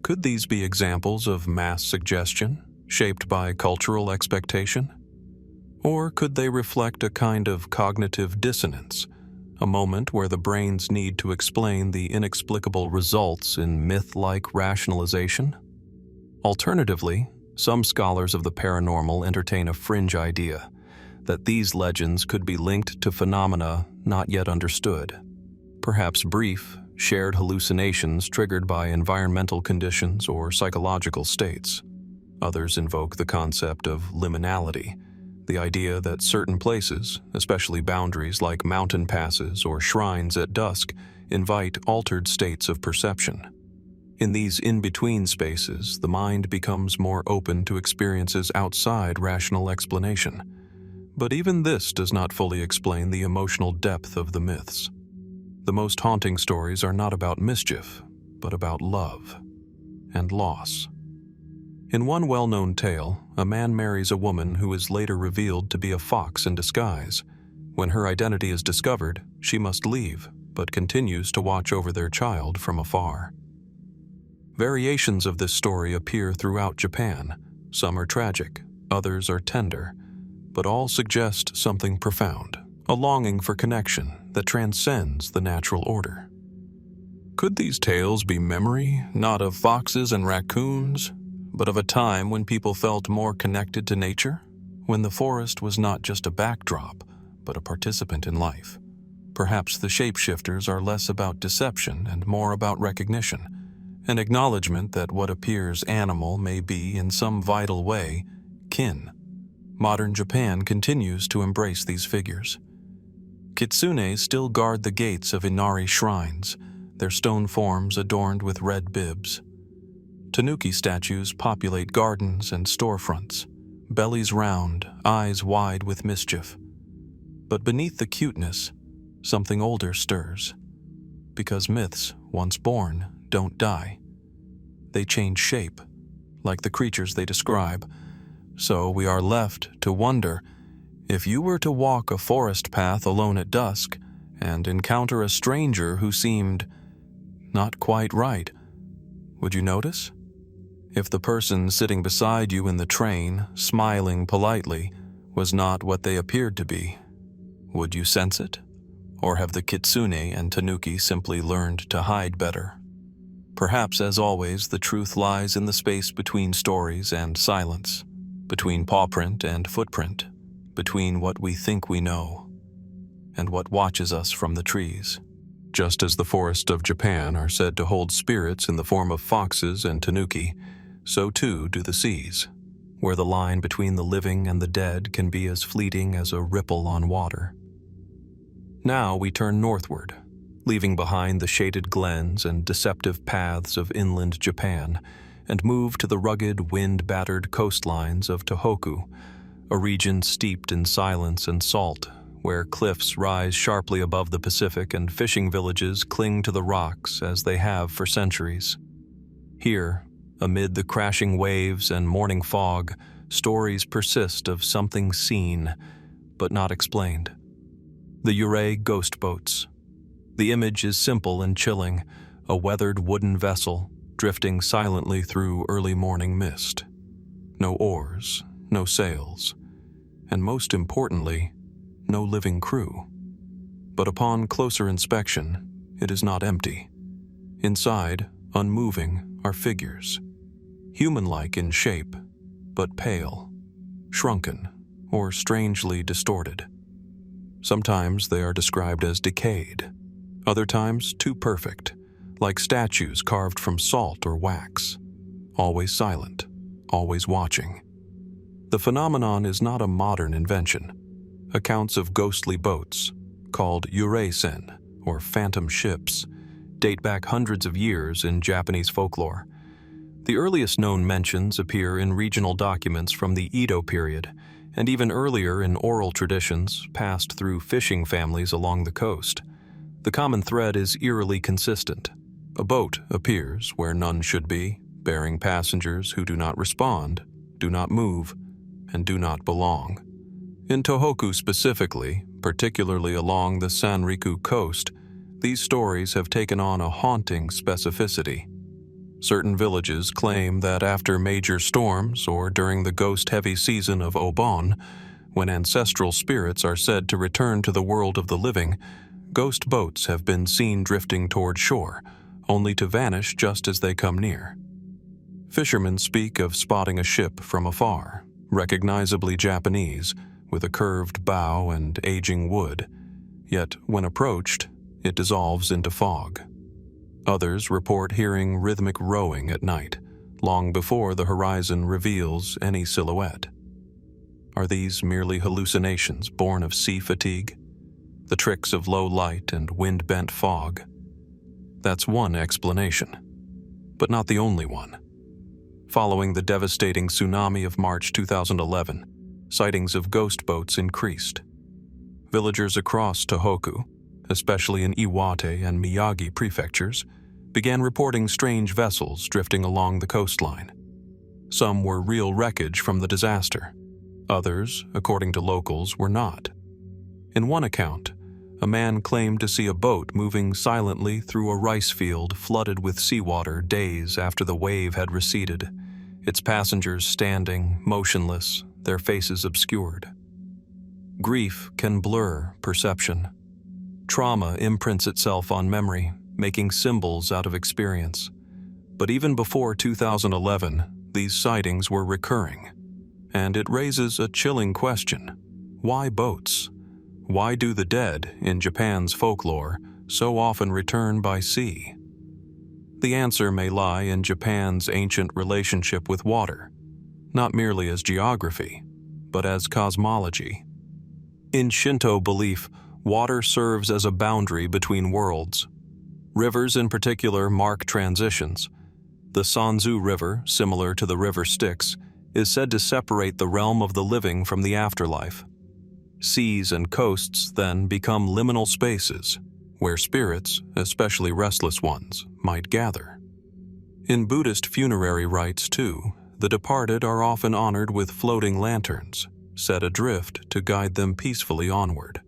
A: Could these be examples of mass suggestion, shaped by cultural expectation? Or could they reflect a kind of cognitive dissonance, a moment where the brain's need to explain the inexplicable results in myth-like rationalization? Alternatively, some scholars of the paranormal entertain a fringe idea that these legends could be linked to phenomena not yet understood, perhaps brief, shared hallucinations triggered by environmental conditions or psychological states. Others invoke the concept of liminality, the idea that certain places, especially boundaries like mountain passes or shrines at dusk, invite altered states of perception. In these in-between spaces, the mind becomes more open to experiences outside rational explanation. But even this does not fully explain the emotional depth of the myths. The most haunting stories are not about mischief, but about love and loss. In one well-known tale, a man marries a woman who is later revealed to be a fox in disguise. When her identity is discovered, she must leave, but continues to watch over their child from afar. Variations of this story appear throughout Japan. Some are tragic, others are tender, but all suggest something profound, a longing for connection that transcends the natural order. Could these tales be memory, not of foxes and raccoons, but of a time when people felt more connected to nature, when the forest was not just a backdrop, but a participant in life? Perhaps the shapeshifters are less about deception and more about recognition, an acknowledgement that what appears animal may be, in some vital way, kin. Modern Japan continues to embrace these figures. Kitsune still guard the gates of Inari shrines, their stone forms adorned with red bibs. Tanuki statues populate gardens and storefronts, bellies round, eyes wide with mischief. But beneath the cuteness, something older stirs. Because myths, once born, don't die. They change shape, like the creatures they describe. So we are left to wonder, if you were to walk a forest path alone at dusk and encounter a stranger who seemed not quite right, would you notice? If the person sitting beside you in the train, smiling politely, was not what they appeared to be, would you sense it? Or have the Kitsune and Tanuki simply learned to hide better? Perhaps, as always, the truth lies in the space between stories and silence, between pawprint and footprint, between what we think we know and what watches us from the trees. Just as the forests of Japan are said to hold spirits in the form of foxes and tanuki, so too do the seas, where the line between the living and the dead can be as fleeting as a ripple on water. Now we turn northward, leaving behind the shaded glens and deceptive paths of inland Japan, and move to the rugged, wind-battered coastlines of Tōhoku, a region steeped in silence and salt, where cliffs rise sharply above the Pacific and fishing villages cling to the rocks as they have for centuries. Here, amid the crashing waves and morning fog, stories persist of something seen, but not explained. The Yūrei ghost boats. The image is simple and chilling, a weathered wooden vessel, drifting silently through early morning mist. No oars, no sails, and most importantly, no living crew. But upon closer inspection, it is not empty. Inside, unmoving, are figures, human-like in shape, but pale, shrunken, or strangely distorted. Sometimes they are described as decayed, other times too perfect, like statues carved from salt or wax, always silent, always watching. The phenomenon is not a modern invention. Accounts of ghostly boats, called Yūrei-sen, or phantom ships, date back hundreds of years in Japanese folklore. The earliest known mentions appear in regional documents from the Edo period, and even earlier in oral traditions passed through fishing families along the coast. The common thread is eerily consistent. A boat appears where none should be, bearing passengers who do not respond, do not move, and do not belong. In Tōhoku specifically, Particularly along the Sanriku coast, these stories have taken on a haunting specificity. Certain villages claim that after major storms or during the ghost-heavy season of Obon, when ancestral spirits are said to return to the world of the living, ghost boats have been seen drifting toward shore, only to vanish just as they come near. Fishermen speak of spotting a ship from afar, recognizably Japanese, with a curved bow and aging wood, yet when approached, it dissolves into fog. Others report hearing rhythmic rowing at night, long before the horizon reveals any silhouette. Are these merely hallucinations born of sea fatigue? The tricks of low light and wind-bent fog? That's one explanation, but not the only one. Following the devastating tsunami of March 2011, sightings of ghost boats increased. Villagers across Tōhoku, especially in Iwate and Miyagi prefectures, began reporting strange vessels drifting along the coastline. Some were real wreckage from the disaster. Others, according to locals, were not. In one account, a man claimed to see a boat moving silently through a rice field flooded with seawater days after the wave had receded, its passengers standing, motionless, their faces obscured. Grief can blur perception. Trauma imprints itself on memory, making symbols out of experience. But even before 2011, these sightings were recurring. And it raises a chilling question. Why boats? Why do the dead, in Japan's folklore, so often return by sea? The answer may lie in Japan's ancient relationship with water, not merely as geography, but as cosmology. In Shinto belief, water serves as a boundary between worlds. Rivers in particular mark transitions. The Sanzu River, similar to the River Styx, is said to separate the realm of the living from the afterlife. Seas and coasts then become liminal spaces, where spirits, especially restless ones, might gather. In Buddhist funerary rites, too, the departed are often honored with floating lanterns, set adrift to guide them peacefully onward.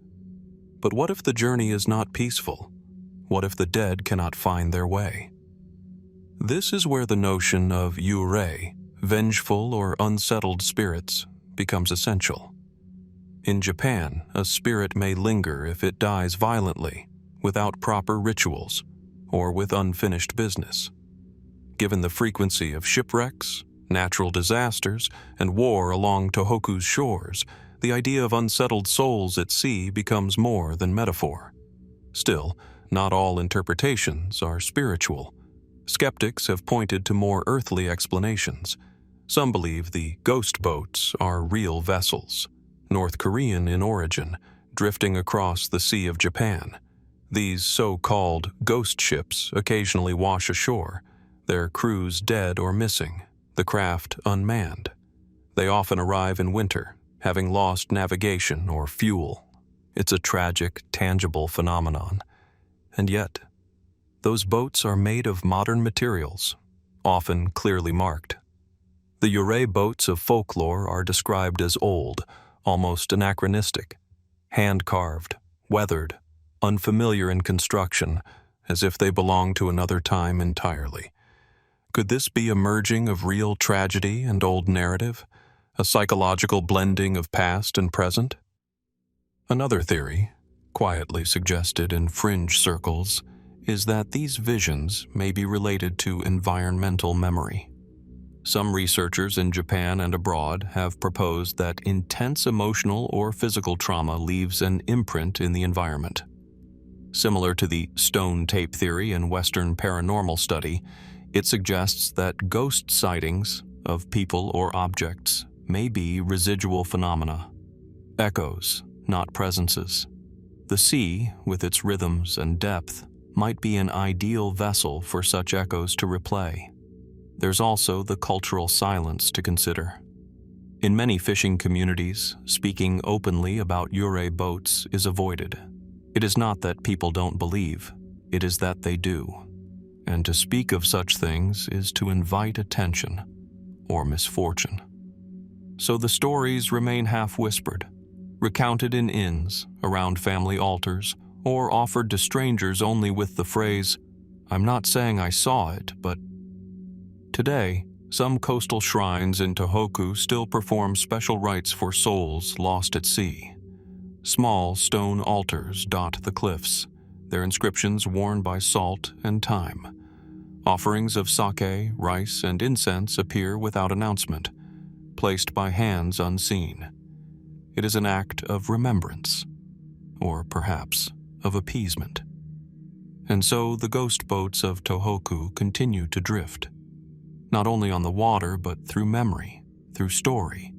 A: But what if the journey is not peaceful? What if the dead cannot find their way? This is where the notion of Yūrei, vengeful or unsettled spirits, becomes essential. In Japan, a spirit may linger if it dies violently, without proper rituals, or with unfinished business. Given the frequency of shipwrecks, natural disasters, and war along Tōhoku's shores, the idea of unsettled souls at sea becomes more than metaphor. Still, not all interpretations are spiritual. Skeptics have pointed to more earthly explanations. Some believe the ghost boats are real vessels, North Korean in origin, drifting across the Sea of Japan. These so-called ghost ships occasionally wash ashore, their crews dead or missing, the craft unmanned. They often arrive in winter, having lost navigation or fuel. It's a tragic, tangible phenomenon. And yet, those boats are made of modern materials, often clearly marked. The Yūrei boats of folklore are described as old, almost anachronistic, hand-carved, weathered, unfamiliar in construction, as if they belong to another time entirely. Could this be a merging of real tragedy and old narrative, a psychological blending of past and present? Another theory, quietly suggested in fringe circles, is that these visions may be related to environmental memory. Some researchers in Japan and abroad have proposed that intense emotional or physical trauma leaves an imprint in the environment. Similar to the stone tape theory in Western paranormal study, it suggests that ghost sightings of people or objects may be residual phenomena, echoes, not presences. The sea, with its rhythms and depth, might be an ideal vessel for such echoes to replay. There's also the cultural silence to consider. In many fishing communities, speaking openly about Yūrei boats is avoided. It is not that people don't believe, it is that they do. And to speak of such things is to invite attention or misfortune. So the stories remain half-whispered, recounted in inns, around family altars, or offered to strangers only with the phrase, "I'm not saying I saw it, but..." Today, some coastal shrines in Tōhoku still perform special rites for souls lost at sea. Small stone altars dot the cliffs, their inscriptions worn by salt and time. Offerings of sake, rice, and incense appear without announcement, placed by hands unseen. It is an act of remembrance, or perhaps of appeasement. And so the ghost boats of Tōhoku continue to drift, not only on the water but through memory, through story,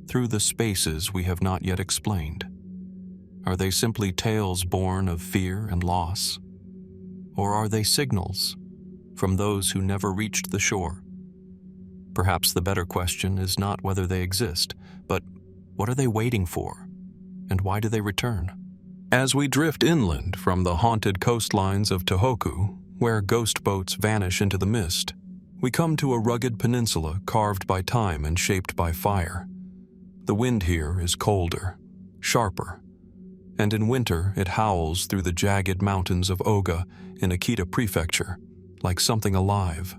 A: through the spaces we have not yet explained. Are they simply tales born of fear and loss? Or are they signals from those who never reached the shore? Perhaps the better question is not whether they exist, but what are they waiting for, and why do they return? As we drift inland from the haunted coastlines of Tōhoku, where ghost boats vanish into the mist, we come to a rugged peninsula carved by time and shaped by fire. The wind here is colder, sharper, and in winter it howls through the jagged mountains of Oga in Akita Prefecture, like something alive.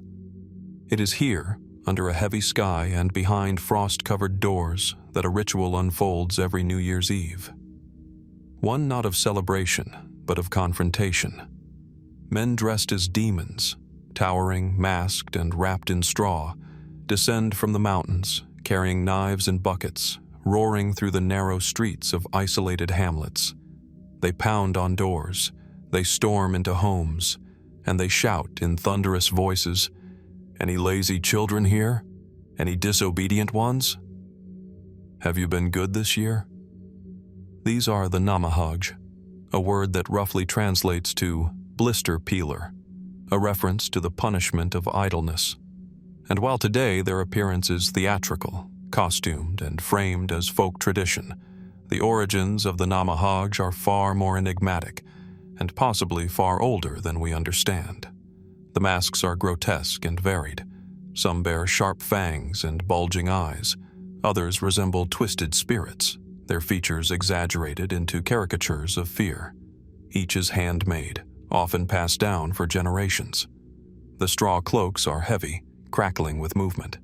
A: It is here, under a heavy sky and behind frost-covered doors, that a ritual unfolds every New Year's Eve. One not of celebration, but of confrontation. Men dressed as demons, towering, masked, and wrapped in straw, descend from the mountains, carrying knives and buckets, roaring through the narrow streets of isolated hamlets. They pound on doors, they storm into homes, and they shout in thunderous voices, "Any lazy children here? Any disobedient ones? Have you been good this year?" These are the Namahage, a word that roughly translates to blister peeler, a reference to the punishment of idleness. And while today their appearance is theatrical, costumed and framed as folk tradition, the origins of the Namahage are far more enigmatic and possibly far older than we understand. The masks are grotesque and varied. Some bear sharp fangs and bulging eyes. Others resemble twisted spirits, their features exaggerated into caricatures of fear. Each is handmade, often passed down for generations. The straw cloaks are heavy, crackling with movement.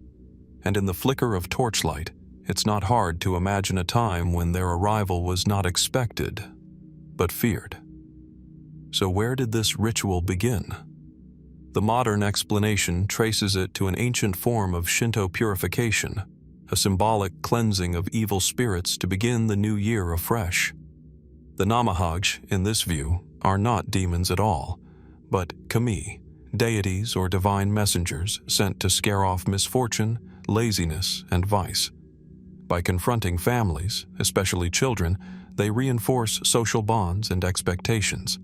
A: And in the flicker of torchlight, it's not hard to imagine a time when their arrival was not expected, but feared. So where did this ritual begin? The modern explanation traces it to an ancient form of Shinto purification, a symbolic cleansing of evil spirits to begin the new year afresh. The Namahage, in this view, are not demons at all, but kami, deities or divine messengers sent to scare off misfortune, laziness, and vice. By confronting families, especially children, they reinforce social bonds and expectations.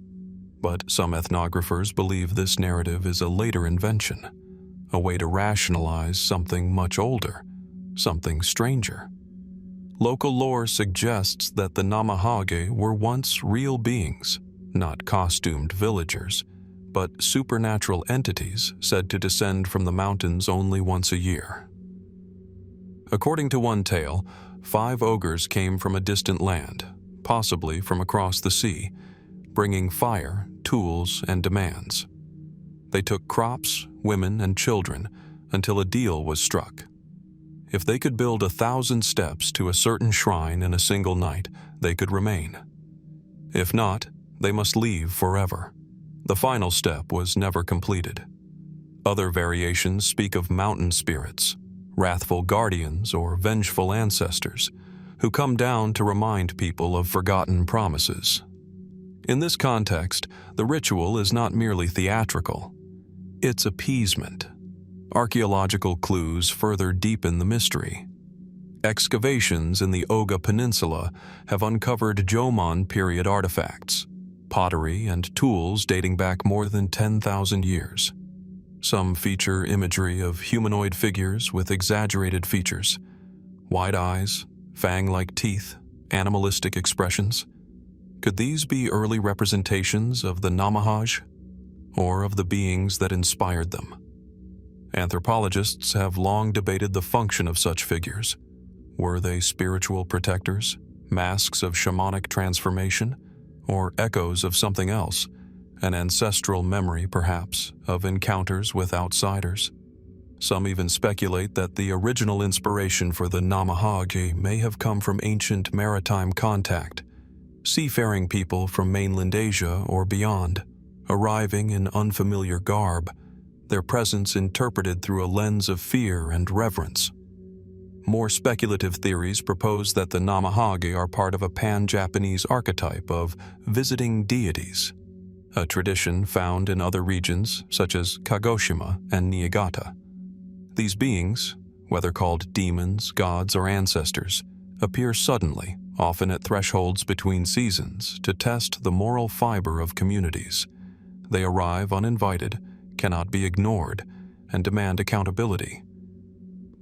A: But some ethnographers believe this narrative is a later invention, a way to rationalize something much older, something stranger. Local lore suggests that the Namahage were once real beings, not costumed villagers, but supernatural entities said to descend from the mountains only once a year. According to one tale, 5 ogres came from a distant land, possibly from across the sea, bringing fire, tools, and demands. They took crops, women, and children until a deal was struck. If they could build 1,000 steps to a certain shrine in a single night, they could remain. If not, they must leave forever. The final step was never completed. Other variations speak of mountain spirits, wrathful guardians or vengeful ancestors, who come down to remind people of forgotten promises. In this context, the ritual is not merely theatrical. It's appeasement. Archaeological clues further deepen the mystery. Excavations in the Oga Peninsula have uncovered Jomon period artifacts, pottery, and tools dating back more than 10,000 years. Some feature imagery of humanoid figures with exaggerated features, wide eyes, fang-like teeth, animalistic expressions. Could these be early representations of the Namahage, or of the beings that inspired them? Anthropologists have long debated the function of such figures. Were they spiritual protectors, Masks of shamanic transformation, or echoes of something else, an ancestral memory, perhaps, of encounters with outsiders. Some even speculate that the original inspiration for the Namahage may have come from ancient maritime contact, seafaring people from mainland Asia or beyond, arriving in unfamiliar garb, their presence interpreted through a lens of fear and reverence. More speculative theories propose that the Namahage are part of a pan-Japanese archetype of visiting deities, a tradition found in other regions such as Kagoshima and Niigata. These beings, whether called demons, gods, or ancestors, appear suddenly, often at thresholds between seasons, to test the moral fiber of communities. They arrive uninvited, cannot be ignored, and demand accountability.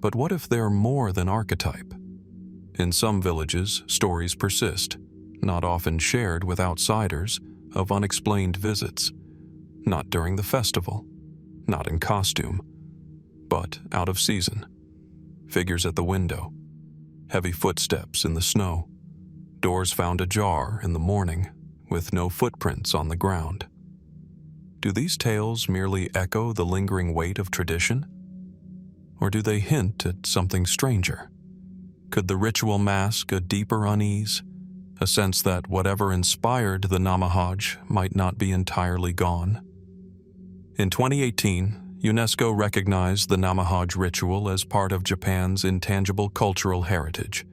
A: But what if they're more than archetype? In some villages, stories persist, not often shared with outsiders, of unexplained visits. Not during the festival, not in costume, but out of season. Figures at the window, heavy footsteps in the snow, doors found ajar in the morning, with no footprints on the ground. Do these tales merely echo the lingering weight of tradition? Or do they hint at something stranger? Could the ritual mask a deeper unease, a sense that whatever inspired the Namahage might not be entirely gone? In 2018, UNESCO recognized the Namahage ritual as part of Japan's intangible cultural heritage,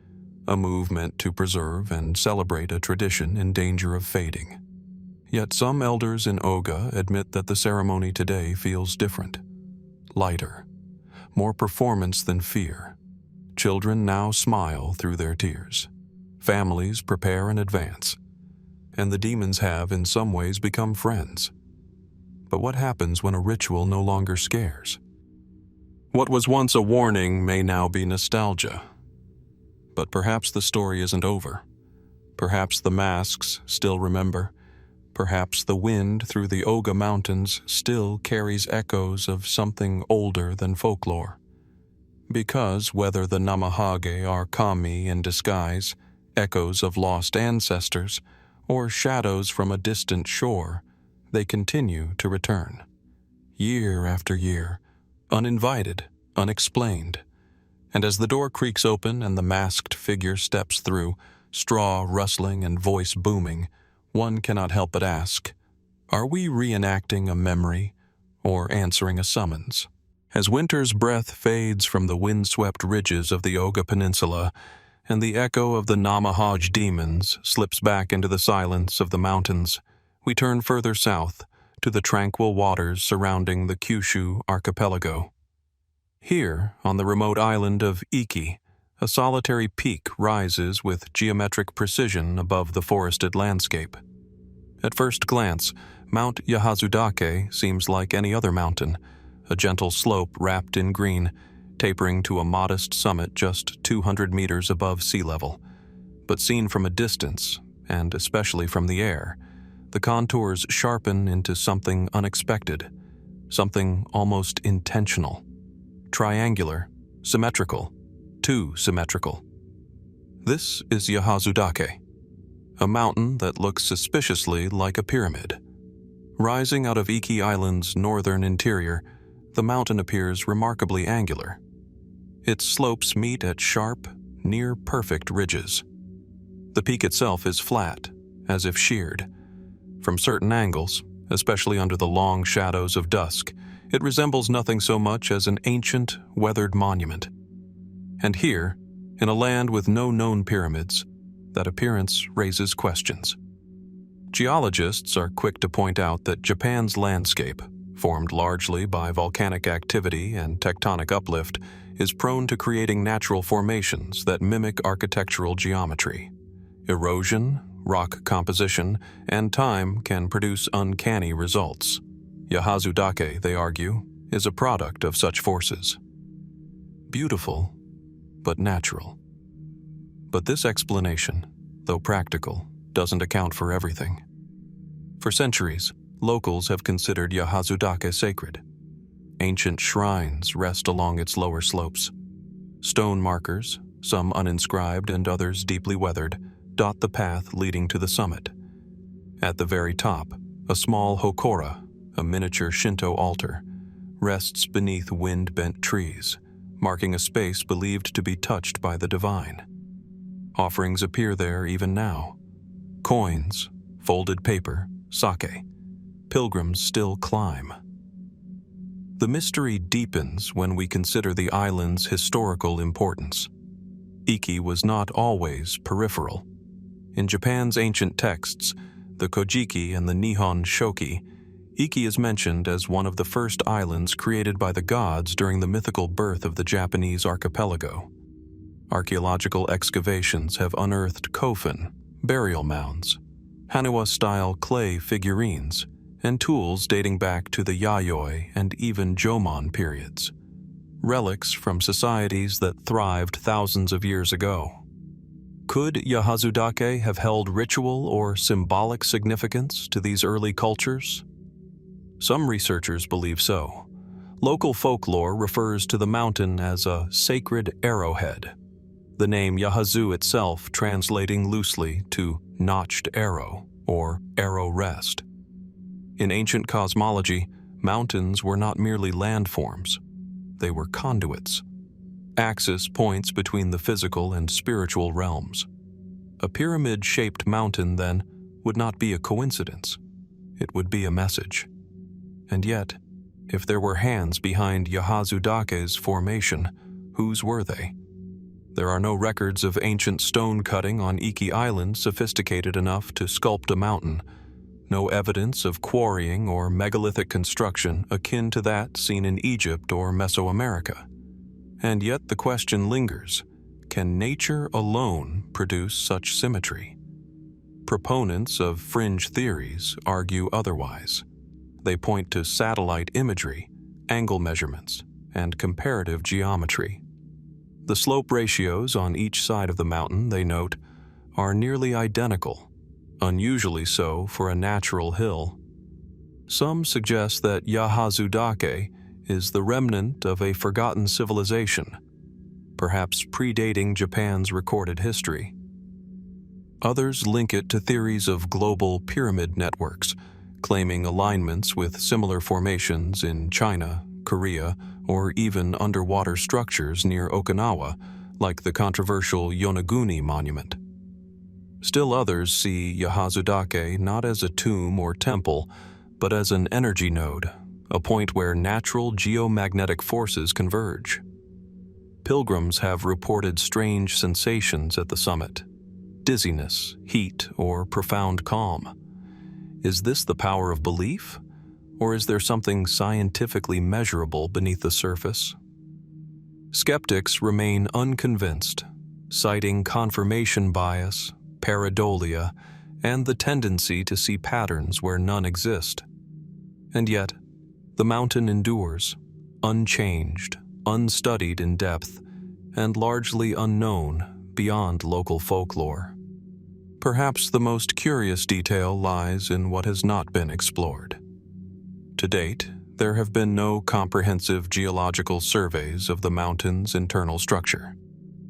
A: a move meant to preserve and celebrate a tradition in danger of fading. Yet some elders in Oga admit that the ceremony today feels different, lighter, more performance than fear. Children now smile through their tears. Families prepare in advance, and the demons have in some ways become friends. But what happens when a ritual no longer scares? What was once a warning may now be nostalgia. But perhaps the story isn't over. Perhaps the masks still remember. Perhaps the wind through the Oga Mountains still carries echoes of something older than folklore. Because whether the Namahage are kami in disguise, echoes of lost ancestors, or shadows from a distant shore, they continue to return. Year after year, uninvited, unexplained. And as the door creaks open and the masked figure steps through, straw rustling and voice booming, one cannot help but ask, are we reenacting a memory or answering a summons? As winter's breath fades from the windswept ridges of the Oga Peninsula and the echo of the Namahage demons slips back into the silence of the mountains, we turn further south to the tranquil waters surrounding the Kyushu archipelago. Here, on the remote island of Iki, a solitary peak rises with geometric precision above the forested landscape. At first glance, Mount Yahazudake seems like any other mountain, a gentle slope wrapped in green, tapering to a modest summit just 200 meters above sea level. But seen from a distance, and especially from the air, the contours sharpen into something unexpected, something almost intentional. Triangular, symmetrical, too symmetrical. This is Yahazudake, a mountain that looks suspiciously like a pyramid. Rising out of Iki Island's northern interior, the mountain appears remarkably angular. Its slopes meet at sharp, near-perfect ridges. The peak itself is flat, as if sheared. From certain angles, especially under the long shadows of dusk, it resembles nothing so much as an ancient, weathered monument. And here, in a land with no known pyramids, that appearance raises questions. Geologists are quick to point out that Japan's landscape, formed largely by volcanic activity and tectonic uplift, is prone to creating natural formations that mimic architectural geometry. Erosion, rock composition, and time can produce uncanny results. Yahazudake, they argue, is a product of such forces. Beautiful, but natural. But this explanation, though practical, doesn't account for everything. For centuries, locals have considered Yahazudake sacred. Ancient shrines rest along its lower slopes. Stone markers, some uninscribed and others deeply weathered, dot the path leading to the summit. At the very top, a small hokora, a miniature Shinto altar, rests beneath wind-bent trees, marking a space believed to be touched by the divine. Offerings appear there even now. Coins, folded paper, sake. Pilgrims still climb. The mystery deepens when we consider the island's historical importance. Iki was not always peripheral. In Japan's ancient texts, the Kojiki and the Nihon Shoki, Iki is mentioned as one of the first islands created by the gods during the mythical birth of the Japanese archipelago. Archaeological excavations have unearthed kofun, burial mounds, Haniwa-style clay figurines, and tools dating back to the Yayoi and even Jomon periods, relics from societies that thrived thousands of years ago. Could Yahazudake have held ritual or symbolic significance to these early cultures? Some researchers believe so. Local folklore refers to the mountain as a sacred arrowhead, the name Yahazu itself translating loosely to notched arrow or arrow rest. In ancient cosmology, mountains were not merely landforms. They were conduits, axis points between the physical and spiritual realms. A pyramid-shaped mountain, then, would not be a coincidence. It would be a message. And yet, if there were hands behind Yahazudake's formation, whose were they? There are no records of ancient stone cutting on Iki Island sophisticated enough to sculpt a mountain, no evidence of quarrying or megalithic construction akin to that seen in Egypt or Mesoamerica. And yet the question lingers, can nature alone produce such symmetry? Proponents of fringe theories argue otherwise. They point to satellite imagery, angle measurements, and comparative geometry. The slope ratios on each side of the mountain, they note, are nearly identical, unusually so for a natural hill. Some suggest that Yahazudake is the remnant of a forgotten civilization, perhaps predating Japan's recorded history. Others link it to theories of global pyramid networks, claiming alignments with similar formations in China, Korea, or even underwater structures near Okinawa, like the controversial Yonaguni Monument. Still others see Yahazudake not as a tomb or temple, but as an energy node, a point where natural geomagnetic forces converge. Pilgrims have reported strange sensations at the summit: dizziness, heat, or profound calm. Is this the power of belief? Or is there something scientifically measurable beneath the surface? Skeptics remain unconvinced, citing confirmation bias, pareidolia, and the tendency to see patterns where none exist. And yet, the mountain endures, unchanged, unstudied in depth, and largely unknown beyond local folklore. Perhaps the most curious detail lies in what has not been explored. To date, there have been no comprehensive geological surveys of the mountain's internal structure,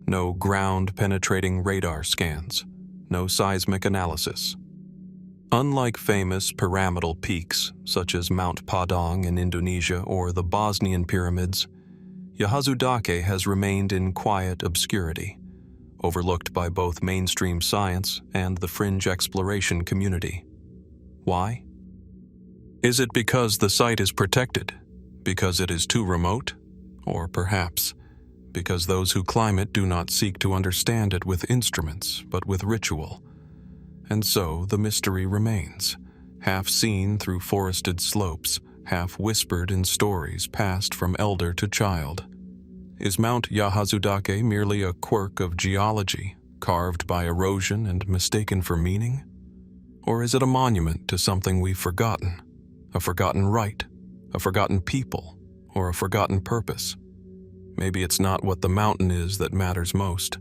A: no ground-penetrating radar scans, no seismic analysis. Unlike famous pyramidal peaks such as Mount Padang in Indonesia or the Bosnian pyramids, Yahazudake has remained in quiet obscurity, overlooked by both mainstream science and the fringe exploration community. Why? Is it because the site is protected? Because it is too remote? Or perhaps because those who climb it do not seek to understand it with instruments, but with ritual? And so the mystery remains, half seen through forested slopes, half whispered in stories passed from elder to child. Is Mount Yahazudake merely a quirk of geology, carved by erosion and mistaken for meaning? Or is it a monument to something we've forgotten? A forgotten rite, a forgotten people, or a forgotten purpose? Maybe it's not what the mountain is that matters most,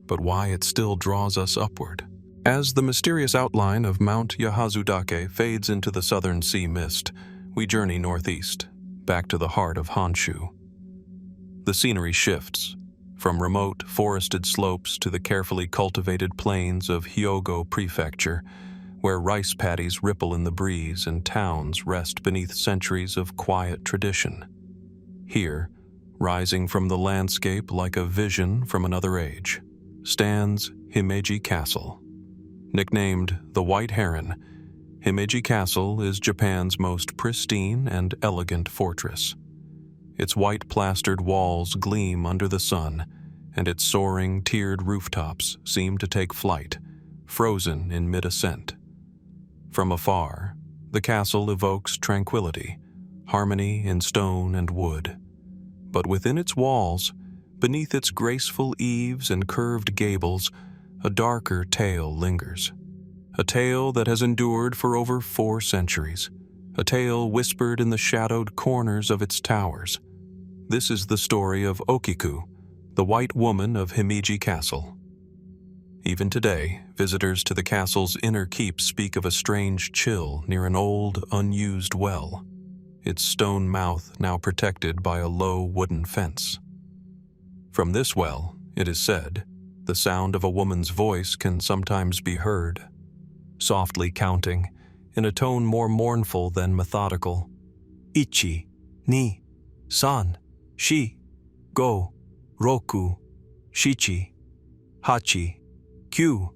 A: but why it still draws us upward. As the mysterious outline of Mount Yahazudake fades into the southern sea mist, we journey northeast, back to the heart of Honshu. The scenery shifts. From remote, forested slopes to the carefully cultivated plains of Hyogo Prefecture, where rice paddies ripple in the breeze and towns rest beneath centuries of quiet tradition. Here, rising from the landscape like a vision from another age, stands Himeji Castle. Nicknamed the White Heron, Himeji Castle is Japan's most pristine and elegant fortress. Its white-plastered walls gleam under the sun, and its soaring, tiered rooftops seem to take flight, frozen in mid-ascent. From afar, the castle evokes tranquility, harmony in stone and wood. But within its walls, beneath its graceful eaves and curved gables, a darker tale lingers. A tale that has endured for over 4 centuries. A tale whispered in the shadowed corners of its towers. This is the story of Okiku, the White Woman of Himeji Castle. Even today, visitors to the castle's inner keep speak of a strange chill near an old, unused well, its stone mouth now protected by a low wooden fence. From this well, it is said, the sound of a woman's voice can sometimes be heard, softly counting, in a tone more mournful than methodical. Ichi, ni, san, shi, go, roku, shichi, hachi, kyu.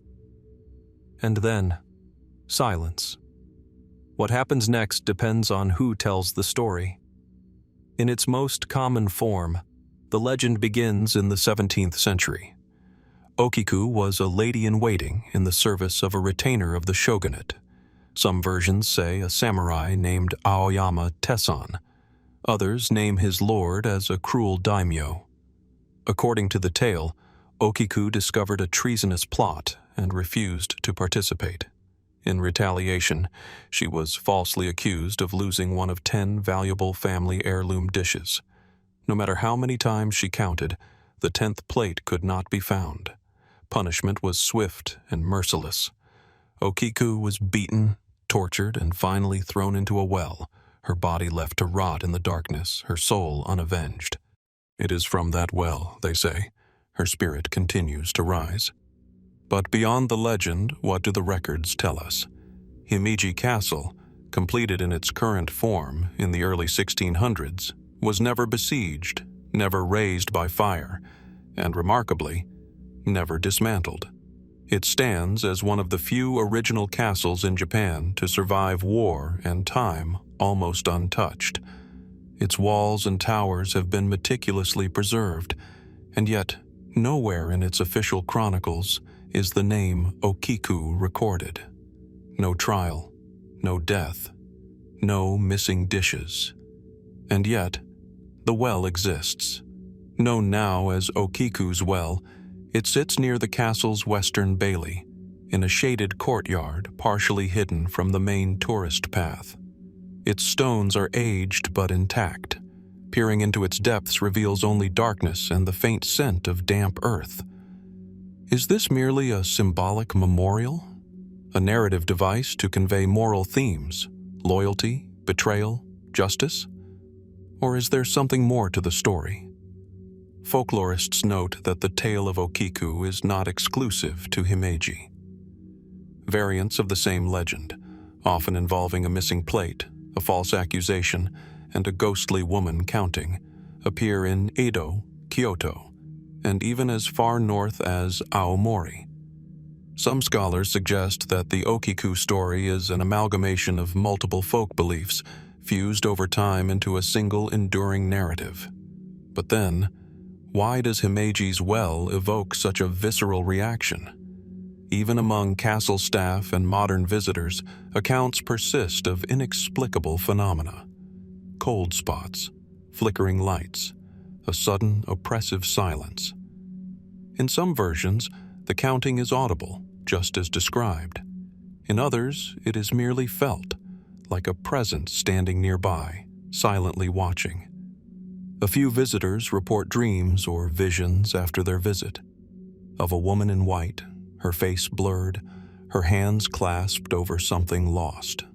A: And then, silence. What happens next depends on who tells the story. In its most common form, the legend begins in the 17th century. Okiku was a lady-in-waiting in the service of a retainer of the shogunate. Some versions say a samurai named Aoyama Tesson. Others name his lord as a cruel daimyo. According to the tale, Okiku discovered a treasonous plot and refused to participate. In retaliation, she was falsely accused of losing one of 10 valuable family heirloom dishes. No matter how many times she counted, the 10th plate could not be found. Punishment was swift and merciless. Okiku was beaten, tortured, and finally thrown into a well, her body left to rot in the darkness, her soul unavenged. It is from that well, they say, her spirit continues to rise. But beyond the legend, what do the records tell us? Himeji Castle, completed in its current form in the early 1600s, was never besieged, never razed by fire, and remarkably, never dismantled. It stands as one of the few original castles in Japan to survive war and time almost untouched. Its walls and towers have been meticulously preserved, and yet nowhere in its official chronicles is the name Okiku recorded. No trial, no death, no missing dishes. And yet, the well exists. Known now as Okiku's Well, it sits near the castle's western bailey, in a shaded courtyard partially hidden from the main tourist path. Its stones are aged but intact. Peering into its depths reveals only darkness and the faint scent of damp earth. Is this merely a symbolic memorial? A narrative device to convey moral themes, loyalty, betrayal, justice? Or is there something more to the story? Folklorists note that the tale of Okiku is not exclusive to Himeji. Variants of the same legend, often involving a missing plate, a false accusation, and a ghostly woman counting, appear in Edo, Kyoto, and even as far north as Aomori. Some scholars suggest that the Okiku story is an amalgamation of multiple folk beliefs, fused over time into a single enduring narrative. But then, why does Himeji's well evoke such a visceral reaction? Even among castle staff and modern visitors, accounts persist of inexplicable phenomena. Cold spots, flickering lights, a sudden oppressive silence. In some versions, the counting is audible, just as described. In others, it is merely felt, like a presence standing nearby, silently watching. A few visitors report dreams or visions after their visit, of a woman in white, her face blurred, her hands clasped over something lost.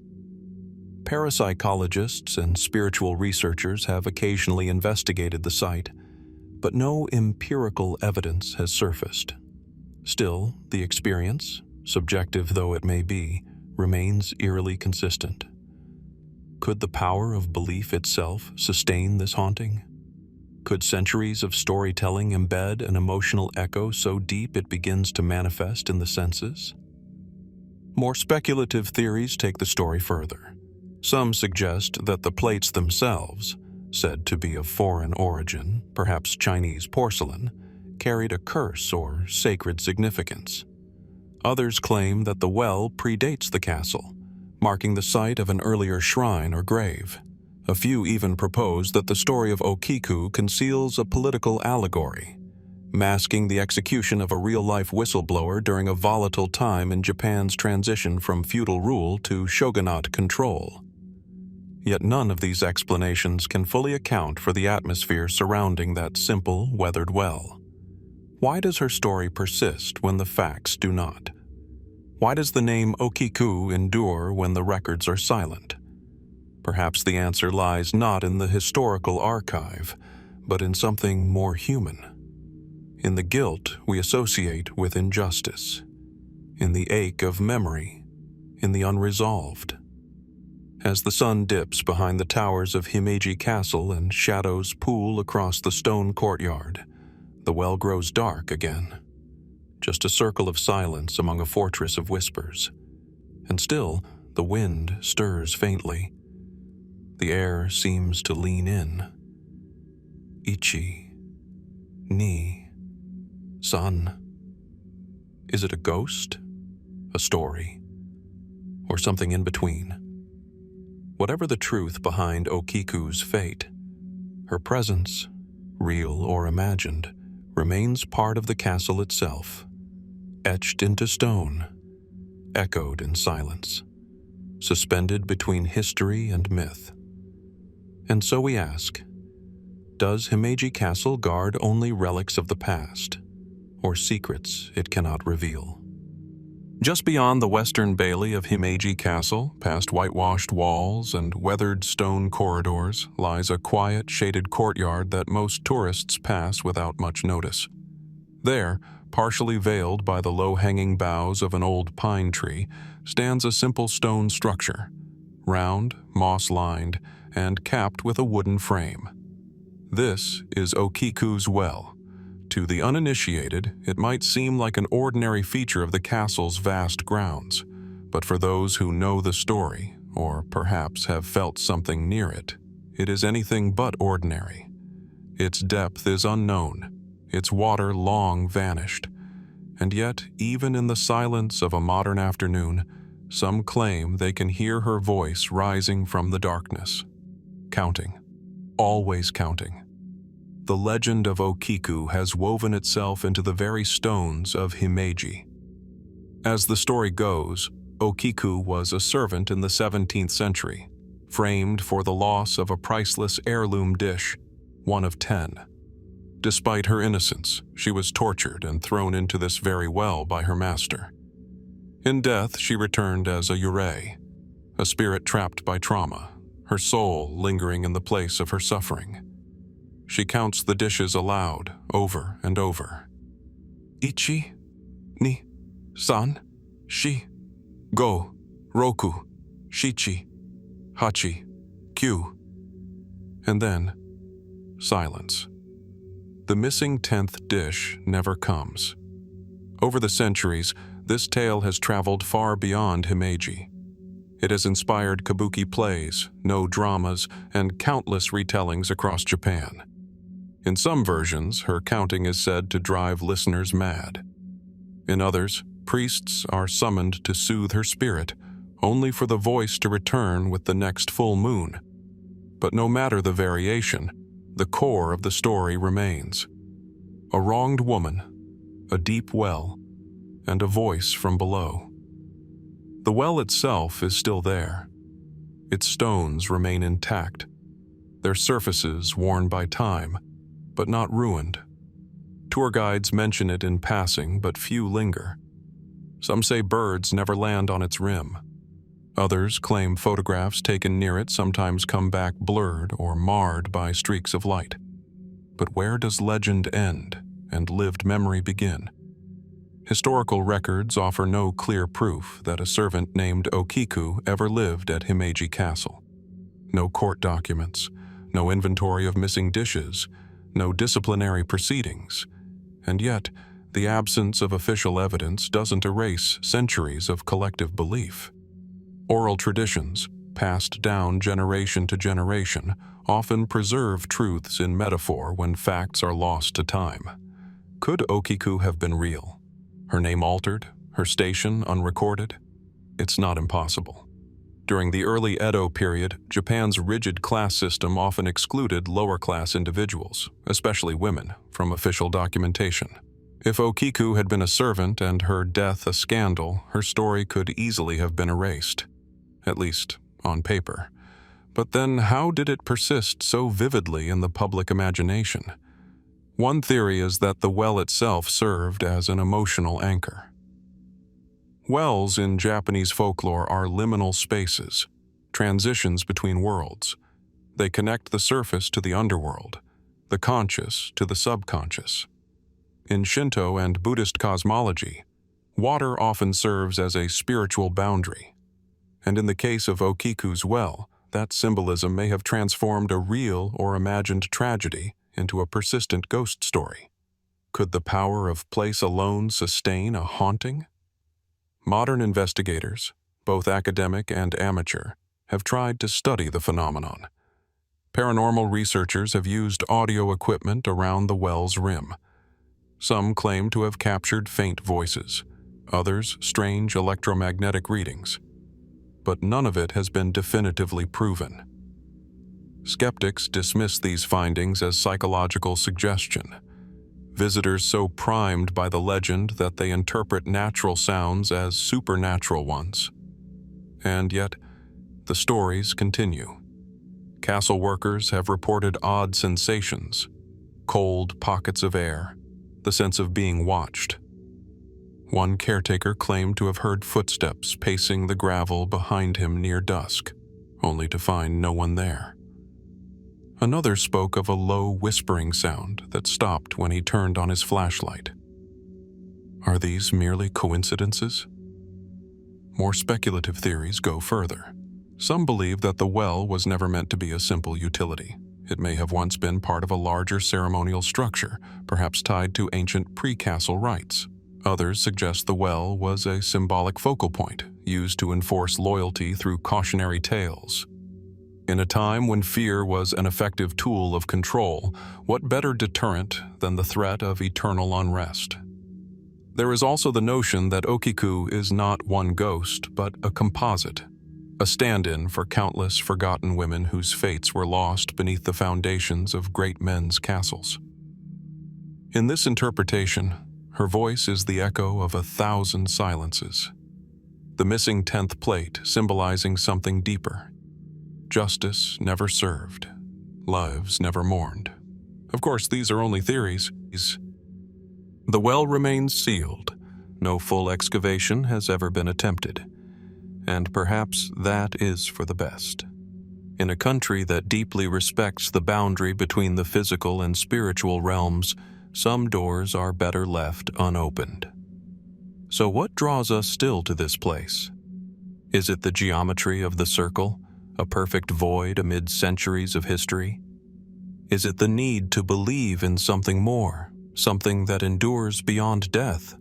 A: Parapsychologists and spiritual researchers have occasionally investigated the site, but no empirical evidence has surfaced. Still, the experience, subjective though it may be, remains eerily consistent. Could the power of belief itself sustain this haunting? Could centuries of storytelling embed an emotional echo so deep it begins to manifest in the senses? More speculative theories take the story further. Some suggest that the plates themselves, said to be of foreign origin, perhaps Chinese porcelain, carried a curse or sacred significance. Others claim that the well predates the castle, marking the site of an earlier shrine or grave. A few even propose that the story of Okiku conceals a political allegory, masking the execution of a real-life whistleblower during a volatile time in Japan's transition from feudal rule to shogunate control. Yet none of these explanations can fully account for the atmosphere surrounding that simple, weathered well. Why does her story persist when the facts do not? Why does the name Okiku endure when the records are silent? Perhaps the answer lies not in the historical archive, but in something more human. In the guilt we associate with injustice, in the ache of memory, in the unresolved. As the sun dips behind the towers of Himeji Castle and shadows pool across the stone courtyard, the well grows dark again. Just a circle of silence among a fortress of whispers. And still, the wind stirs faintly. The air seems to lean in. Ichi, ni, san. Is it a ghost, a story, or something in between? Whatever the truth behind Okiku's fate, her presence, real or imagined, remains part of the castle itself, etched into stone, echoed in silence, suspended between history and myth. And so we ask, does Himeji Castle guard only relics of the past, or secrets it cannot reveal? Just beyond the western bailey of Himeji Castle, past whitewashed walls and weathered stone corridors, lies a quiet, shaded courtyard that most tourists pass without much notice. There, partially veiled by the low-hanging boughs of an old pine tree, stands a simple stone structure, round, moss-lined, and capped with a wooden frame. This is Okiku's well. To the uninitiated, it might seem like an ordinary feature of the castle's vast grounds, but for those who know the story, or perhaps have felt something near it, it is anything but ordinary. Its depth is unknown, its water long vanished, and yet, even in the silence of a modern afternoon, some claim they can hear her voice rising from the darkness. Counting. Always counting. The legend of Okiku has woven itself into the very stones of Himeji. As the story goes, Okiku was a servant in the 17th century, framed for the loss of a priceless heirloom dish, one of 10. Despite her innocence, she was tortured and thrown into this very well by her master. In death, she returned as a Yūrei, a spirit trapped by trauma, her soul lingering in the place of her suffering. She counts the dishes aloud, over and over. Ichi, ni, san, shi, go, roku, shichi, hachi, kyu. And then, silence. The missing 10th dish never comes. Over the centuries, this tale has traveled far beyond Himeji. It has inspired kabuki plays, no dramas, and countless retellings across Japan. In some versions, her counting is said to drive listeners mad. In others, priests are summoned to soothe her spirit, only for the voice to return with the next full moon. But no matter the variation, the core of the story remains. A wronged woman, a deep well, and a voice from below. The well itself is still there. Its stones remain intact, their surfaces worn by time, but not ruined. Tour guides mention it in passing, but few linger. Some say birds never land on its rim. Others claim photographs taken near it sometimes come back blurred or marred by streaks of light. But where does legend end and lived memory begin? Historical records offer no clear proof that a servant named Okiku ever lived at Himeji Castle. No court documents, no inventory of missing dishes, no disciplinary proceedings. And yet, the absence of official evidence doesn't erase centuries of collective belief. Oral traditions, passed down generation to generation, often preserve truths in metaphor when facts are lost to time. Could Okiku have been real? Her name altered, her station unrecorded? It's not impossible. During the early Edo period, Japan's rigid class system often excluded lower-class individuals, especially women, from official documentation. If Okiku had been a servant and her death a scandal, her story could easily have been erased, at least on paper. But then how did it persist so vividly in the public imagination? One theory is that the well itself served as an emotional anchor. Wells in Japanese folklore are liminal spaces, transitions between worlds. They connect the surface to the underworld, the conscious to the subconscious. In Shinto and Buddhist cosmology, water often serves as a spiritual boundary. And in the case of Okiku's well, that symbolism may have transformed a real or imagined tragedy into a persistent ghost story. Could the power of place alone sustain a haunting? Modern investigators, both academic and amateur, have tried to study the phenomenon. Paranormal researchers have used audio equipment around the well's rim. Some claim to have captured faint voices, others strange electromagnetic readings. But none of it has been definitively proven. Skeptics dismiss these findings as psychological suggestion. Visitors so primed by the legend that they interpret natural sounds as supernatural ones. And yet, the stories continue. Castle workers have reported odd sensations, cold pockets of air, the sense of being watched. One caretaker claimed to have heard footsteps pacing the gravel behind him near dusk, only to find no one there. Another spoke of a low whispering sound that stopped when he turned on his flashlight. Are these merely coincidences? More speculative theories go further. Some believe that the well was never meant to be a simple utility. It may have once been part of a larger ceremonial structure, perhaps tied to ancient pre-castle rites. Others suggest the well was a symbolic focal point, used to enforce loyalty through cautionary tales. In a time when fear was an effective tool of control, what better deterrent than the threat of eternal unrest? There is also the notion that Okiku is not one ghost, but a composite, a stand-in for countless forgotten women whose fates were lost beneath the foundations of great men's castles. In this interpretation, her voice is the echo of 1,000 silences, the missing 10th plate symbolizing something deeper. Justice never served, lives never mourned. Of course, these are only theories. The well remains sealed. No full excavation has ever been attempted. And perhaps that is for the best. In a country that deeply respects the boundary between the physical and spiritual realms, some doors are better left unopened. So what draws us still to this place? Is it the geometry of the circle, a perfect void amid centuries of history? Is it the need to believe in something more, something that endures beyond death?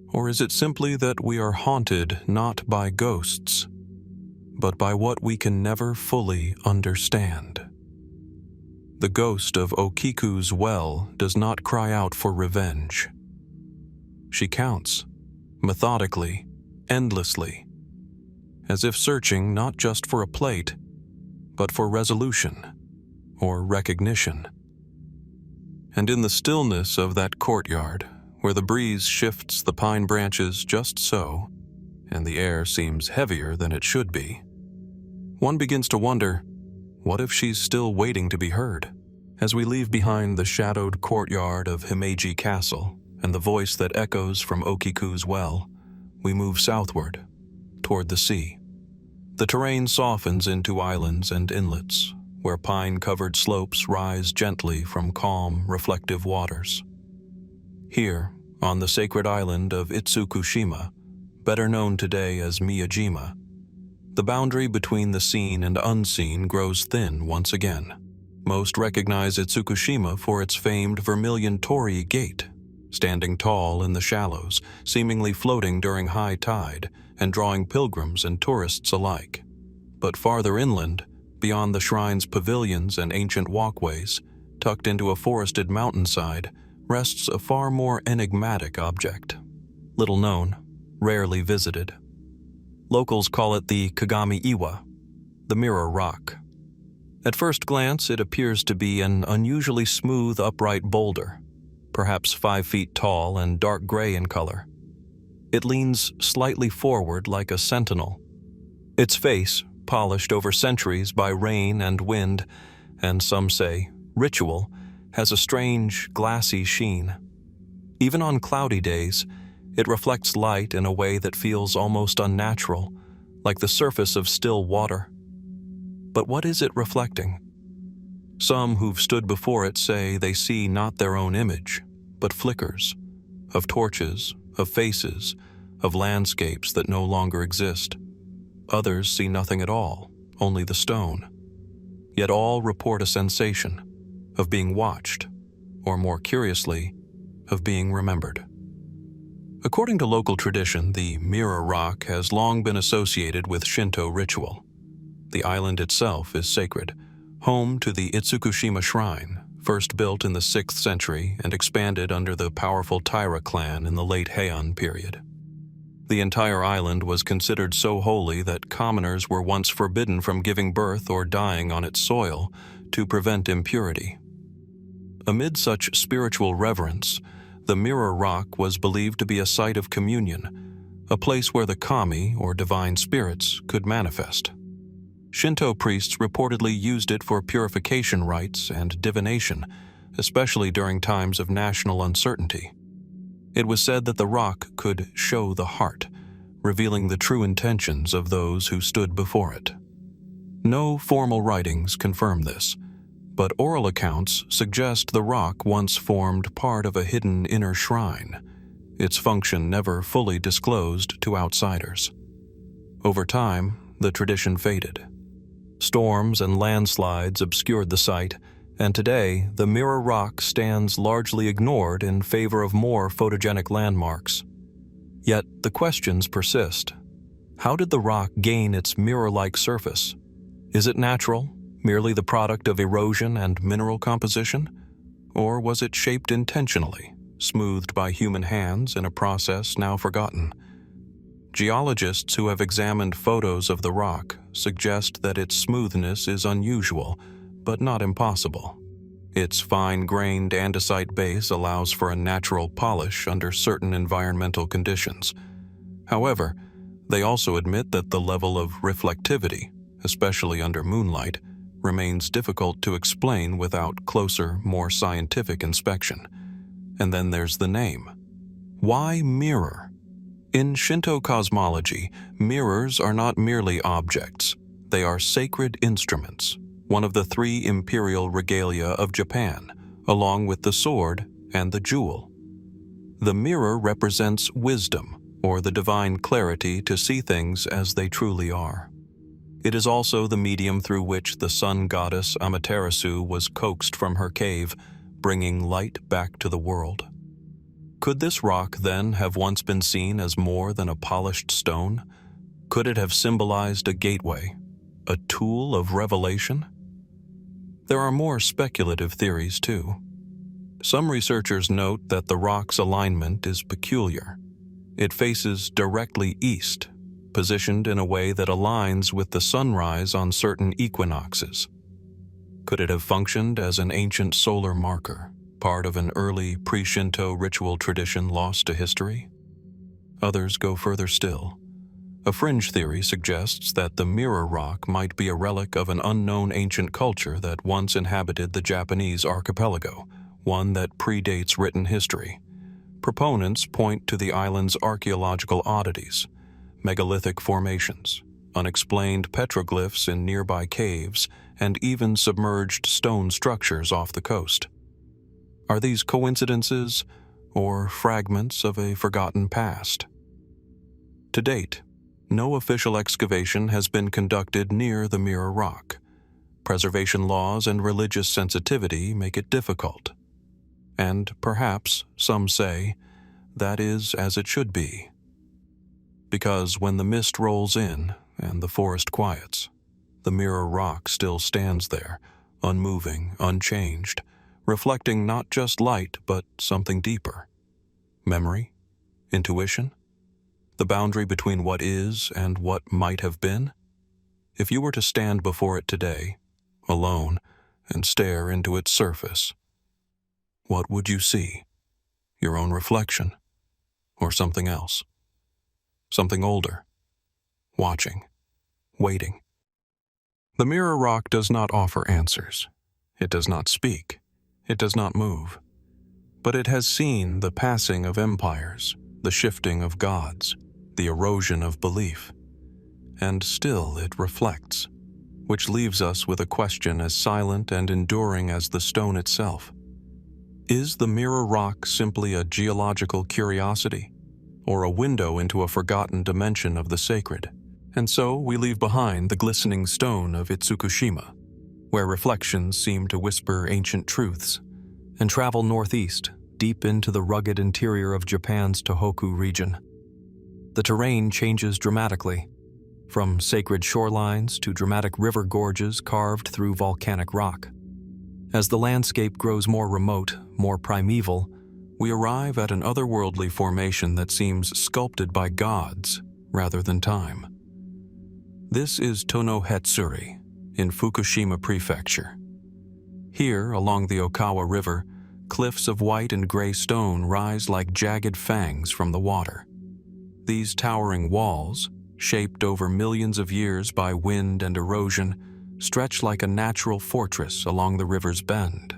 A: Or is it simply that we are haunted not by ghosts, but by what we can never fully understand? The ghost of Okiku's well does not cry out for revenge. She counts, methodically, endlessly, as if searching not just for a plate, but for resolution or recognition. And in the stillness of that courtyard, where the breeze shifts the pine branches just so, and the air seems heavier than it should be, one begins to wonder, what if she's still waiting to be heard? As we leave behind the shadowed courtyard of Himeji Castle and the voice that echoes from Okiku's well, we move southward, toward the sea. The terrain softens into islands and inlets, where pine-covered slopes rise gently from calm, reflective waters. Here, on the sacred island of Itsukushima, better known today as Miyajima, the boundary between the seen and unseen grows thin once again. Most recognize Itsukushima for its famed vermilion torii gate, standing tall in the shallows, seemingly floating during high tide and drawing pilgrims and tourists alike. But farther inland, beyond the shrine's pavilions and ancient walkways, tucked into a forested mountainside, rests a far more enigmatic object. Little known, rarely visited. Locals call it the Kagami-iwa, the Mirror Rock. At first glance, it appears to be an unusually smooth, upright boulder, perhaps 5 feet tall and dark gray in color. It leans slightly forward like a sentinel. Its face, polished over centuries by rain and wind, and some say ritual, has a strange, glassy sheen. Even on cloudy days, it reflects light in a way that feels almost unnatural, like the surface of still water. But what is it reflecting? Some who've stood before it say they see not their own image, but flickers of torches, of faces, of landscapes that no longer exist. Others see nothing at all, only the stone. Yet all report a sensation of being watched, or more curiously, of being remembered. According to local tradition, the Mirror Rock has long been associated with Shinto ritual. The island itself is sacred, home to the Itsukushima Shrine, first built in the 6th century and expanded under the powerful Taira clan in the late Heian period. The entire island was considered so holy that commoners were once forbidden from giving birth or dying on its soil to prevent impurity. Amid such spiritual reverence, the Mirror Rock was believed to be a site of communion, a place where the kami, or divine spirits, could manifest. Shinto priests reportedly used it for purification rites and divination, especially during times of national uncertainty. It was said that the rock could show the heart, revealing the true intentions of those who stood before it. No formal writings confirm this, but oral accounts suggest the rock once formed part of a hidden inner shrine, its function never fully disclosed to outsiders. Over time, the tradition faded. Storms and landslides obscured the site, and today the Mirror Rock stands largely ignored in favor of more photogenic landmarks. Yet the questions persist. How did the rock gain its mirror-like surface? Is it natural, merely the product of erosion and mineral composition? Or was it shaped intentionally, smoothed by human hands in a process now forgotten? Geologists who have examined photos of the rock suggest that its smoothness is unusual, but not impossible. Its fine-grained andesite base allows for a natural polish under certain environmental conditions. However, they also admit that the level of reflectivity, especially under moonlight, remains difficult to explain without closer, more scientific inspection. And then there's the name. Why mirror? In Shinto cosmology, mirrors are not merely objects. They are sacred instruments, one of the 3 Imperial Regalia of Japan, along with the sword and the jewel. The mirror represents wisdom, or the divine clarity to see things as they truly are. It is also the medium through which the sun goddess Amaterasu was coaxed from her cave, bringing light back to the world. Could this rock then have once been seen as more than a polished stone? Could it have symbolized a gateway, a tool of revelation? There are more speculative theories too. Some researchers note that the rock's alignment is peculiar. It faces directly east, positioned in a way that aligns with the sunrise on certain equinoxes. Could it have functioned as an ancient solar marker, part of an early pre-Shinto ritual tradition lost to history? Others go further still. A fringe theory suggests that the Mirror Rock might be a relic of an unknown ancient culture that once inhabited the Japanese archipelago, one that predates written history. Proponents point to the island's archaeological oddities, megalithic formations, unexplained petroglyphs in nearby caves, and even submerged stone structures off the coast. Are these coincidences or fragments of a forgotten past? To date, no official excavation has been conducted near the Mirror Rock. Preservation laws and religious sensitivity make it difficult. And perhaps, some say, that is as it should be. Because when the mist rolls in and the forest quiets, the Mirror Rock still stands there, unmoving, unchanged, reflecting not just light but something deeper. Memory? Intuition? The boundary between what is and what might have been? If you were to stand before it today, alone, and stare into its surface, what would you see? Your own reflection? Or something else? Something older? Watching? Waiting? The Mirror Rock does not offer answers. It does not speak. It does not move. But it has seen the passing of empires, the shifting of gods, the erosion of belief. And still it reflects, which leaves us with a question as silent and enduring as the stone itself. Is the Mirror Rock simply a geological curiosity, or a window into a forgotten dimension of the sacred? And so we leave behind the glistening stone of Itsukushima, where reflections seem to whisper ancient truths, and travel northeast, deep into the rugged interior of Japan's Tōhoku region. The terrain changes dramatically, from sacred shorelines to dramatic river gorges carved through volcanic rock. As the landscape grows more remote, more primeval, we arrive at an otherworldly formation that seems sculpted by gods rather than time. This is Tonohetsuri in Fukushima Prefecture. Here, along the Okawa River, cliffs of white and gray stone rise like jagged fangs from the water. These towering walls, shaped over millions of years by wind and erosion, stretch like a natural fortress along the river's bend.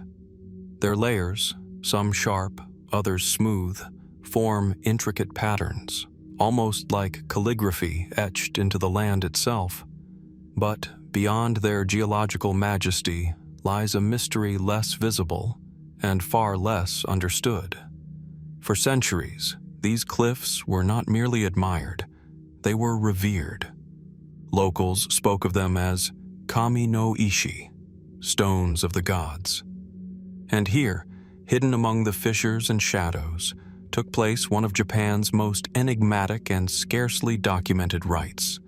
A: Their layers, some sharp, others smooth, form intricate patterns, almost like calligraphy etched into the land itself. But beyond their geological majesty lies a mystery less visible and far less understood. For centuries, these cliffs were not merely admired, they were revered. Locals spoke of them as Kami no Ishi, stones of the gods. And here, hidden among the fissures and shadows, took place one of Japan's most enigmatic and scarcely documented rites,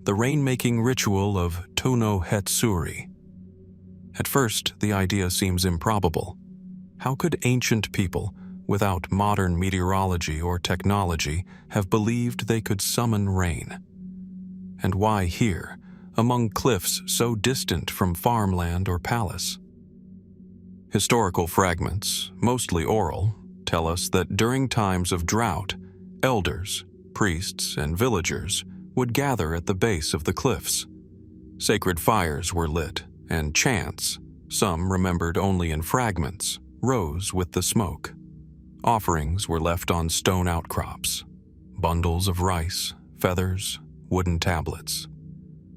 A: the rain-making ritual of Tonohetsuri. At first, the idea seems improbable. How could ancient people, without modern meteorology or technology, have believed they could summon rain? And why here, among cliffs so distant from farmland or palace? Historical fragments, mostly oral, tell us that during times of drought, elders, priests, and villagers would gather at the base of the cliffs. Sacred fires were lit, and chants, some remembered only in fragments, rose with the smoke. Offerings were left on stone outcrops, bundles of rice, feathers, wooden tablets.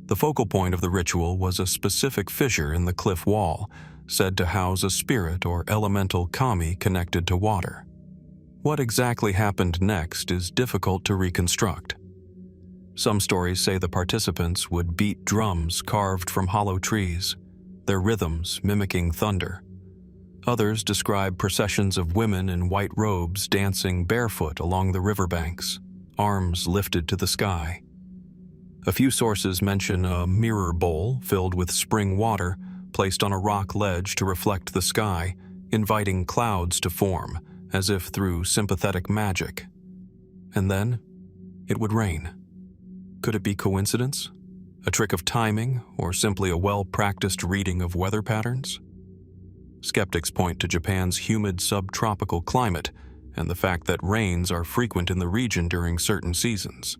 A: The focal point of the ritual was a specific fissure in the cliff wall, said to house a spirit or elemental kami connected to water. What exactly happened next is difficult to reconstruct. Some stories say the participants would beat drums carved from hollow trees, their rhythms mimicking thunder. Others describe processions of women in white robes dancing barefoot along the riverbanks, arms lifted to the sky. A few sources mention a mirror bowl filled with spring water placed on a rock ledge to reflect the sky, inviting clouds to form, as if through sympathetic magic. And then, it would rain. Could it be coincidence? A trick of timing, or simply a well-practiced reading of weather patterns? Skeptics point to Japan's humid subtropical climate and the fact that rains are frequent in the region during certain seasons.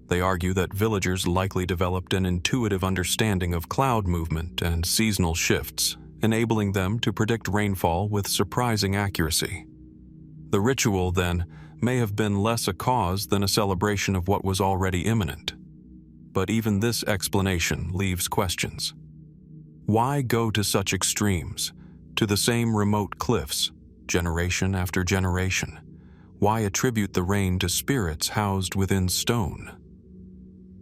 A: They argue that villagers likely developed an intuitive understanding of cloud movement and seasonal shifts, enabling them to predict rainfall with surprising accuracy. The ritual, then, may have been less a cause than a celebration of what was already imminent. But even this explanation leaves questions. Why go to such extremes, to the same remote cliffs, generation after generation? Why attribute the rain to spirits housed within stone?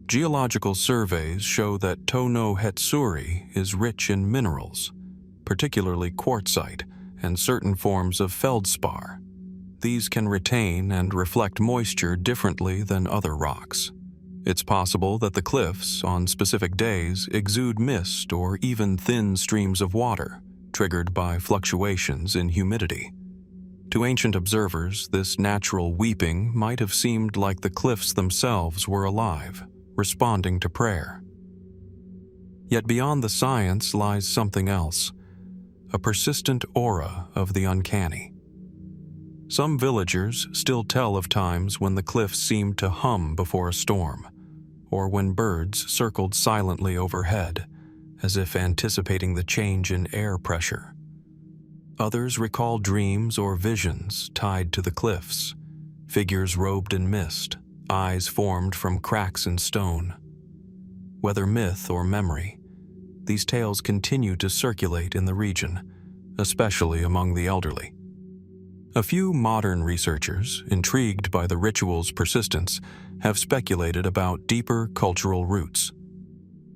A: Geological surveys show that To-no-Hetsuri is rich in minerals, particularly quartzite and certain forms of feldspar. These can retain and reflect moisture differently than other rocks. It's possible that the cliffs, on specific days, exude mist or even thin streams of water, triggered by fluctuations in humidity. To ancient observers, this natural weeping might have seemed like the cliffs themselves were alive, responding to prayer. Yet beyond the science lies something else, a persistent aura of the uncanny. Some villagers still tell of times when the cliffs seemed to hum before a storm, or when birds circled silently overhead, as if anticipating the change in air pressure. Others recall dreams or visions tied to the cliffs, figures robed in mist, eyes formed from cracks in stone. Whether myth or memory, these tales continue to circulate in the region, especially among the elderly. A few modern researchers, intrigued by the ritual's persistence, have speculated about deeper cultural roots.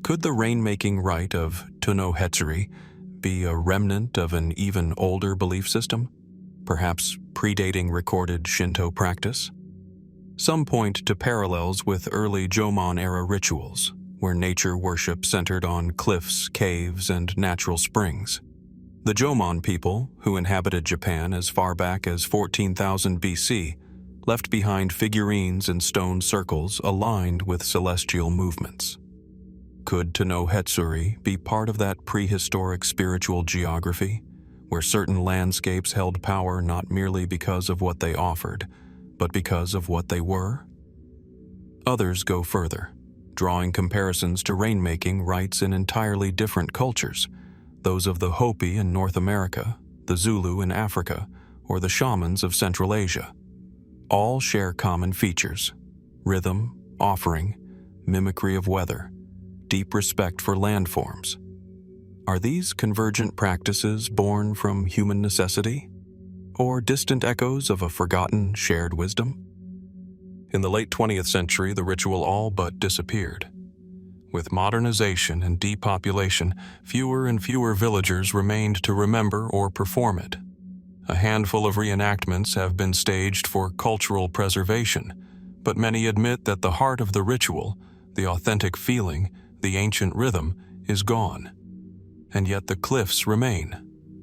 A: Could the rainmaking rite of To-no-Hetsuri be a remnant of an even older belief system, perhaps predating recorded Shinto practice? Some point to parallels with early Jomon-era rituals, where nature worship centered on cliffs, caves, and natural springs. The Jomon people, who inhabited Japan as far back as 14,000 BC, left behind figurines and stone circles aligned with celestial movements. Could To-no-Hetsuri be part of that prehistoric spiritual geography, where certain landscapes held power not merely because of what they offered, but because of what they were? Others go further, drawing comparisons to rainmaking rites in entirely different cultures, those of the Hopi in North America, the Zulu in Africa, or the shamans of Central Asia. All share common features: rhythm, offering, mimicry of weather, deep respect for landforms. Are these convergent practices born from human necessity, or distant echoes of a forgotten shared wisdom? In the late 20th century, the ritual all but disappeared. With modernization and depopulation, fewer and fewer villagers remained to remember or perform it. A handful of reenactments have been staged for cultural preservation, but many admit that the heart of the ritual, the authentic feeling, the ancient rhythm, is gone. And yet the cliffs remain,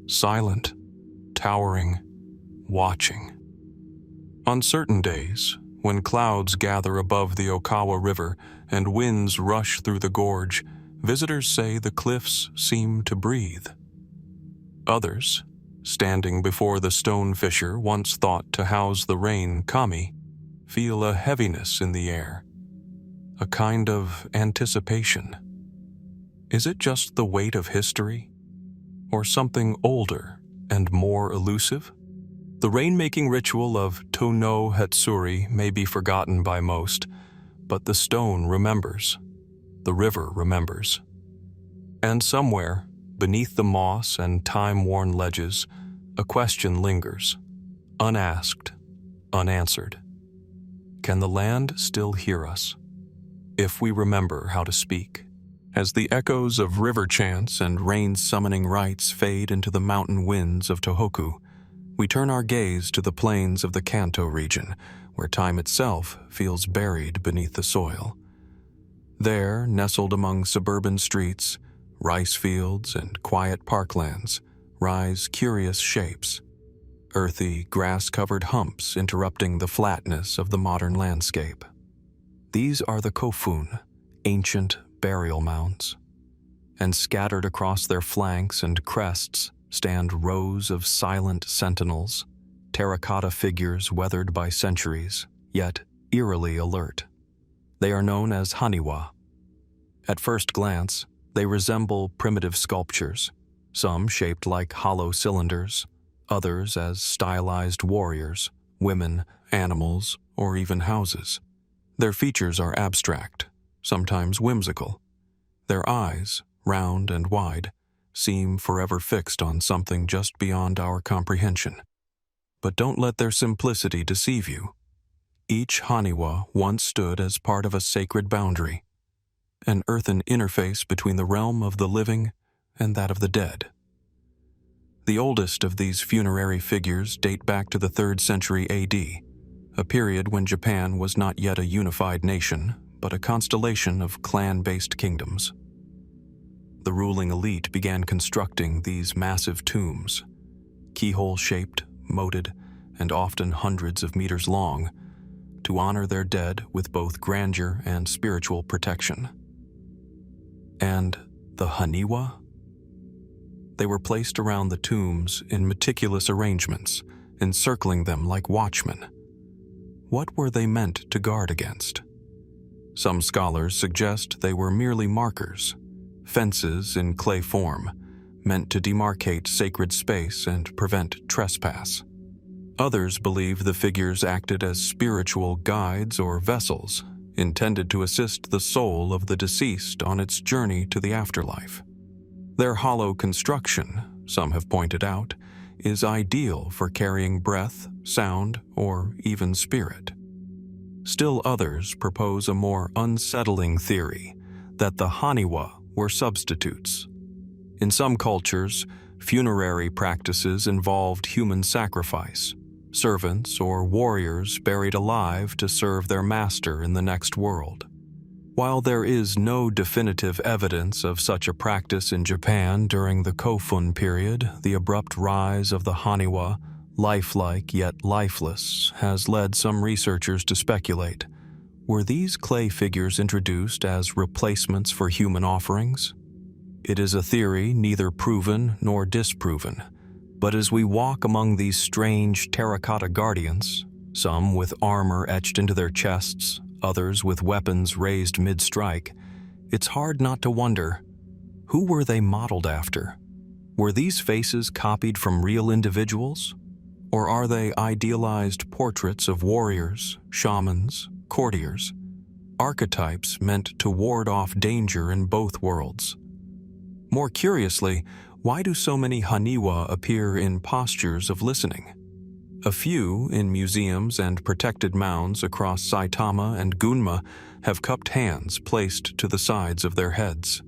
A: silent, towering, watching. On certain days, when clouds gather above the Okawa River and winds rush through the gorge, visitors say the cliffs seem to breathe. Others, standing before the stone fissure once thought to house the rain kami, feel a heaviness in the air, a kind of anticipation. Is it just the weight of history, or something older and more elusive? The rainmaking ritual of To-no-Hetsuri may be forgotten by most, but the stone remembers. The river remembers. And somewhere, beneath the moss and time-worn ledges, a question lingers, unasked, unanswered. Can the land still hear us, if we remember how to speak? As the echoes of river chants and rain-summoning rites fade into the mountain winds of Tōhoku, we turn our gaze to the plains of the Kanto region, where time itself feels buried beneath the soil. There, nestled among suburban streets, rice fields, and quiet parklands, rise curious shapes, earthy, grass-covered humps interrupting the flatness of the modern landscape. These are the kofun, ancient burial mounds, and scattered across their flanks and crests stand rows of silent sentinels, terracotta figures weathered by centuries, yet eerily alert. They are known as haniwa. At first glance, they resemble primitive sculptures, some shaped like hollow cylinders, others as stylized warriors, women, animals, or even houses. Their features are abstract, sometimes whimsical. Their eyes, round and wide, seem forever fixed on something just beyond our comprehension. But don't let their simplicity deceive you. Each haniwa once stood as part of a sacred boundary, an earthen interface between the realm of the living and that of the dead. The oldest of these funerary figures date back to the 3rd century AD, a period when Japan was not yet a unified nation, but a constellation of clan-based kingdoms. The ruling elite began constructing these massive tombs, keyhole-shaped, moated, and often hundreds of meters long, to honor their dead with both grandeur and spiritual protection. And the haniwa? They were placed around the tombs in meticulous arrangements, encircling them like watchmen. What were they meant to guard against? Some scholars suggest they were merely markers, fences in clay form, meant to demarcate sacred space and prevent trespass. Others believe the figures acted as spiritual guides or vessels, intended to assist the soul of the deceased on its journey to the afterlife. Their hollow construction, some have pointed out, is ideal for carrying breath, sound, or even spirit. Still others propose a more unsettling theory that the haniwa were substitutes. In some cultures, funerary practices involved human sacrifice, servants or warriors buried alive to serve their master in the next world. While there is no definitive evidence of such a practice in Japan during the Kofun period, the abrupt rise of the haniwa, lifelike yet lifeless, has led some researchers to speculate. Were these clay figures introduced as replacements for human offerings? It is a theory neither proven nor disproven, but as we walk among these strange terracotta guardians, some with armor etched into their chests, others with weapons raised mid-strike, it's hard not to wonder, who were they modeled after? Were these faces copied from real individuals? Or are they idealized portraits of warriors, shamans, courtiers, archetypes meant to ward off danger in both worlds? More curiously, why do so many haniwa appear in postures of listening? A few in museums and protected mounds across Saitama and Gunma have cupped hands placed to the sides of their heads.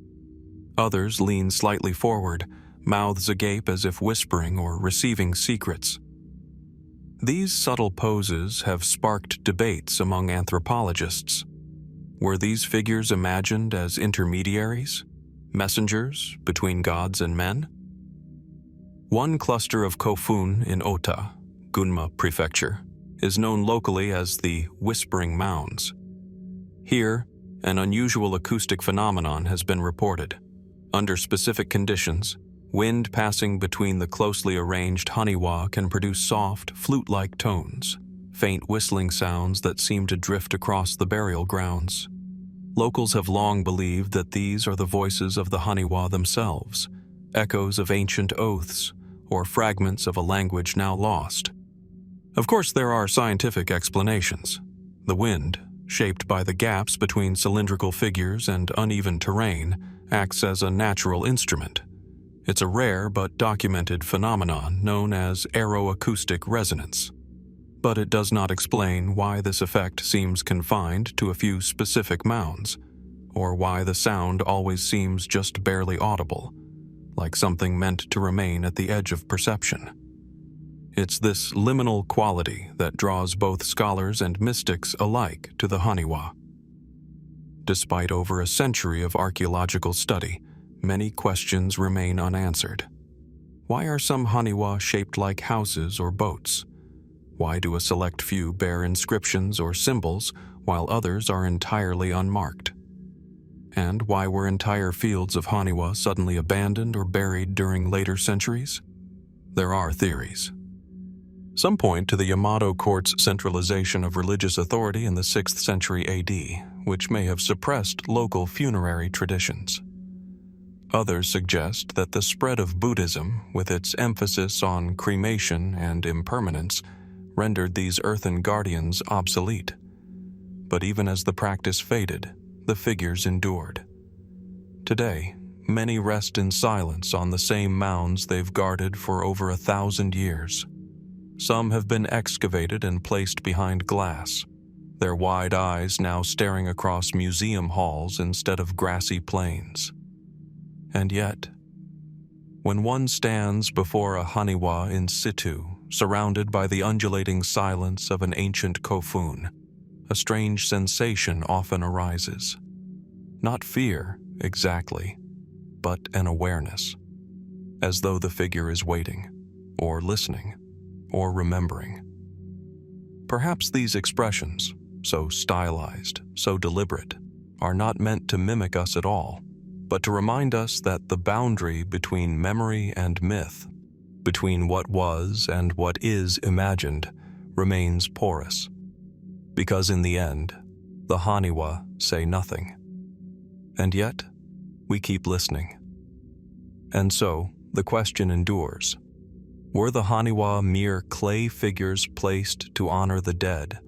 A: Others lean slightly forward, mouths agape as if whispering or receiving secrets. These subtle poses have sparked debates among anthropologists. Were these figures imagined as intermediaries, messengers between gods and men? One cluster of Kofun in Ota, Gunma Prefecture, is known locally as the Whispering Mounds. Here, an unusual acoustic phenomenon has been reported. Under specific conditions, wind passing between the closely arranged haniwa can produce soft, flute-like tones, faint whistling sounds that seem to drift across the burial grounds. Locals have long believed that these are the voices of the haniwa themselves, echoes of ancient oaths, or fragments of a language now lost. Of course, there are scientific explanations. The wind, shaped by the gaps between cylindrical figures and uneven terrain, acts as a natural instrument. It's a rare but documented phenomenon known as aeroacoustic resonance. But it does not explain why this effect seems confined to a few specific mounds, or why the sound always seems just barely audible, like something meant to remain at the edge of perception. It's this liminal quality that draws both scholars and mystics alike to the haniwa. Despite over a century of archaeological study, many questions remain unanswered. Why are some haniwa shaped like houses or boats? Why do a select few bear inscriptions or symbols while others are entirely unmarked? And why were entire fields of haniwa suddenly abandoned or buried during later centuries? There are theories. Some point to the Yamato court's centralization of religious authority in the 6th century AD, which may have suppressed local funerary traditions. Others suggest that the spread of Buddhism, with its emphasis on cremation and impermanence, rendered these earthen guardians obsolete. But even as the practice faded, the figures endured. Today, many rest in silence on the same mounds they've guarded for over 1,000 years. Some have been excavated and placed behind glass, their wide eyes now staring across museum halls instead of grassy plains. And yet, when one stands before a haniwa in situ, surrounded by the undulating silence of an ancient kofun, a strange sensation often arises. Not fear, exactly, but an awareness, as though the figure is waiting, or listening, or remembering. Perhaps these expressions, so stylized, so deliberate, are not meant to mimic us at all, but to remind us that the boundary between memory and myth, between what was and what is imagined, remains porous. Because in the end, the haniwa say nothing. And yet, we keep listening. And so, the question endures. Were the haniwa mere clay figures placed to honor the dead,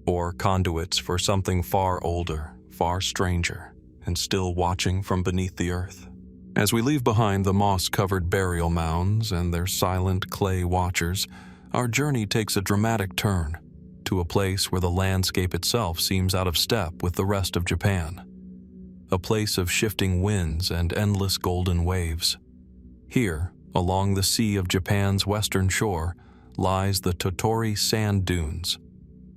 A: or conduits for something far older, far stranger, and still watching from beneath the earth? As we leave behind the moss-covered burial mounds and their silent clay watchers, our journey takes a dramatic turn to a place where the landscape itself seems out of step with the rest of Japan. A place of shifting winds and endless golden waves. Here, along the sea of Japan's western shore, lies the Tottori sand dunes,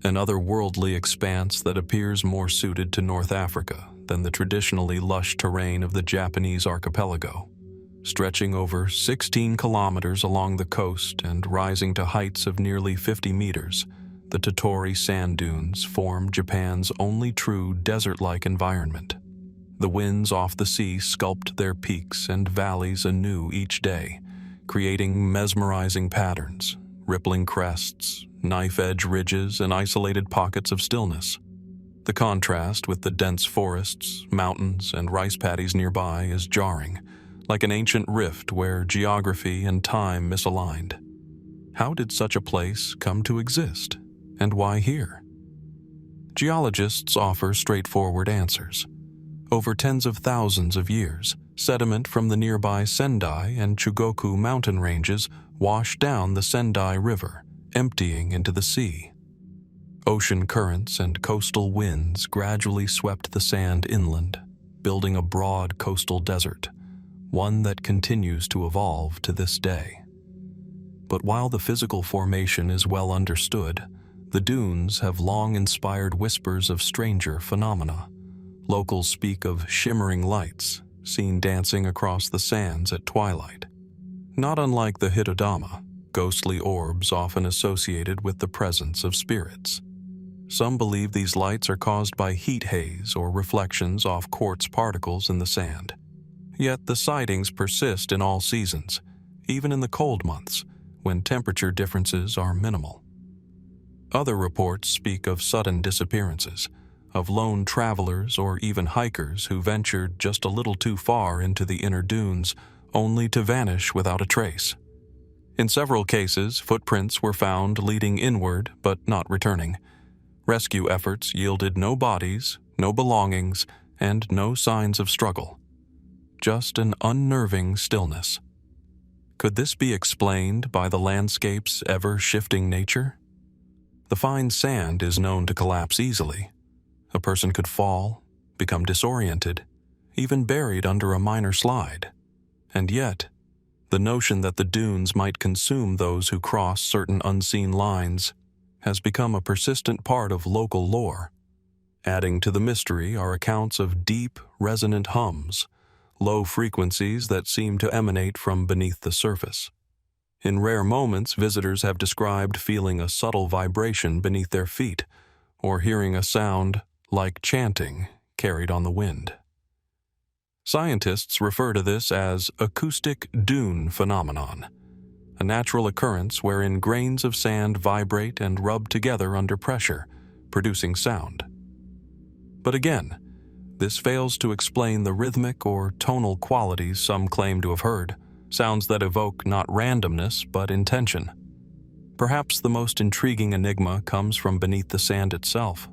A: an otherworldly expanse that appears more suited to North Africa than the traditionally lush terrain of the Japanese archipelago. Stretching over 16 kilometers along the coast and rising to heights of nearly 50 meters, the Tottori sand dunes form Japan's only true desert-like environment. The winds off the sea sculpt their peaks and valleys anew each day, creating mesmerizing patterns, rippling crests, knife-edge ridges, and isolated pockets of stillness. The contrast with the dense forests, mountains, and rice paddies nearby is jarring, like an ancient rift where geography and time misaligned. How did such a place come to exist, and why here? Geologists offer straightforward answers. Over tens of thousands of years, sediment from the nearby Sendai and Chugoku mountain ranges washed down the Sendai River, emptying into the sea. Ocean currents and coastal winds gradually swept the sand inland, building a broad coastal desert, one that continues to evolve to this day. But while the physical formation is well understood, the dunes have long inspired whispers of stranger phenomena. Locals speak of shimmering lights, seen dancing across the sands at twilight. Not unlike the Hitodama, ghostly orbs often associated with the presence of spirits. Some believe these lights are caused by heat haze or reflections off quartz particles in the sand. Yet the sightings persist in all seasons, even in the cold months, when temperature differences are minimal. Other reports speak of sudden disappearances, of lone travelers or even hikers who ventured just a little too far into the inner dunes, only to vanish without a trace. In several cases, footprints were found leading inward but not returning. Rescue efforts yielded no bodies, no belongings, and no signs of struggle. Just an unnerving stillness. Could this be explained by the landscape's ever-shifting nature? The fine sand is known to collapse easily. A person could fall, become disoriented, even buried under a minor slide. And yet, the notion that the dunes might consume those who cross certain unseen lines has become a persistent part of local lore. Adding to the mystery are accounts of deep, resonant hums, low frequencies that seem to emanate from beneath the surface. In rare moments, visitors have described feeling a subtle vibration beneath their feet, or hearing a sound like chanting carried on the wind. Scientists refer to this as acoustic dune phenomenon, a natural occurrence wherein grains of sand vibrate and rub together under pressure, producing sound. But again, this fails to explain the rhythmic or tonal qualities some claim to have heard, sounds that evoke not randomness but intention. Perhaps the most intriguing enigma comes from beneath the sand itself.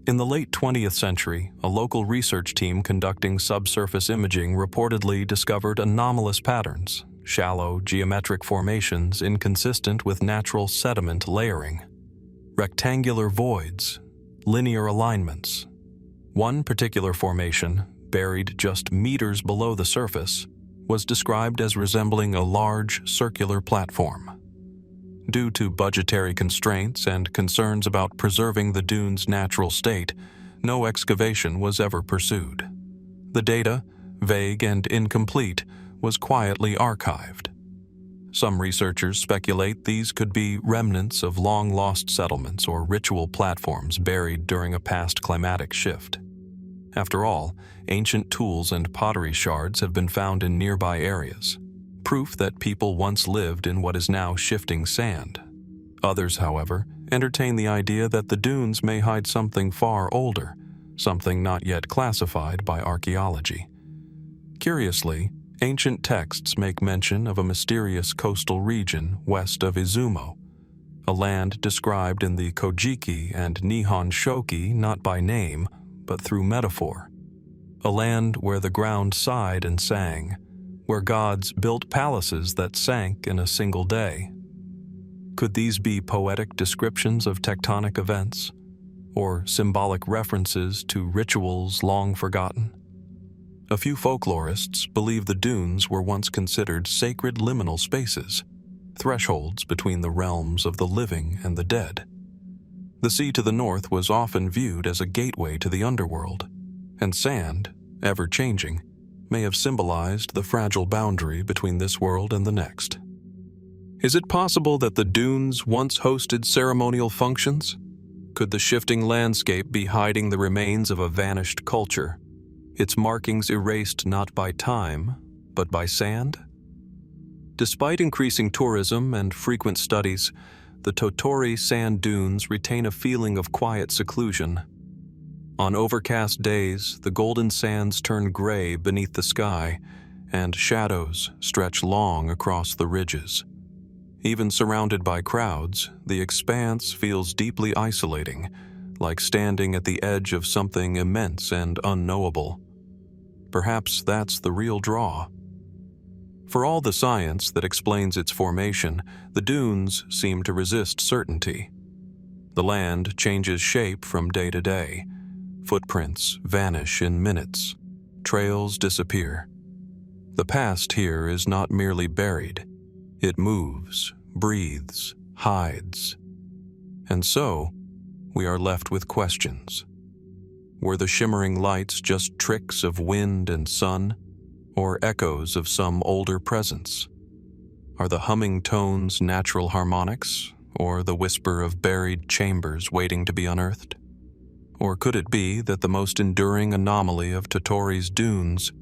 A: In the late 20th century, a local research team conducting subsurface imaging reportedly discovered anomalous patterns, shallow geometric formations inconsistent with natural sediment layering, rectangular voids, linear alignments. One particular formation, buried just meters below the surface, was described as resembling a large circular platform. Due to budgetary constraints and concerns about preserving the dune's natural state, no excavation was ever pursued. The data, vague and incomplete, was quietly archived. Some researchers speculate these could be remnants of long-lost settlements or ritual platforms buried during a past climatic shift. After all, ancient tools and pottery shards have been found in nearby areas, proof that people once lived in what is now shifting sand. Others, however, entertain the idea that the dunes may hide something far older, something not yet classified by archaeology. Curiously, ancient texts make mention of a mysterious coastal region west of Izumo, a land described in the Kojiki and Nihon Shoki not by name, but through metaphor. A land where the ground sighed and sang, where gods built palaces that sank in a single day. Could these be poetic descriptions of tectonic events, or symbolic references to rituals long forgotten? A few folklorists believe the dunes were once considered sacred liminal spaces, thresholds between the realms of the living and the dead. The sea to the north was often viewed as a gateway to the underworld, and sand, ever-changing, may have symbolized the fragile boundary between this world and the next. Is it possible that the dunes once hosted ceremonial functions? Could the shifting landscape be hiding the remains of a vanished culture, its markings erased not by time, but by sand? Despite increasing tourism and frequent studies, the Tottori sand dunes retain a feeling of quiet seclusion. On overcast days, the golden sands turn gray beneath the sky, and shadows stretch long across the ridges. Even surrounded by crowds, the expanse feels deeply isolating, like standing at the edge of something immense and unknowable. Perhaps that's the real draw. For all the science that explains its formation, the dunes seem to resist certainty. The land changes shape from day to day. Footprints vanish in minutes. Trails disappear. The past here is not merely buried. It moves, breathes, hides. And so, we are left with questions. Were the shimmering lights just tricks of wind and sun, or echoes of some older presence? Are the humming tones natural harmonics, or the whisper of buried chambers waiting to be unearthed? Or could it be that the most enduring anomaly of Tottori's dunes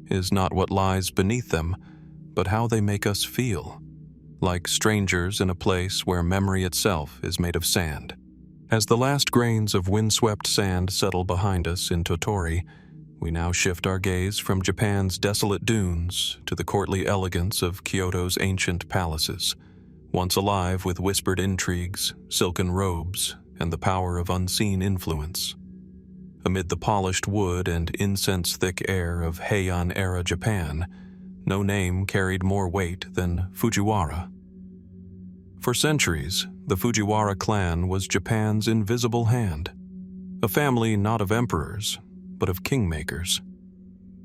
A: is not what lies beneath them, but how they make us feel, like strangers in a place where memory itself is made of sand? As the last grains of windswept sand settle behind us in Tottori, we now shift our gaze from Japan's desolate dunes to the courtly elegance of Kyoto's ancient palaces, once alive with whispered intrigues, silken robes, and the power of unseen influence. Amid the polished wood and incense-thick air of Heian-era Japan, no name carried more weight than Fujiwara. For centuries, the Fujiwara clan was Japan's invisible hand, a family not of emperors, but of kingmakers.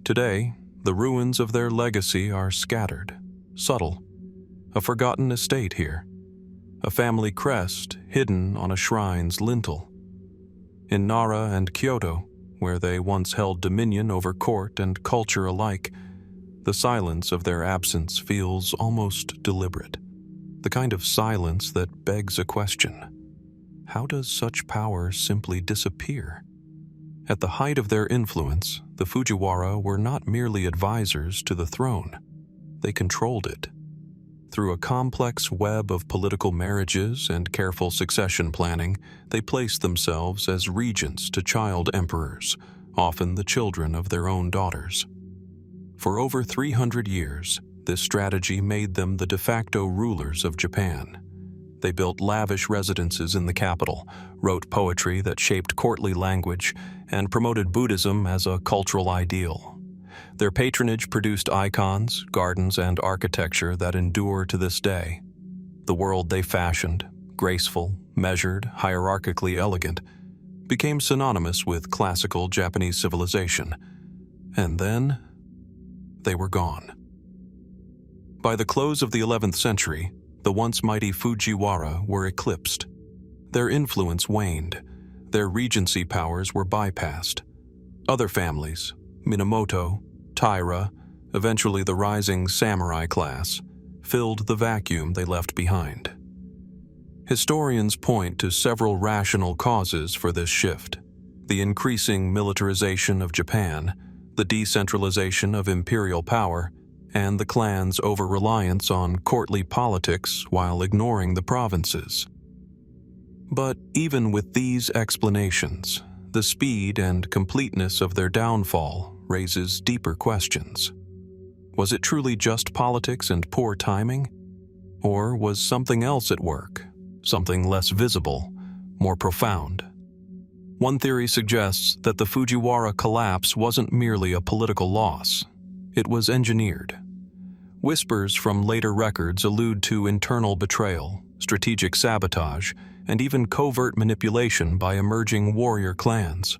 A: Today, the ruins of their legacy are scattered, subtle, a forgotten estate here, a family crest hidden on a shrine's lintel. In Nara and Kyoto, where they once held dominion over court and culture alike, the silence of their absence feels almost deliberate, the kind of silence that begs a question. How does such power simply disappear? At the height of their influence, the Fujiwara were not merely advisors to the throne. They controlled it. Through a complex web of political marriages and careful succession planning, they placed themselves as regents to child emperors, often the children of their own daughters. For over 300 years, this strategy made them the de facto rulers of Japan. They built lavish residences in the capital, wrote poetry that shaped courtly language, and promoted Buddhism as a cultural ideal. Their patronage produced icons, gardens, and architecture that endure to this day. The world they fashioned, graceful, measured, hierarchically elegant, became synonymous with classical Japanese civilization. And then, they were gone. By the close of the 11th century, the once mighty Fujiwara were eclipsed. Their influence waned. Their regency powers were bypassed. Other families, Minamoto, Taira, eventually the rising samurai class, filled the vacuum they left behind. Historians point to several rational causes for this shift: the increasing militarization of Japan, the decentralization of imperial power, and the clan's over-reliance on courtly politics while ignoring the provinces. But even with these explanations, the speed and completeness of their downfall raises deeper questions. Was it truly just politics and poor timing? Or was something else at work, something less visible, more profound? One theory suggests that the Fujiwara collapse wasn't merely a political loss. It was engineered. Whispers from later records allude to internal betrayal, strategic sabotage, and even covert manipulation by emerging warrior clans.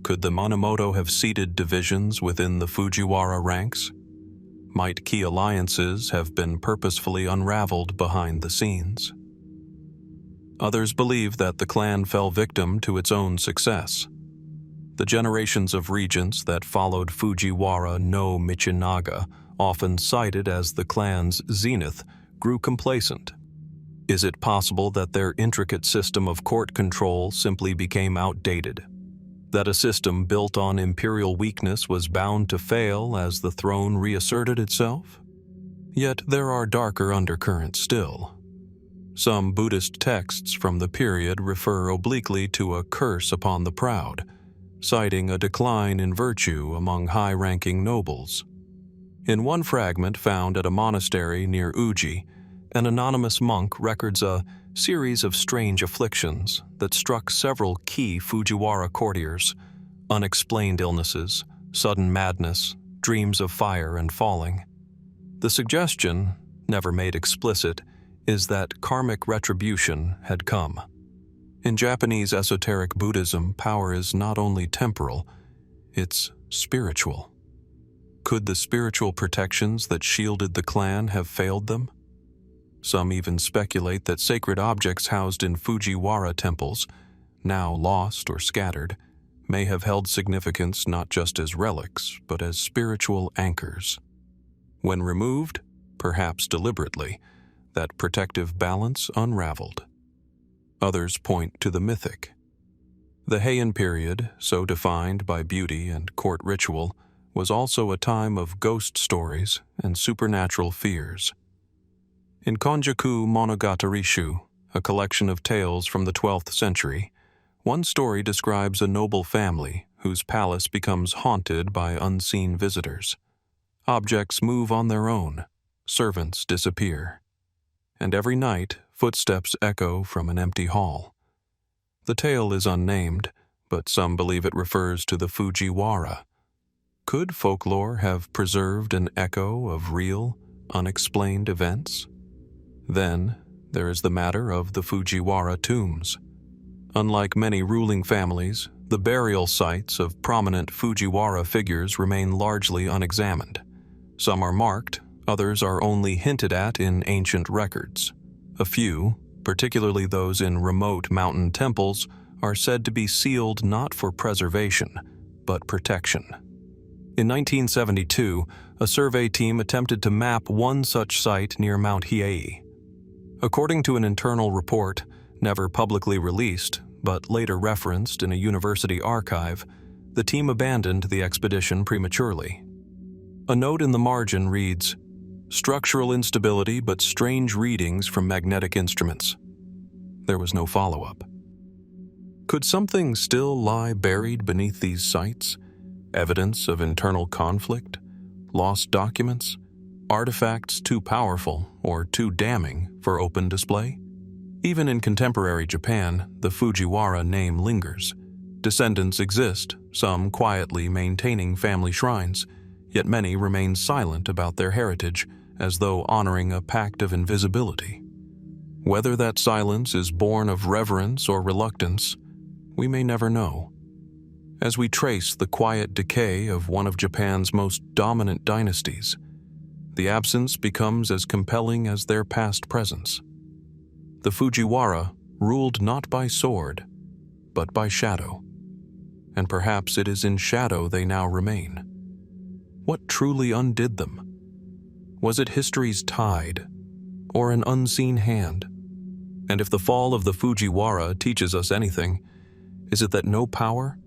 A: Could the Minamoto have seeded divisions within the Fujiwara ranks? Might key alliances have been purposefully unraveled behind the scenes? Others believe that the clan fell victim to its own success. The generations of regents that followed Fujiwara no Michinaga, often cited as the clan's zenith, grew complacent. Is it possible that their intricate system of court control simply became outdated? That a system built on imperial weakness was bound to fail as the throne reasserted itself? Yet there are darker undercurrents still. Some Buddhist texts from the period refer obliquely to a curse upon the proud, citing a decline in virtue among high-ranking nobles. In one fragment found at a monastery near Uji, an anonymous monk records a series of strange afflictions that struck several key Fujiwara courtiers: unexplained illnesses, sudden madness, dreams of fire and falling. The suggestion, never made explicit, is that karmic retribution had come. In Japanese esoteric Buddhism, power is not only temporal, it's spiritual. Could the spiritual protections that shielded the clan have failed them? Some even speculate that sacred objects housed in Fujiwara temples, now lost or scattered, may have held significance not just as relics, but as spiritual anchors. When removed, perhaps deliberately, that protective balance unraveled. Others point to the mythic. The Heian period, so defined by beauty and court ritual, was also a time of ghost stories and supernatural fears. In Konjaku Monogatari-shu, a collection of tales from the 12th century, one story describes a noble family whose palace becomes haunted by unseen visitors. Objects move on their own, servants disappear, and every night footsteps echo from an empty hall. The tale is unnamed, but some believe it refers to the Fujiwara. Could folklore have preserved an echo of real, unexplained events? Then, there is the matter of the Fujiwara tombs. Unlike many ruling families, the burial sites of prominent Fujiwara figures remain largely unexamined. Some are marked, others are only hinted at in ancient records. A few, particularly those in remote mountain temples, are said to be sealed not for preservation, but protection. In 1972, a survey team attempted to map one such site near Mount Hiei. According to an internal report, never publicly released, but later referenced in a university archive, the team abandoned the expedition prematurely. A note in the margin reads, "Structural instability but strange readings from magnetic instruments." There was no follow-up. Could something still lie buried beneath these sites? Evidence of internal conflict? Lost documents? Artifacts too powerful or too damning for open display? Even in contemporary Japan, the Fujiwara name lingers. Descendants exist, some quietly maintaining family shrines, yet many remain silent about their heritage, as though honoring a pact of invisibility. Whether that silence is born of reverence or reluctance, we may never know. As we trace the quiet decay of one of Japan's most dominant dynasties, the absence becomes as compelling as their past presence. The Fujiwara ruled not by sword, but by shadow. And perhaps it is in shadow they now remain. What truly undid them? Was it history's tide, or an unseen hand? And if the fall of the Fujiwara teaches us anything, is it that no power,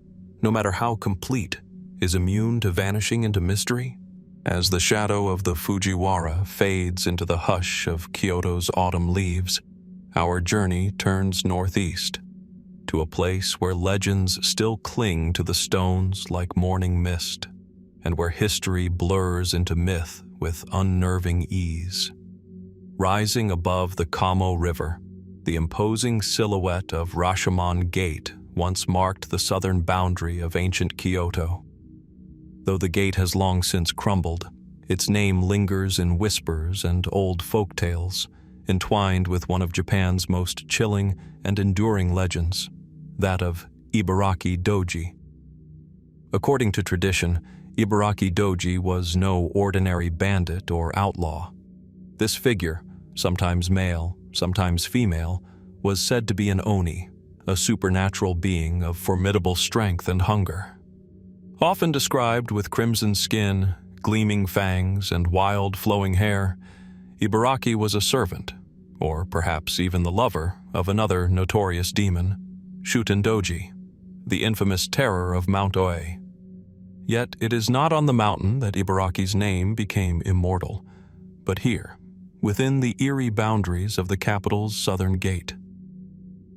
A: no matter how complete, is immune to vanishing into mystery? As the shadow of the Fujiwara fades into the hush of Kyoto's autumn leaves, our journey turns northeast, to a place where legends still cling to the stones like morning mist, and where history blurs into myth with unnerving ease. Rising above the Kamo River, the imposing silhouette of Rashomon Gate once marked the southern boundary of ancient Kyoto. Though the gate has long since crumbled, its name lingers in whispers and old folk tales, entwined with one of Japan's most chilling and enduring legends, that of Ibaraki-Dōji. According to tradition, Ibaraki-Dōji was no ordinary bandit or outlaw. This figure, sometimes male, sometimes female, was said to be an oni, a supernatural being of formidable strength and hunger. Often described with crimson skin, gleaming fangs, and wild flowing hair, Ibaraki was a servant, or perhaps even the lover, of another notorious demon, Shuten-Doji, the infamous terror of Mount Oi. Yet it is not on the mountain that Ibaraki's name became immortal, but here, within the eerie boundaries of the capital's southern gate.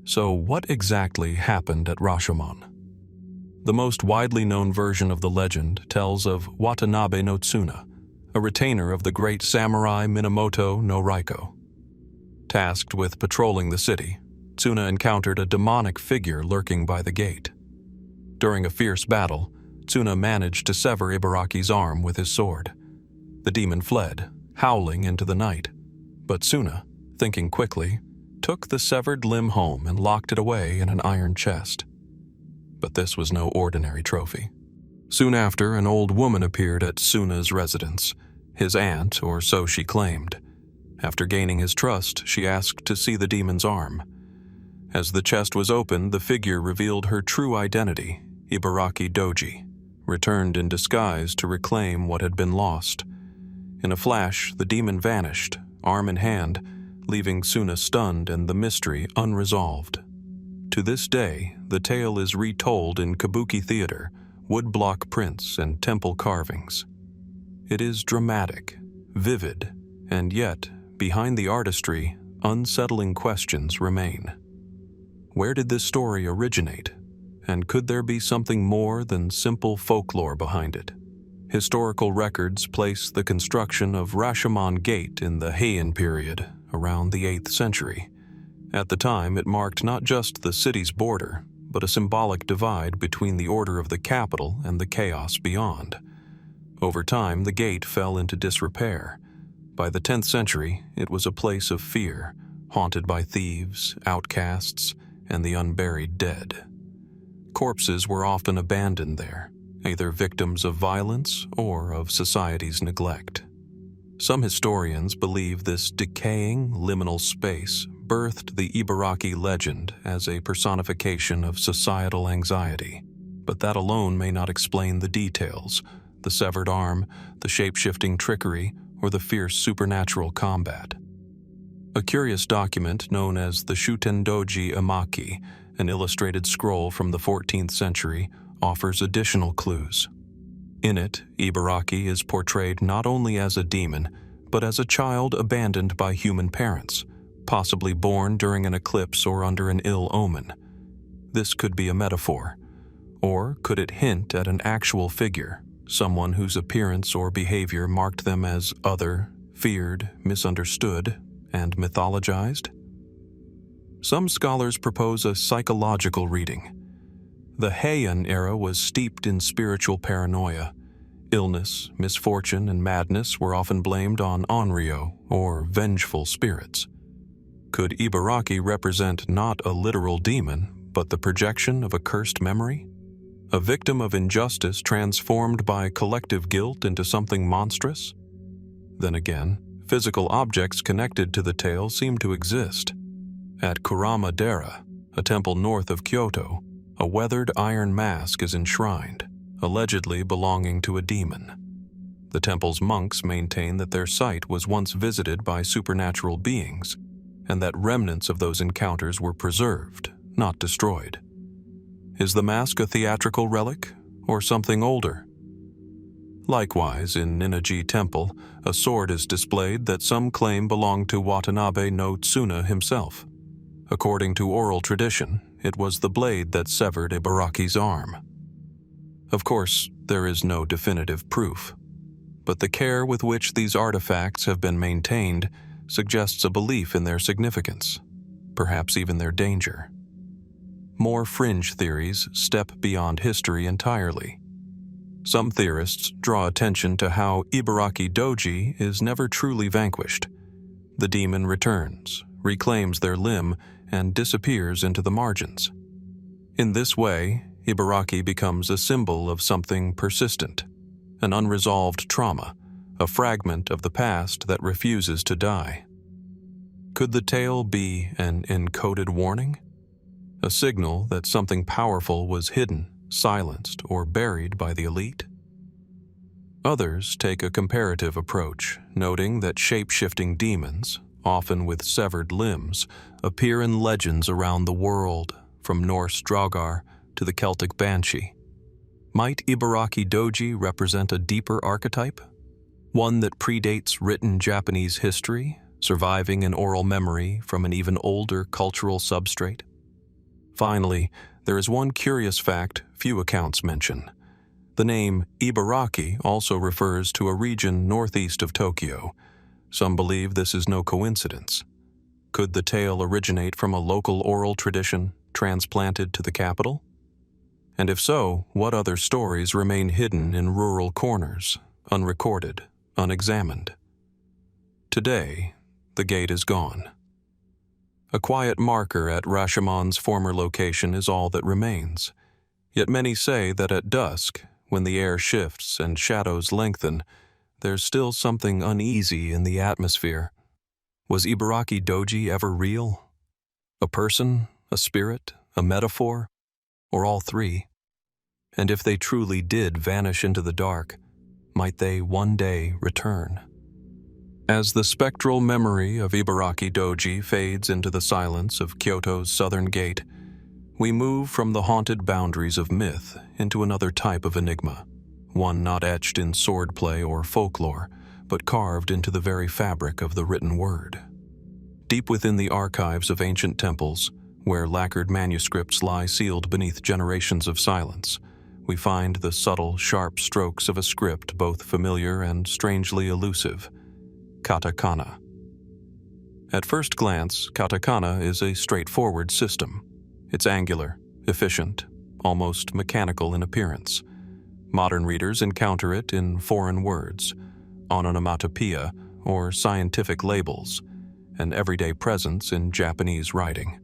A: So what exactly happened at Rashomon? The most widely known version of the legend tells of Watanabe no Tsuna, a retainer of the great samurai Minamoto no Raiko. Tasked with patrolling the city, Tsuna encountered a demonic figure lurking by the gate. During a fierce battle, Tsuna managed to sever Ibaraki's arm with his sword. The demon fled, howling into the night, but Tsuna, thinking quickly, took the severed limb home and locked it away in an iron chest. But this was no ordinary trophy. Soon after, an old woman appeared at Tsuna's residence, his aunt, or so she claimed. After gaining his trust, she asked to see the demon's arm. As the chest was opened, the figure revealed her true identity, Ibaraki-Dōji, returned in disguise to reclaim what had been lost. In a flash, the demon vanished, arm in hand, leaving Tsuna stunned and the mystery unresolved. To this day, the tale is retold in kabuki theater, woodblock prints, and temple carvings. It is dramatic, vivid, and yet, behind the artistry, unsettling questions remain. Where did this story originate? And could there be something more than simple folklore behind it? Historical records place the construction of Rashomon Gate in the Heian period, around the 8th century. At the time, it marked not just the city's border, but a symbolic divide between the order of the capital and the chaos beyond. Over time, the gate fell into disrepair. By the 10th century, it was a place of fear, haunted by thieves, outcasts, and the unburied dead. Corpses were often abandoned there, either victims of violence or of society's neglect. Some historians believe this decaying, liminal space birthed the Ibaraki legend as a personification of societal anxiety, but that alone may not explain the details, the severed arm, the shape-shifting trickery, or the fierce supernatural combat. A curious document known as the Shuten-Doji Emaki, an illustrated scroll from the 14th century, offers additional clues. In it, Ibaraki is portrayed not only as a demon, but as a child abandoned by human parents, possibly born during an eclipse or under an ill omen. This could be a metaphor, or could it hint at an actual figure, someone whose appearance or behavior marked them as other, feared, misunderstood, and mythologized? Some scholars propose a psychological reading. The Heian era was steeped in spiritual paranoia. Illness, misfortune, and madness were often blamed on onryo, or vengeful spirits. Could Ibaraki represent not a literal demon, but the projection of a cursed memory? A victim of injustice transformed by collective guilt into something monstrous? Then again, physical objects connected to the tale seem to exist. At Kurama-dera, a temple north of Kyoto, a weathered iron mask is enshrined, allegedly belonging to a demon. The temple's monks maintain that their site was once visited by supernatural beings, and that remnants of those encounters were preserved, not destroyed. Is the mask a theatrical relic, or something older? Likewise, in Ninnaji Temple, a sword is displayed that some claim belonged to Watanabe no Tsuna himself. According to oral tradition, it was the blade that severed Ibaraki's arm. Of course, there is no definitive proof, but the care with which these artifacts have been maintained suggests a belief in their significance, perhaps even their danger. More fringe theories step beyond history entirely. Some theorists draw attention to how Ibaraki-Dōji is never truly vanquished. The demon returns, reclaims their limb, and disappears into the margins. In this way, Ibaraki becomes a symbol of something persistent, an unresolved trauma, a fragment of the past that refuses to die. Could the tale be an encoded warning? A signal that something powerful was hidden, silenced, or buried by the elite? Others take a comparative approach, noting that shape-shifting demons, often with severed limbs, appear in legends around the world, from Norse Draugr to the Celtic Banshee. Might Ibaraki-Dōji represent a deeper archetype? One that predates written Japanese history, surviving in oral memory from an even older cultural substrate? Finally, there is one curious fact few accounts mention. The name Ibaraki also refers to a region northeast of Tokyo. Some believe this is no coincidence. Could the tale originate from a local oral tradition transplanted to the capital? And if so, what other stories remain hidden in rural corners, unrecorded, unexamined? Today, the gate is gone. A quiet marker at Rashomon's former location is all that remains. Yet many say that at dusk, when the air shifts and shadows lengthen, there's still something uneasy in the atmosphere. Was Ibaraki-Dōji ever real? A person, a spirit, a metaphor, or all three? And if they truly did vanish into the dark, might they one day return? As the spectral memory of Ibaraki-Dōji fades into the silence of Kyoto's southern gate, we move from the haunted boundaries of myth into another type of enigma, one not etched in swordplay or folklore, but carved into the very fabric of the written word. Deep within the archives of ancient temples, where lacquered manuscripts lie sealed beneath generations of silence, we find the subtle, sharp strokes of a script both familiar and strangely elusive: katakana. At first glance, katakana is a straightforward system. It's angular, efficient, almost mechanical in appearance. Modern readers encounter it in foreign words, onomatopoeia, or scientific labels, an everyday presence in Japanese writing.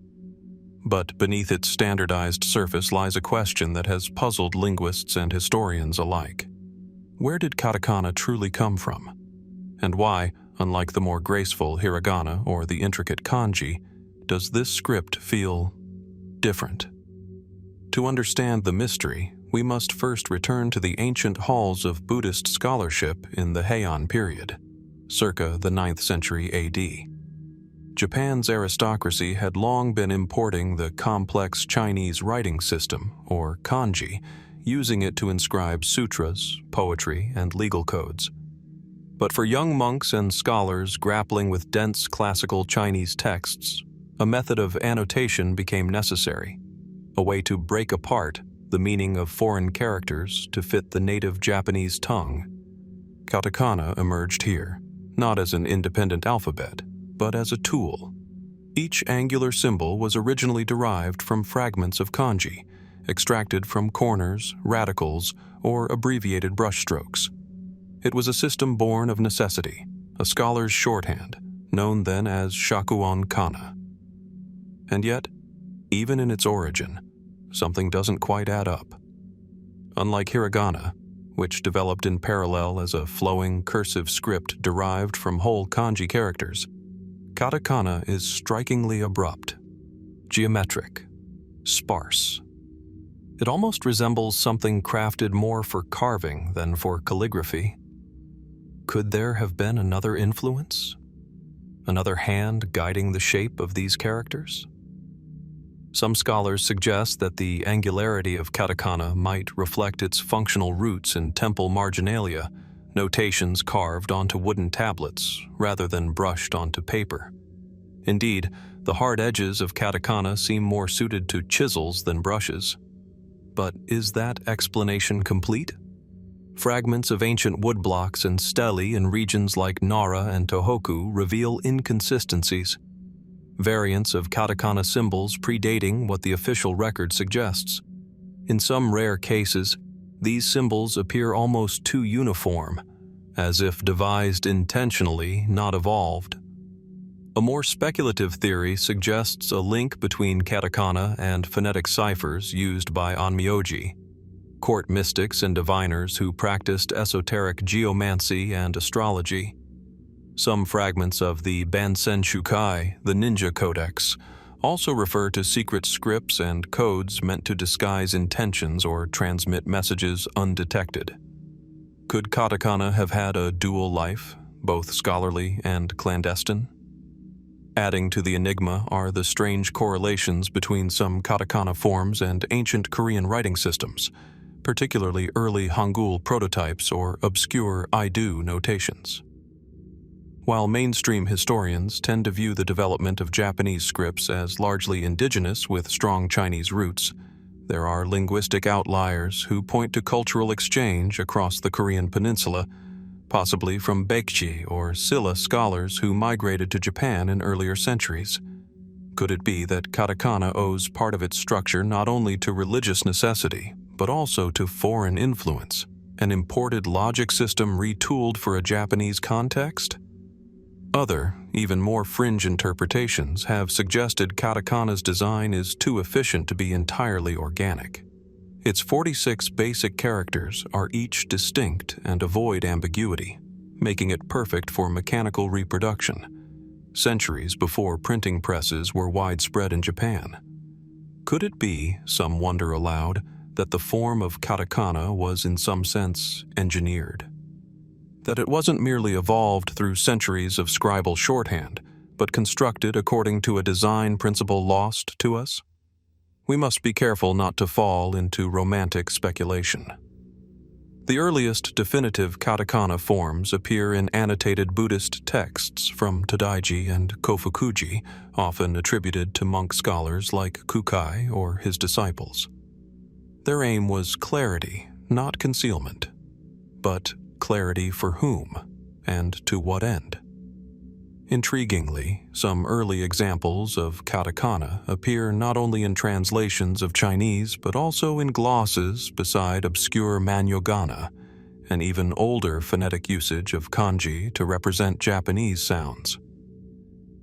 A: But beneath its standardized surface lies a question that has puzzled linguists and historians alike. Where did katakana truly come from? And why, unlike the more graceful hiragana or the intricate kanji, does this script feel different? To understand the mystery, we must first return to the ancient halls of Buddhist scholarship in the Heian period, circa the 9th century AD. Japan's aristocracy had long been importing the complex Chinese writing system, or kanji, using it to inscribe sutras, poetry, and legal codes. But for young monks and scholars grappling with dense classical Chinese texts, a method of annotation became necessary, a way to break apart the meaning of foreign characters to fit the native Japanese tongue. Katakana emerged here, not as an independent alphabet, but as a tool Each angular symbol was originally derived from fragments of kanji, extracted from corners, radicals, or abbreviated brushstrokes. It was a system born of necessity, a scholar's shorthand, known then as shakuon kana. And yet, even in its origin, something doesn't quite add up. Unlike hiragana, which developed in parallel as a flowing cursive script derived from whole kanji characters, katakana is strikingly abrupt, geometric, sparse. It almost resembles something crafted more for carving than for calligraphy. Could there have been another influence? Another hand guiding the shape of these characters? Some scholars suggest that the angularity of katakana might reflect its functional roots in temple marginalia, notations carved onto wooden tablets rather than brushed onto paper. Indeed, the hard edges of katakana seem more suited to chisels than brushes. But is that explanation complete? Fragments of ancient woodblocks and stelae in regions like Nara and Tōhoku reveal inconsistencies. Variants of katakana symbols predating what the official record suggests. In some rare cases, these symbols appear almost too uniform, as if devised intentionally, not evolved. A more speculative theory suggests a link between katakana and phonetic ciphers used by onmyoji, court mystics and diviners who practiced esoteric geomancy and astrology. Some fragments of the Bansenshukai, the ninja codex, also refer to secret scripts and codes meant to disguise intentions or transmit messages undetected. Could katakana have had a dual life, both scholarly and clandestine? Adding to the enigma are the strange correlations between some katakana forms and ancient Korean writing systems, particularly early Hangul prototypes or obscure I-do notations. While mainstream historians tend to view the development of Japanese scripts as largely indigenous with strong Chinese roots, there are linguistic outliers who point to cultural exchange across the Korean peninsula, possibly from Baekje or Silla scholars who migrated to Japan in earlier centuries. Could it be that katakana owes part of its structure not only to religious necessity, but also to foreign influence, an imported logic system retooled for a Japanese context? Other, even more fringe interpretations have suggested katakana's design is too efficient to be entirely organic. Its 46 basic characters are each distinct and avoid ambiguity, making it perfect for mechanical reproduction, centuries before printing presses were widespread in Japan. Could it be, some wonder aloud, that the form of katakana was in some sense engineered? That it wasn't merely evolved through centuries of scribal shorthand, but constructed according to a design principle lost to us? We must be careful not to fall into romantic speculation. The earliest definitive katakana forms appear in annotated Buddhist texts from Tadaiji and Kofukuji, often attributed to monk scholars like Kukai or his disciples. Their aim was clarity, not concealment. But clarity for whom, and to what end? Intriguingly, some early examples of katakana appear not only in translations of Chinese but also in glosses beside obscure manyogana, and even older phonetic usage of kanji to represent Japanese sounds.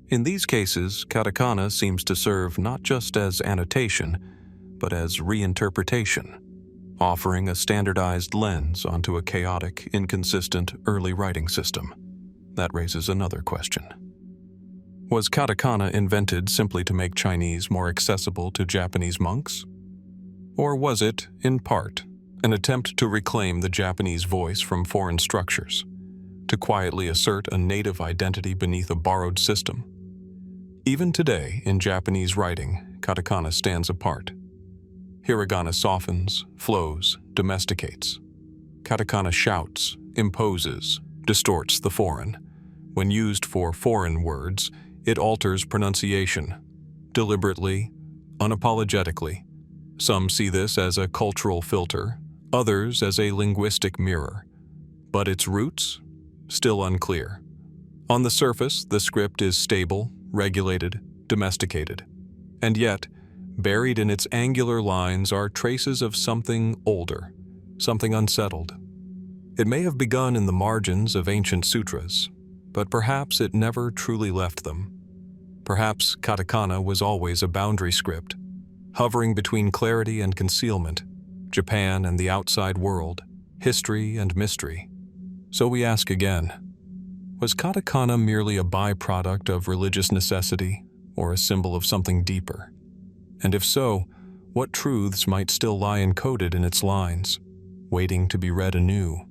A: In these cases, katakana seems to serve not just as annotation, but as reinterpretation, offering a standardized lens onto a chaotic, inconsistent early writing system. That raises another question. Was katakana invented simply to make Chinese more accessible to Japanese monks? Or was it, in part, an attempt to reclaim the Japanese voice from foreign structures, to quietly assert a native identity beneath a borrowed system? Even today, in Japanese writing, katakana stands apart. Hiragana softens, flows, domesticates. Katakana shouts, imposes, distorts the foreign. When used for foreign words, it alters pronunciation, deliberately, unapologetically. Some see this as a cultural filter, others as a linguistic mirror. But its roots? Still unclear. On the surface, the script is stable, regulated, domesticated. And yet, buried in its angular lines are traces of something older, something unsettled. It may have begun in the margins of ancient sutras, but perhaps it never truly left them. Perhaps katakana was always a boundary script, hovering between clarity and concealment, Japan and the outside world, history and mystery. So we ask again, was katakana merely a byproduct of religious necessity, or a symbol of something deeper? And if so, what truths might still lie encoded in its lines, waiting to be read anew?